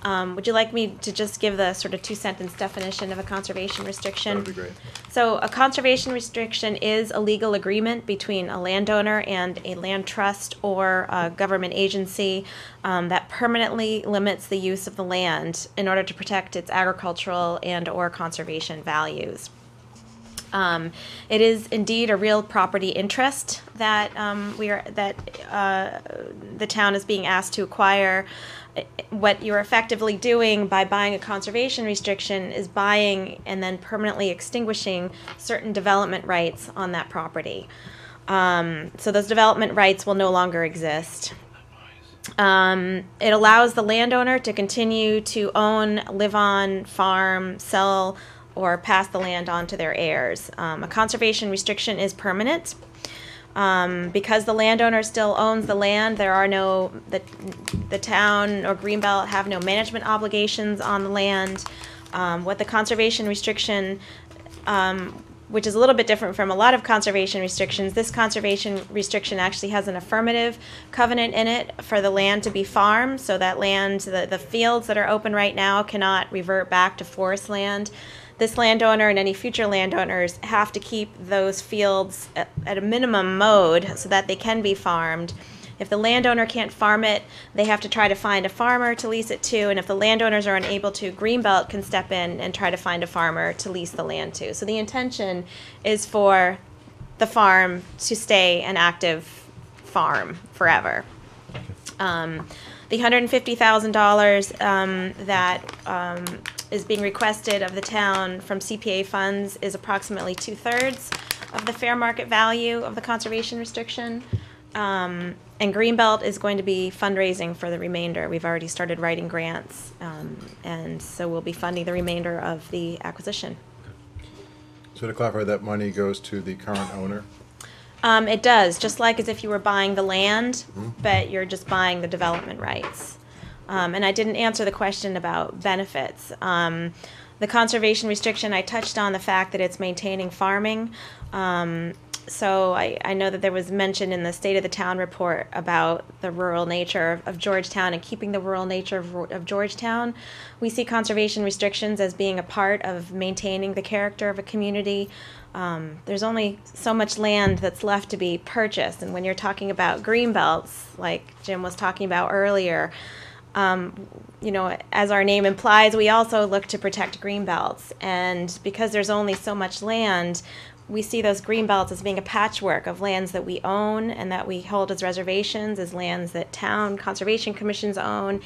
Would you like me to just give the sort of two-sentence definition of a conservation restriction? That would be great. So a conservation restriction is a legal agreement between a landowner and a land trust or a government agency that permanently limits the use of the land in order to protect its agricultural and or conservation values. It is indeed a real property interest that the town is being asked to acquire. What you're effectively doing by buying a conservation restriction is buying and then permanently extinguishing certain development rights on that property. So those development rights will no longer exist. It allows the landowner to continue to own, live on, farm, sell, or pass the land on to their heirs. A conservation restriction is permanent. Because the landowner still owns the land, there are the town or Greenbelt have no management obligations on the land. What the conservation restriction, which is a little bit different from a lot of conservation restrictions, this conservation restriction actually has an affirmative covenant in it for the land to be farmed, so that land, the fields that are open right now cannot revert back to forest land. This landowner and any future landowners have to keep those fields at a minimum mode so that they can be farmed. If the landowner can't farm it, they have to try to find a farmer to lease it to, and if the landowners are unable to, Greenbelt can step in and try to find a farmer to lease the land to. So the intention is for the farm to stay an active farm forever. The $150,000 that is being requested of the town from CPA funds is approximately 2/3 of the fair market value of the conservation restriction. And Greenbelt is going to be fundraising for the remainder. We've already started writing grants, and so we'll be funding the remainder of the acquisition. So to clarify, that money goes to the current owner? It does, just like as if you were buying the land, but you're just buying the development rights. And I didn't answer the question about benefits. The conservation restriction, I touched on the fact that it's maintaining farming. So I know that there was mention in the State of the Town report about the rural nature of Georgetown and keeping the rural nature of Georgetown. We see conservation restrictions as being a part of maintaining the character of a community. There's only so much land that's left to be purchased, and when you're talking about green belts, like Jim was talking about earlier, as our name implies, we also look to protect green belts, and because there's only so much land, we see those green belts as being a patchwork of lands that we own and that we hold as reservations, as lands that town conservation commissions own,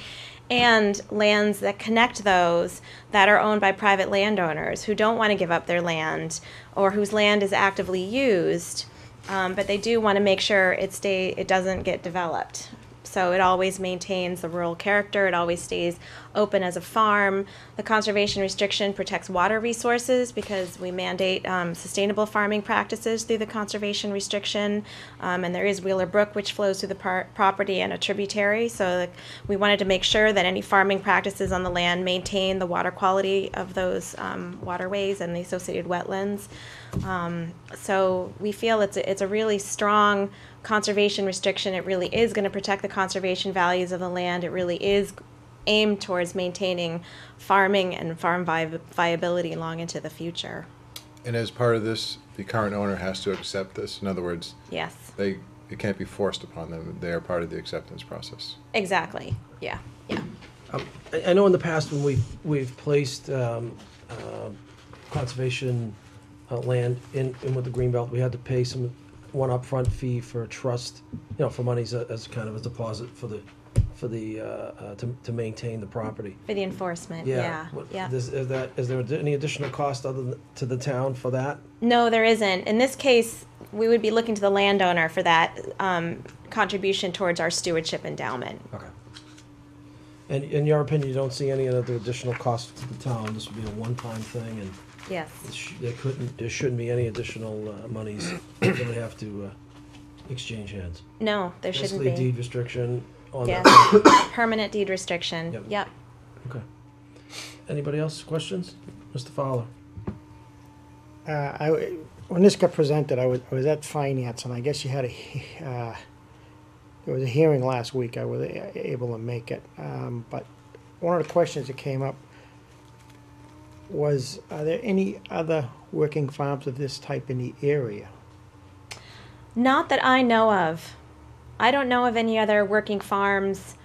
and lands that connect those that are owned by private landowners who don't want to give up their land or whose land is actively used, but they do want to make sure it doesn't get developed. So it always maintains the rural character. It always stays open as a farm. The conservation restriction protects water resources because we mandate sustainable farming practices through the conservation restriction. And there is Wheeler Brook, which flows through the property and a tributary. So we wanted to make sure that any farming practices on the land maintain the water quality of those waterways and the associated wetlands. So we feel it's a really strong conservation restriction. It really is going to protect the conservation values of the land. It really is aimed towards maintaining farming and farm viability long into the future. And as part of this, the current owner has to accept this? In other words, yes, it can't be forced upon them. They are part of the acceptance process. Exactly. Yeah. I know in the past when we've placed conservation land in with the Greenbelt, we had to pay one upfront fee for a trust, for monies as kind of a deposit to maintain the property. For the enforcement, yeah. Is there any additional cost to the town for that? No, there isn't. In this case, we would be looking to the landowner for that contribution towards our stewardship endowment. Okay. And in your opinion, you don't see any other additional costs to the town? This would be a one-time thing, and Yes. there shouldn't be any additional monies that would have to exchange hands. No, there shouldn't Basically, be. deed restriction on Yes. that. Permanent deed restriction. Yep. Yep. Okay. Anybody else? Questions? Mr. Fowler? When this got presented, I was at finance, and I guess you had there was a hearing last week. I was able to make it, but one of the questions that came up was, are there any other working farms of this type in the area? Not that I know of. I don't know of any other working farms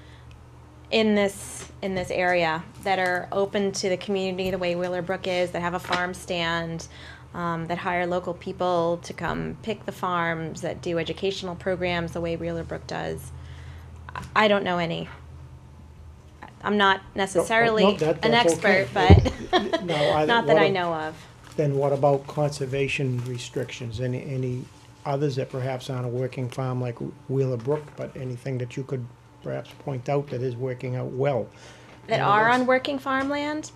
in this area that are open to the community the way Wheeler Brook is, that have a farm stand, that hire local people to come pick the farms, that do educational programs the way Wheeler Brook does. I don't know any. I'm not necessarily No, that's an expert, okay. but No, not that I know of. Then what about conservation restrictions? Any others that perhaps aren't a working farm like Wheeler Brook, but anything that you could perhaps point out that is working out well? That In other are words- on working farmland?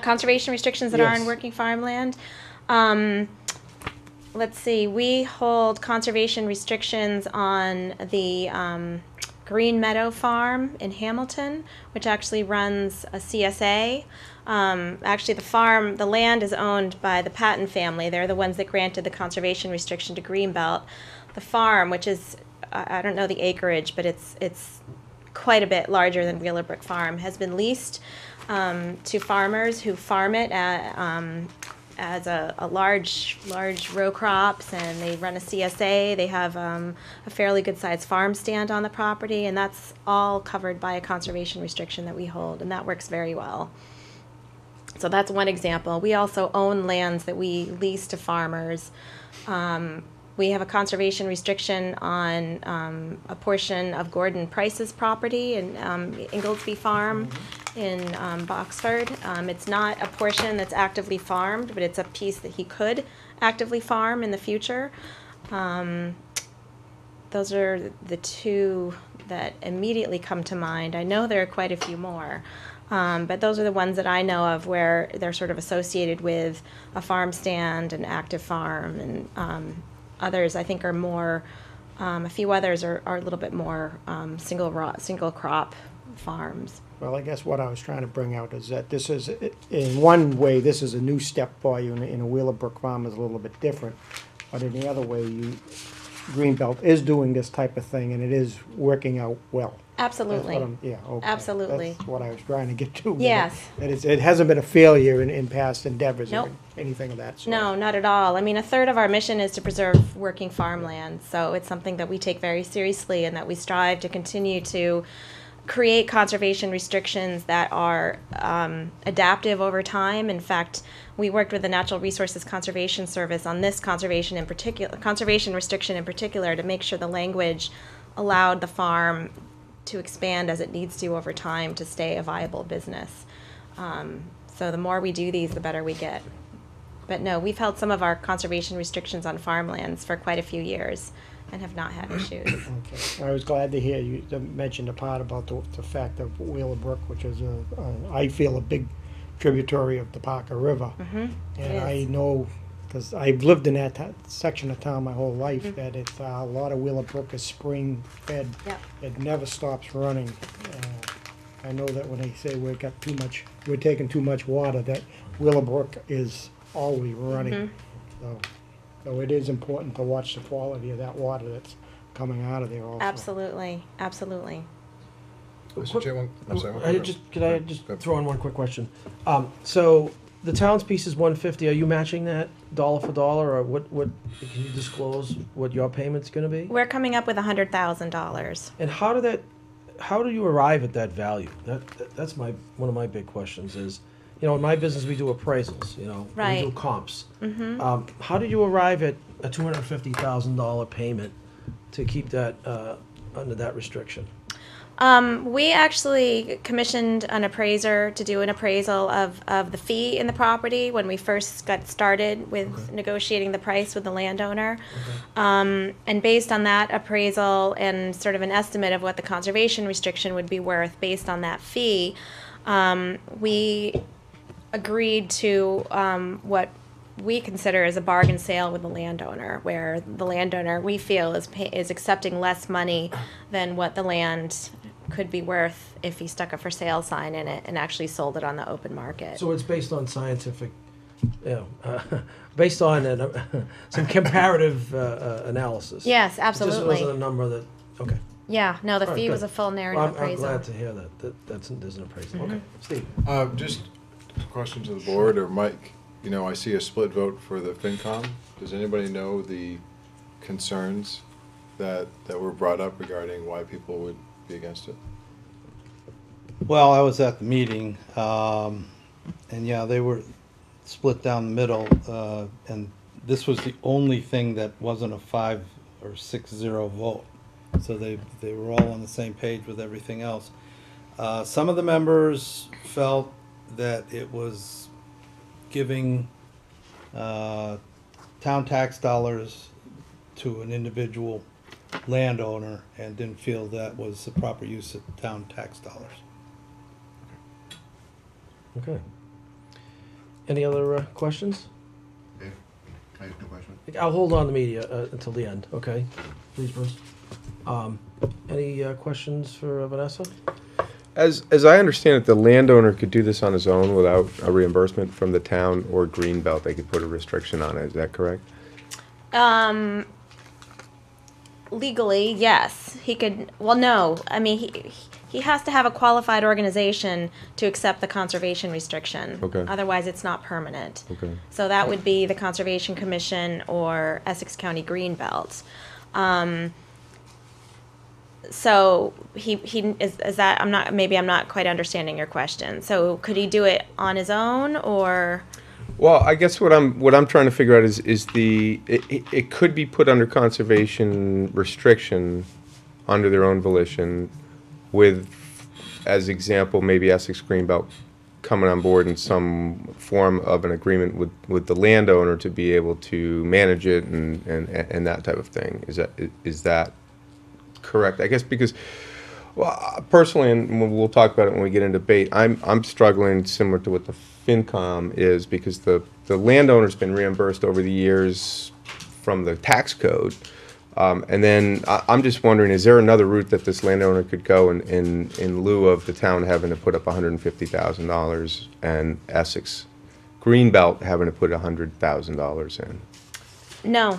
Conservation restrictions that are on Yes. working farmland? Let's see, we hold conservation restrictions on the Green Meadow Farm in Hamilton, which actually runs a CSA. Actually, the land is owned by the Patton family. They're the ones that granted the conservation restriction to Greenbelt. The farm, which is, I don't know the acreage, but it's quite a bit larger than Wheeler Brook Farm, has been leased to farmers who farm it as a large row crops, and they run a CSA. They have a fairly good sized farm stand on the property, and that's all covered by a conservation restriction that we hold, and that works very well. So that's one example. We also own lands that we lease to farmers. We have a conservation restriction on a portion of Gordon Price's property in Inglesby Farm in Boxford. It's not a portion that's actively farmed, but it's a piece that he could actively farm in the future. Those are the two that immediately come to mind. I know there are quite a few more. But those are the ones that I know of where they're sort of associated with a farm stand, an active farm, and others I think are more, a few others are a little bit more single crop farms. Well, I guess what I was trying to bring out is that this is, in one way, this is a new step for you, in a Wheeler Brook farm is a little bit different. But in the other way, Greenbelt is doing this type of thing, and it is working out well. Absolutely. Okay. Absolutely. That's what I was trying to get to. Yes. That it hasn't been a failure in past endeavors Nope. or anything of that sort. No, not at all. I mean, a third of our mission is to preserve working farmland, so it's something that we take very seriously and that we strive to continue to create conservation restrictions that are adaptive over time. In fact, we worked with the Natural Resources Conservation Service on this conservation restriction in particular, to make sure the language allowed the farm to expand as it needs to over time to stay a viable business. So the more we do these, the better we get. But no, we've held some of our conservation restrictions on farmlands for quite a few years and have not had issues. Okay. I was glad to hear you mention the part about the fact of Wheeler Brook, which is I feel a big tributary of the Parker River. Mm-hmm. And I know, because I've lived in that section of town my whole life, Mm-hmm. that it's a lot of Wheeler Brook is spring fed. Yep. It never stops running. I know that when they say we're taking too much water, that Wheeler Brook is always running. Mm-hmm. So it is important to watch the quality of that water that's coming out of there also. Absolutely, absolutely. Mr. Chairman, I'm sorry. Could I just Go. throw in one quick question? So the town's piece is $150. Are you matching that dollar for dollar, or what? Can you disclose what your payment's going to be? We're coming up with $100,000. And how do you arrive at that value? That's one of my big questions is, in my business we do appraisals, Right. we do comps. Mm-hmm. How did you arrive at a $250,000 payment to keep that under that restriction? We actually commissioned an appraiser to do an appraisal of the fee in the property when we first got started with negotiating the price with the landowner. And based on that appraisal and sort of an estimate of what the conservation restriction would be worth based on that fee, we agreed to what we consider as a bargain sale with the landowner, where the landowner, we feel, is accepting less money than what the land could be worth if he stuck a for sale sign in it and actually sold it on the open market. So it's based on scientific, based on some comparative analysis. Yes, It absolutely. just wasn't a number that, okay. Yeah, no, the All right, fee good. was a full narrative Well, I'm appraisal. glad to hear that there's an appraisal. Okay, Steve. Just a question to the board, or Mike, you know, I see a split vote for the FinCom. Does anybody know the concerns that were brought up regarding why people would be against it? Well, I was at the meeting, and yeah, they were split down the middle, and this was the only thing that wasn't a 5 or 6-0 vote. So they were all on the same page with everything else. Some of the members felt that it was giving town tax dollars to an individual landowner and didn't feel that was the proper use of town tax dollars. Okay. Any other questions? Yeah, I have no question. I'll hold on the media until the end, okay? Please, Bruce. Any questions for Vanessa? As I understand it, the landowner could do this on his own without a reimbursement from the town or Greenbelt. They could put a restriction on it. Is that correct? Legally, yes. He could, well, no. I mean, he has to have a qualified organization to accept the conservation restriction. Okay. Otherwise, it's not permanent. Okay. So that would be the Conservation Commission or Essex County Greenbelt. So he is that, maybe I'm not quite understanding your question. So could he do it on his own, or? Well, I guess what I'm trying to figure out is it could be put under conservation restriction under their own volition, with, as example, maybe Essex Greenbelt coming on board in some form of an agreement with the landowner to be able to manage it and that type of thing. Is that correct? I guess because, well, personally, and we'll talk about it when we get into debate, I'm struggling similar to what the FinCom is, because the landowner's been reimbursed over the years from the tax code. And then I'm just wondering, is there another route that this landowner could go in lieu of the town having to put up $150,000 and Essex Greenbelt having to put $100,000 in? No.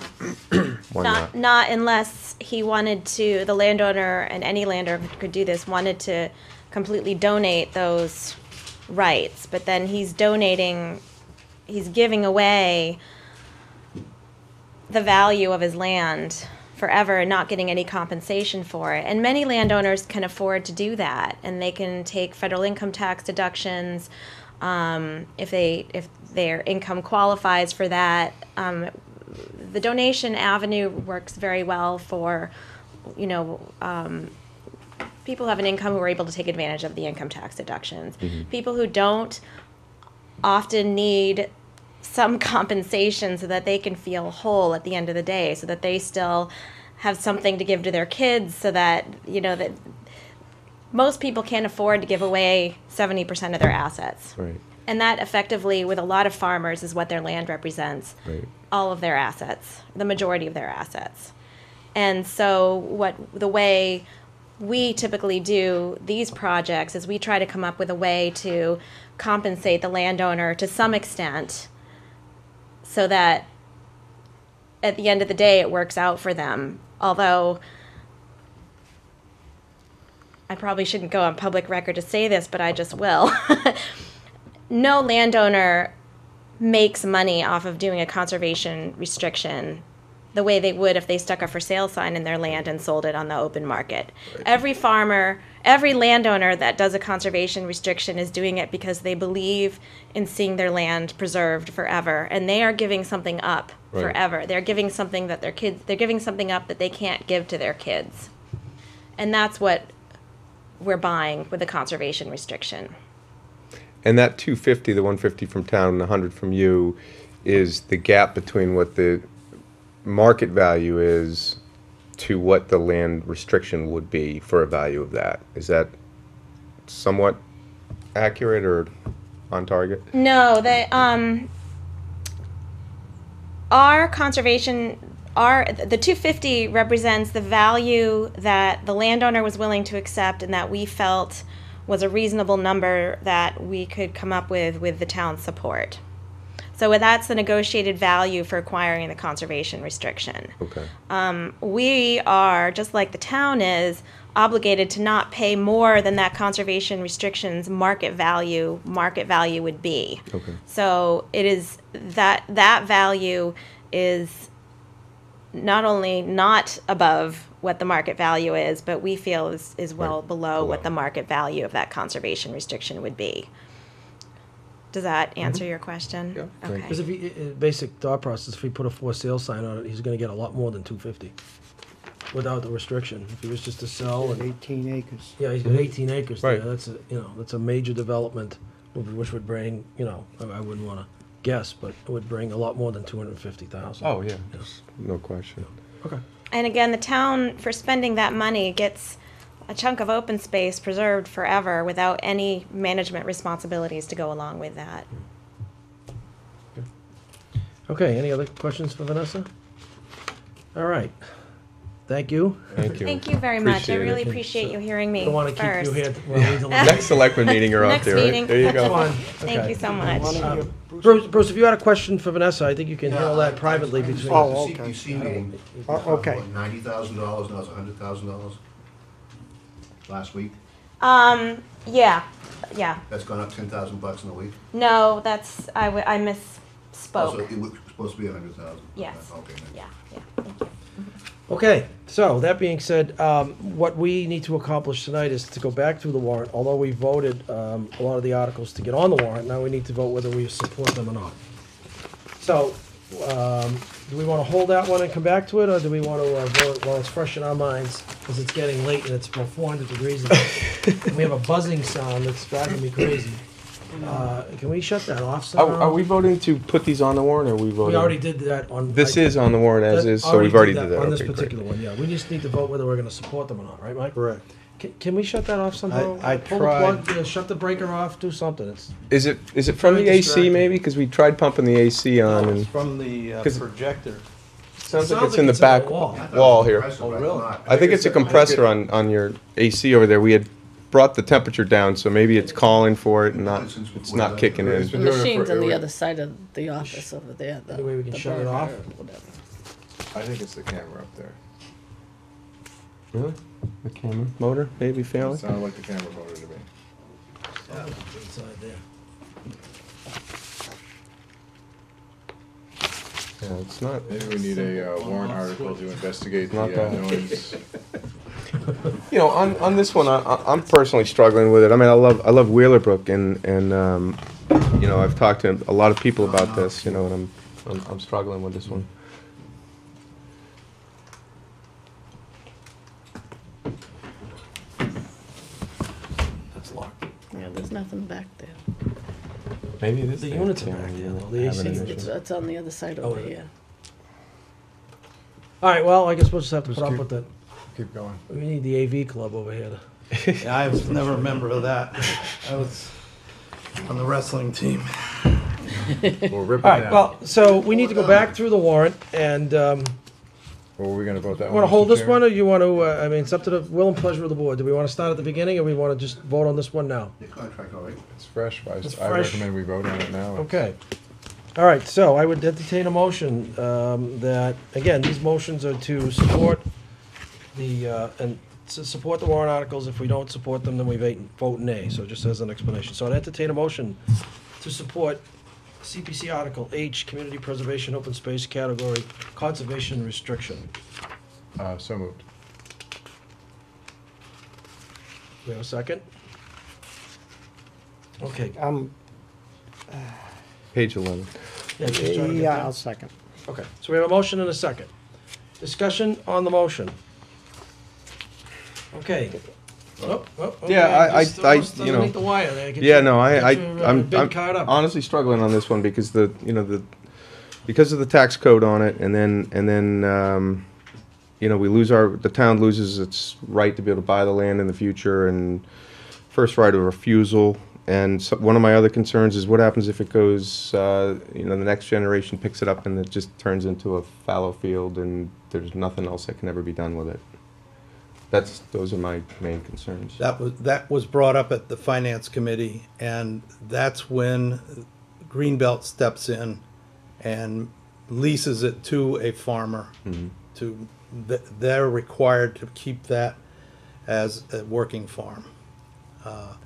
Why not? Not unless he wanted to, the landowner, and any landowner could do this, wanted to completely donate those rights. But then he's giving away the value of his land forever and not getting any compensation for it. And many landowners can afford to do that, and they can take federal income tax deductions if their income qualifies for that. The donation avenue works very well for, people who have an income who are able to take advantage of the income tax deductions. Mm-hmm. People who don't often need some compensation so that they can feel whole at the end of the day, so that they still have something to give to their kids, so that, that most people can't afford to give away 70% of their assets. Right. And that effectively, with a lot of farmers, is what their land represents. Right. All of their assets, the majority of their assets. And so the way we typically do these projects is we try to come up with a way to compensate the landowner to some extent, so that at the end of the day it works out for them. Although I probably shouldn't go on public record to say this, but I just will. No landowner makes money off of doing a conservation restriction the way they would if they stuck a for sale sign in their land and sold it on the open market. Right. Every farmer, every landowner that does a conservation restriction is doing it because they believe in seeing their land preserved forever, and they are giving something up forever. They're giving something that they're giving something up that they can't give to their kids. And that's what we're buying with the conservation restriction. And that 250, the 150 from town and 100 from you, is the gap between what the market value is to what the land restriction would be for a value of that. Is that somewhat accurate or on target? No, our conservation, the 250 represents the value that the landowner was willing to accept and that we felt was a reasonable number that we could come up with the town's support. So that's the negotiated value for acquiring the conservation restriction. Okay. We are, just like the town is, obligated to not pay more than that conservation restriction's market value would be. Okay. So it is that value is not only not above what the market value is, but we feel is well below what the market value of that conservation restriction would be. Does that answer your question? Yeah. Okay. Because if he, basic thought process, if he put a for sale sign on it, he's gonna get a lot more than 250 without the restriction. If he was just to sell and, 18 acres. yeah, he's got 18 acres there. Right. That's a major development, which would bring, I wouldn't wanna guess, but it would bring a lot more than 250,000. Oh, yeah. No question. Okay. And again, the town, for spending that money, gets a chunk of open space preserved forever without any management responsibilities to go along with that. Okay, any other questions for Vanessa? All right. Thank you. Thank you. Thank you very much. I Appreciate really it. appreciate you hearing me Don't wanna keep first. you here. Well, we deliver. Next selectman meeting, you're off Next there, right? meeting. There you go. Come on. Thank Okay. you so much. Bruce, if you had a question for Vanessa, I think you can handle that privately I just between. went to Oh, the okay. CPC meeting. Okay. $90,000, now it's $100,000 last week. Yeah. That's gone up 10,000 bucks in a week. No, that's, I Also, misspoke. it was supposed to be 100,000. Yes. Okay. Yeah. Thank you. Okay, so that being said, what we need to accomplish tonight is to go back through the warrant. Although we voted a lot of the articles to get on the warrant, now we need to vote whether we support them or not. So, do we want to hold that one and come back to it, or do we want to vote while it's fresh in our minds, because it's getting late and it's about 400 degrees and we have a buzzing sound that's driving me crazy. Can we shut that off somehow? Are we voting to put these on the warrant, or are we voting? We already did that on. This is on the warrant as that- is, so we've already did that. On this Okay, great. particular one, yeah. We just need to vote whether we're gonna support them or not, right, Mike? Correct. Can we shut that off somehow? I Pull the tried. plug, shut the breaker off, do something. It's, Is it from the Very AC distracting. maybe? Because we tried pumping the AC on and It's from the 'Cause- projector. sounds like sounds it's in the like back it's in the wall. I thought it wall was here. compressor, Oh, but really? not. I think it's a compressor on your AC over there. We had brought the temperature down, so maybe it's calling for it and not, it's not kicking It's in. been doing it Machine's for- on the other side of the office over there. Any way we can shut it off? I think it's the camera up there. Really? The camera motor maybe It failing? sounded like the camera motor to me. inside there. Yeah, it's not. Maybe we need a warrant article to investigate the Not bad. noise. You know, on this one, I'm personally struggling with it. I mean, I love Wheeler Brook, and you know, I've talked to a lot of people about this. You know, and I'm struggling with this one. That's locked. Yeah, there's nothing back there. Maybe it is The units are back there, though. The AC. It's on the other side Oh, over yeah. here. All right, well, I guess we'll just have to Just put up keep- with it. Keep going. We need the AV club over here to. Yeah, I was never a member of that. I was on the wrestling team. We'll rip it All right, down. well, so we need to go back through the warrant, and Or were we gonna vote that one? want to hold Mr. this Chair? one, or you want to, I mean, it's up to the will and pleasure of the board. Do we want to start at the beginning, or we want to just vote on this one now? Your contract, all right? It's fresh. It's I fresh. recommend we vote on it now. Okay. All right, so I would entertain a motion that, again, these motions are to support and to support the warrant articles. If we don't support them, then we vote nay, so just as an explanation. So I'd entertain a motion to support CPC Article H, Community Preservation Open Space Category, Conservation Restriction. So moved. We have a second? Okay. Page 11. Yeah, just trying to get Yeah, that. I'll second. Okay, so we have a motion and a second. Discussion on the motion. Okay, Oh, Yeah, I- Just you know, underneath the wire there. Get Yeah, your- no, get your, I'm big card up. honestly struggling on this one because because of the tax code on it, and then the town loses its right to be able to buy the land in the future and first right of refusal. And so one of my other concerns is what happens if it goes, the next generation picks it up and it just turns into a fallow field and there's nothing else that can ever be done with it. Those are my main concerns. That was brought up at the finance committee, and that's when Greenbelt steps in and leases it to a farmer. They're required to keep that as a working farm.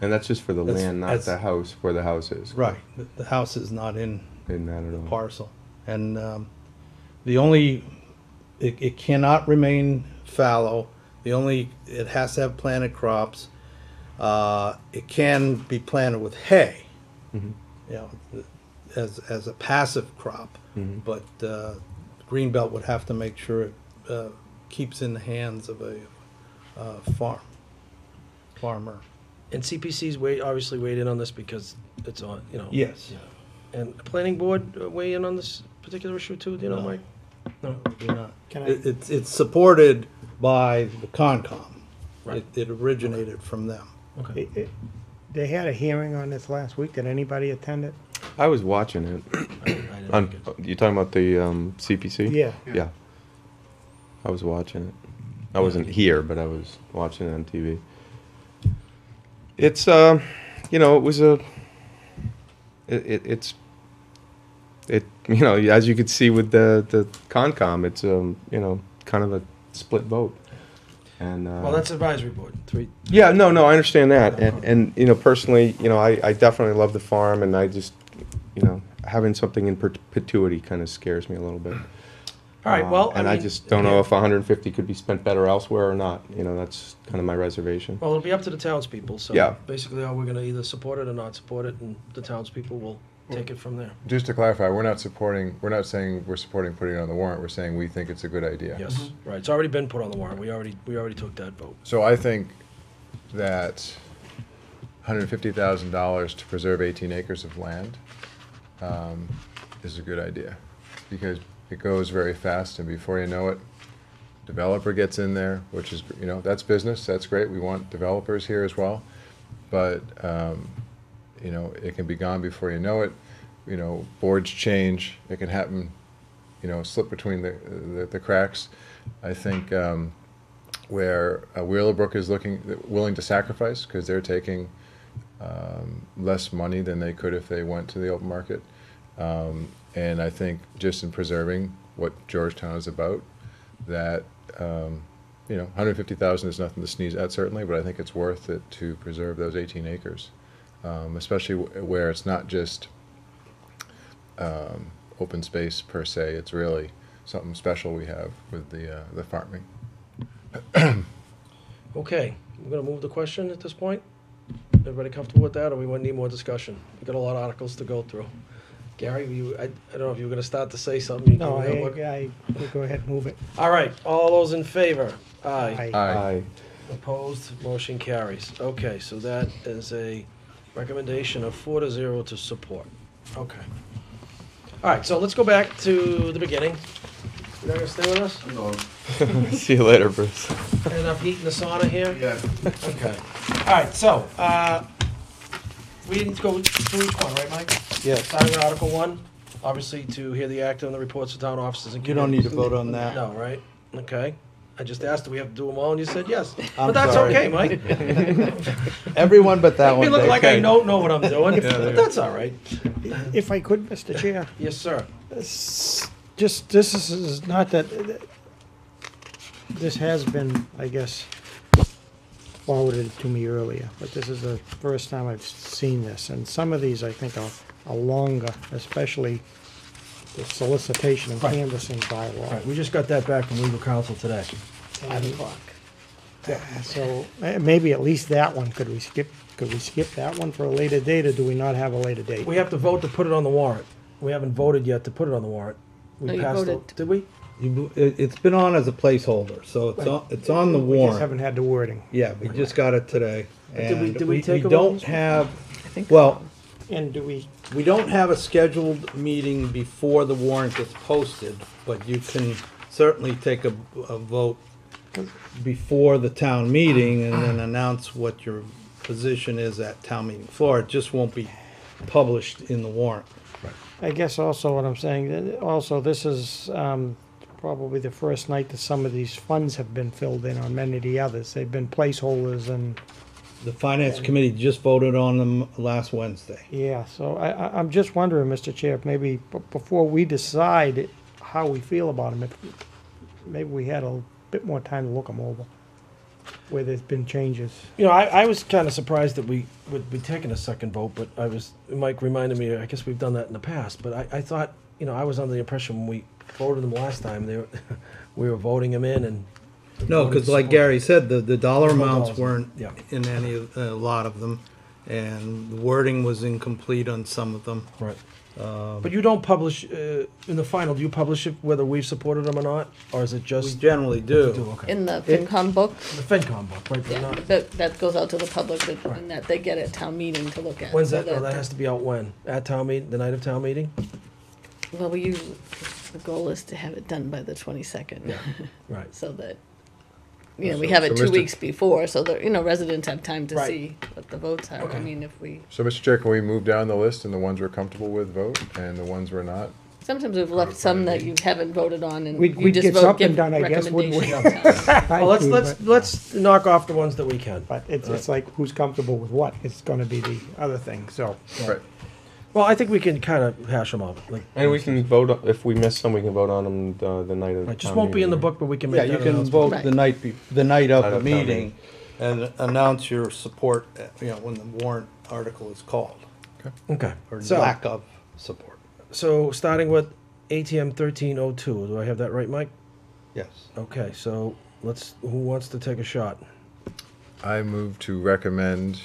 And that's just for the That's- land, not that's- the house where the house is. Right, the house is not in In that at all. parcel. And it cannot remain fallow. It has to have planted crops. It can be planted with hay, as a passive crop. But Greenbelt would have to make sure it keeps in the hands of a farmer. And CPC's obviously weighed in on this because it's on, Yes. And the planning board weigh in on this particular issue too, do you know, No. Mike? No. Maybe not. Can I- It's supported by the Concom. Right. It originated from them. Okay. They had a hearing on this last week. Did anybody attend it? I was watching it. I didn't On, think it- you talking about the CPC? Yeah. Yeah. I was watching it. I wasn't here, but I was watching it on TV. It's it was as you could see with the Concom, it's kind of a split vote. And Well, that's advisory board, three. yeah, no, I understand that, and personally, I definitely love the farm, and I just, having something in perpetuity kind of scares me a little bit. All right, well, and I just don't know if 150 could be spent better elsewhere or not. That's kind of my reservation. Well, it'll be up to the townspeople, so Yeah. basically, we're gonna either support it or not support it, and the townspeople will take it from there. Just to clarify, we're not saying we're supporting putting it on the warrant, we're saying we think it's a good idea. Yes, right, it's already been put on the warrant, we already took that vote. So I think that $150,000 to preserve 18 acres of land is a good idea, because it goes very fast, and before you know it, developer gets in there, which is, that's business, that's great, we want developers here as well, but, it can be gone before you know it, boards change, it can happen, slip between the cracks. I think where Wheelerbrook is willing to sacrifice, because they're taking less money than they could if they went to the open market. And I think just in preserving what Georgetown is about, that, 150,000 is nothing to sneeze at, certainly, but I think it's worth it to preserve those 18 acres, especially where it's not just open space per se. It's really something special we have with the farming. Okay, we're gonna move the question at this point? Everybody comfortable with that, or we want need more discussion? We got a lot of articles to go through. Gary, I don't know if you were gonna start to say something. No, I we'll go ahead and move it. All right, all those in favor? Aye. Aye. Opposed, motion carries. Okay, so that is a recommendation of 4-0 to support. Okay. All right, so let's go back to the beginning. You not gonna stay with us? No. See you later, Bruce. Enough heat in the sauna here? Yeah. Okay. All right, so, we didn't go through each one, right, Mike? Yes. Starting with Article 1, obviously to hear the act on the reports of town officers and You don't need to committees. vote on that. No, right? Okay. I just asked, do we have to do them all, and you said yes. I'm But that's sorry. okay, Mike. Everyone but that Make me one. look like I don't know what I'm doing, Yeah, but that's all right. If I could, Mr. Chair, Yes, sir. this is not that, this has been, I guess, forwarded to me earlier, but this is the first time I've seen this, and some of these I think are longer, especially the solicitation and Right. canvassing bylaw. Right, we just got that back from legal counsel today. 5 o'clock. So maybe at least that one, could we skip that one for a later date, or do we not have a later date? We have to vote to put it on the warrant. We haven't voted yet to put it on the warrant. We No, you passed voted. Did we? It's been on as a placeholder, so it's on the We just warrant. haven't had the wording. Yeah, we just got it today. Did And we take a vote? don't have, well, And do we, we don't have a scheduled meeting before the warrant gets posted, but you can certainly take a vote before the town meeting and then announce what your position is at town meeting floor. It just won't be published in the warrant. I guess also what I'm saying, that also this is probably the first night that some of these funds have been filled in on many of the others. They've been placeholders and, The finance committee just voted on them last Wednesday. yeah, so I'm just wondering, Mr. Chair, if maybe before we decide how we feel about them, if maybe we had a bit more time to look them over, where there's been changes. You know, I was kind of surprised that we would be taking a second vote, but Mike reminded me, I guess we've done that in the past, but I thought, you know, I was under the impression when we voted them last time, we were voting them in and. No, because like Gary said, the dollar amounts $12. weren't Yeah. in a lot of them, and the wording was incomplete on some of them. Right. But you don't publish, in the final, do you publish it whether we've supported them or not? Or is it We just? generally do. Okay. In the FinCom book, The FinCom book, right, but yeah, not, that goes out to the public, and that they get at town meeting to look at. when's so that, oh, that has to be out when? At town meeting, the night of town meeting? Well, we usually, the goal is to have it done by the 22nd. Yeah, right. So that, you know, we So- have it so 2 Mr. weeks before, so that, you know, residents have time to Right. see what the votes are. I Okay. mean, if we, So, Mr. Chair, can we move down the list and the ones we're comfortable with vote and the ones we're not? sometimes we've left some that you haven't voted on, and We'd we just get vote, something give done, I guess, wouldn't we? recommendations. Well, let's knock off the ones that we can. But it's like, who's comfortable with what? It's gonna be the other thing, so. Right. Well, I think we can kind of hash them out, like. And we can vote, if we miss some, we can vote on them the night of the Right, just town won't be in the meeting. book, but we can Yeah, make you that can announcement. vote the night the night of Night the of town meeting and announce your support, you know, when the warrant article is called, Okay, or so, lack of support. so starting with ATM 1302, do I have that right, Mike? Yes. Okay, so who wants to take a shot? I move to recommend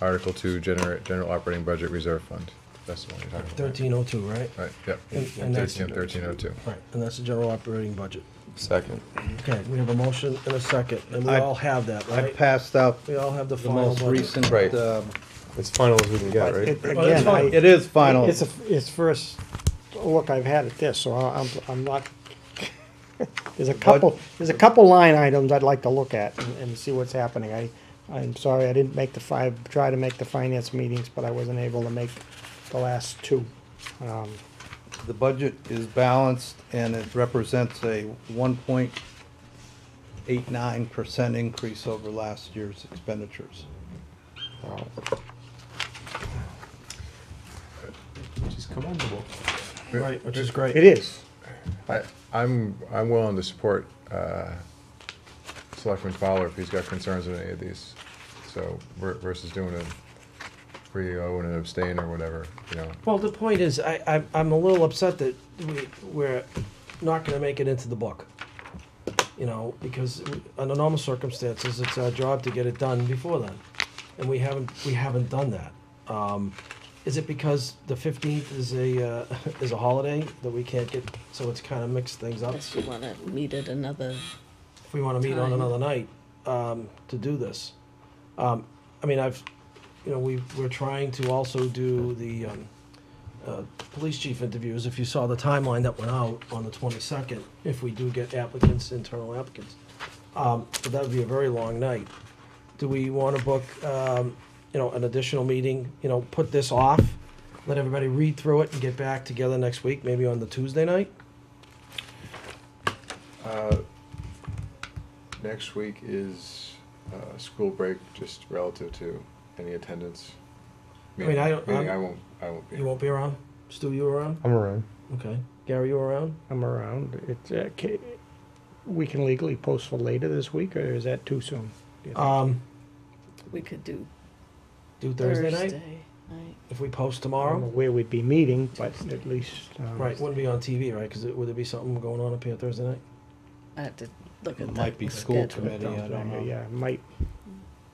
Article 2, General Operating Budget Reserve Fund. That's the one you're talking about. 1302, right? Right, yep. And that's- 1302. Right, and that's the general operating budget. Second. Okay, we have a motion and a second, and we I- all have that, I right? passed out We all have the the final most budget. recent, Right. As final as we can get, But right? it- Well, that's Again, fine. it is final. It's first look I've had at this, so I'm not, there's a couple line items I'd like to look at and see what's happening. I'm sorry, I didn't try to make the finance meetings, but I wasn't able to make the last two. The budget is balanced and it represents a 1.89% increase over last year's expenditures. Which is commendable. Right, which is great. It is. I'm willing to support Selectman Fowler if he's got concerns with any of these. So versus doing a 3-0 and an abstain or whatever, you know. Well, the point is, I'm a little upset that we're not gonna make it into the book. You know, because under normal circumstances, it's our job to get it done before then. And we haven't done that. Is it because the 15th is a holiday that we can't get, so it's kind of mixed things up? Unless you wanna meet at another, If we want to meet on Time. another night to do this. I mean, we're trying to also do the police chief interviews. If you saw the timeline that went out on the 22nd, if we do get applicants, internal applicants. But that would be a very long night. Do we want to book, an additional meeting, put this off, let everybody read through it and get back together next week, maybe on the Tuesday night? Next week is school break, just relative to any attendance. I mean, I I'm- won't be. You won't be around? Stu, you around? I'm around. Okay. Gary, you around? I'm around. We can legally post for later this week, or is that too soon? do you think? we could do Do Thursday night? Thursday night. If we post I don't know tomorrow? where we'd be meeting, but at least. Right, wouldn't be on TV, right? Because would there be something going on up here Thursday night? I have to look at It that. might be school schedule. committee, I don't know. Yeah, might,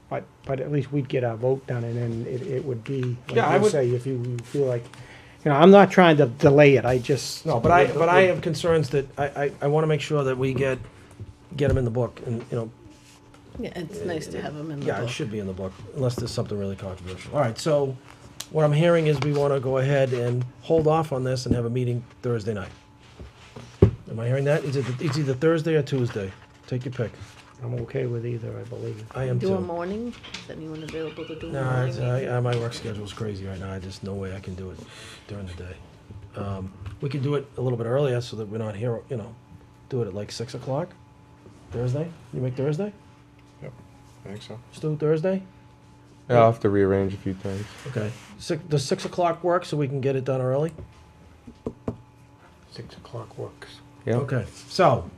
but at least we'd get our vote done, and then it would be, Yeah, I like you would- say, if you feel like, You know, I'm not trying to delay it, I just. No, but I have concerns that I want to make sure that we get them in the book, and, you know, Yeah, it's nice to have them in the yeah, it book. should be in the book, unless there's something really controversial. All right, so what I'm hearing is we want to go ahead and hold off on this and have a meeting Thursday night. Am I hearing that? It's either Thursday or Tuesday. Take your pick. I'm okay with either, I believe. I am Do a too. morning? Is anyone available to do a No, morning? my work schedule's crazy right now. I just, no way I can do it during the day. We can do it a little bit earlier so that we're not here, you know, do it at like 6 o'clock, Thursday? You make Thursday? I think so. Just do Thursday? Yeah, I'll have to rearrange a few things. Okay. Does 6 o'clock work so we can get it done early? 6 o'clock works. Yeah. Okay, so,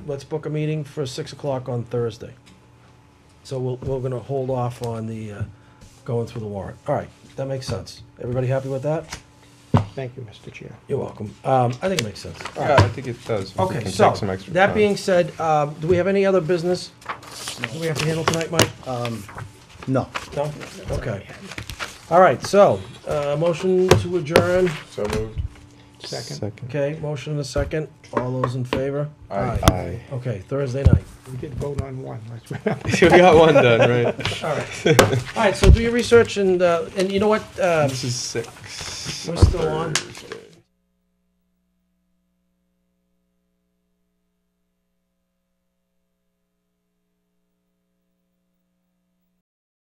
let's book a meeting for 6 o'clock on Thursday. So we're gonna hold off on the, going through the warrant. All right, that makes sense. Everybody happy with that? Thank you, Mr. Chair. You're welcome. I think it makes sense. All Yeah, right. I think it does. We Okay, can so, take some extra that time. being said, do we have any other business that we have to handle tonight, Mike? No. No? Okay. All right, so, motion to adjourn. So moved. Second. Okay, motion and a second. All those in favor? Aye. Okay, Thursday night. We did vote on one, let's remember. We got one done, right? All right. All right, so do your research and you know what? This is 6. We're still on.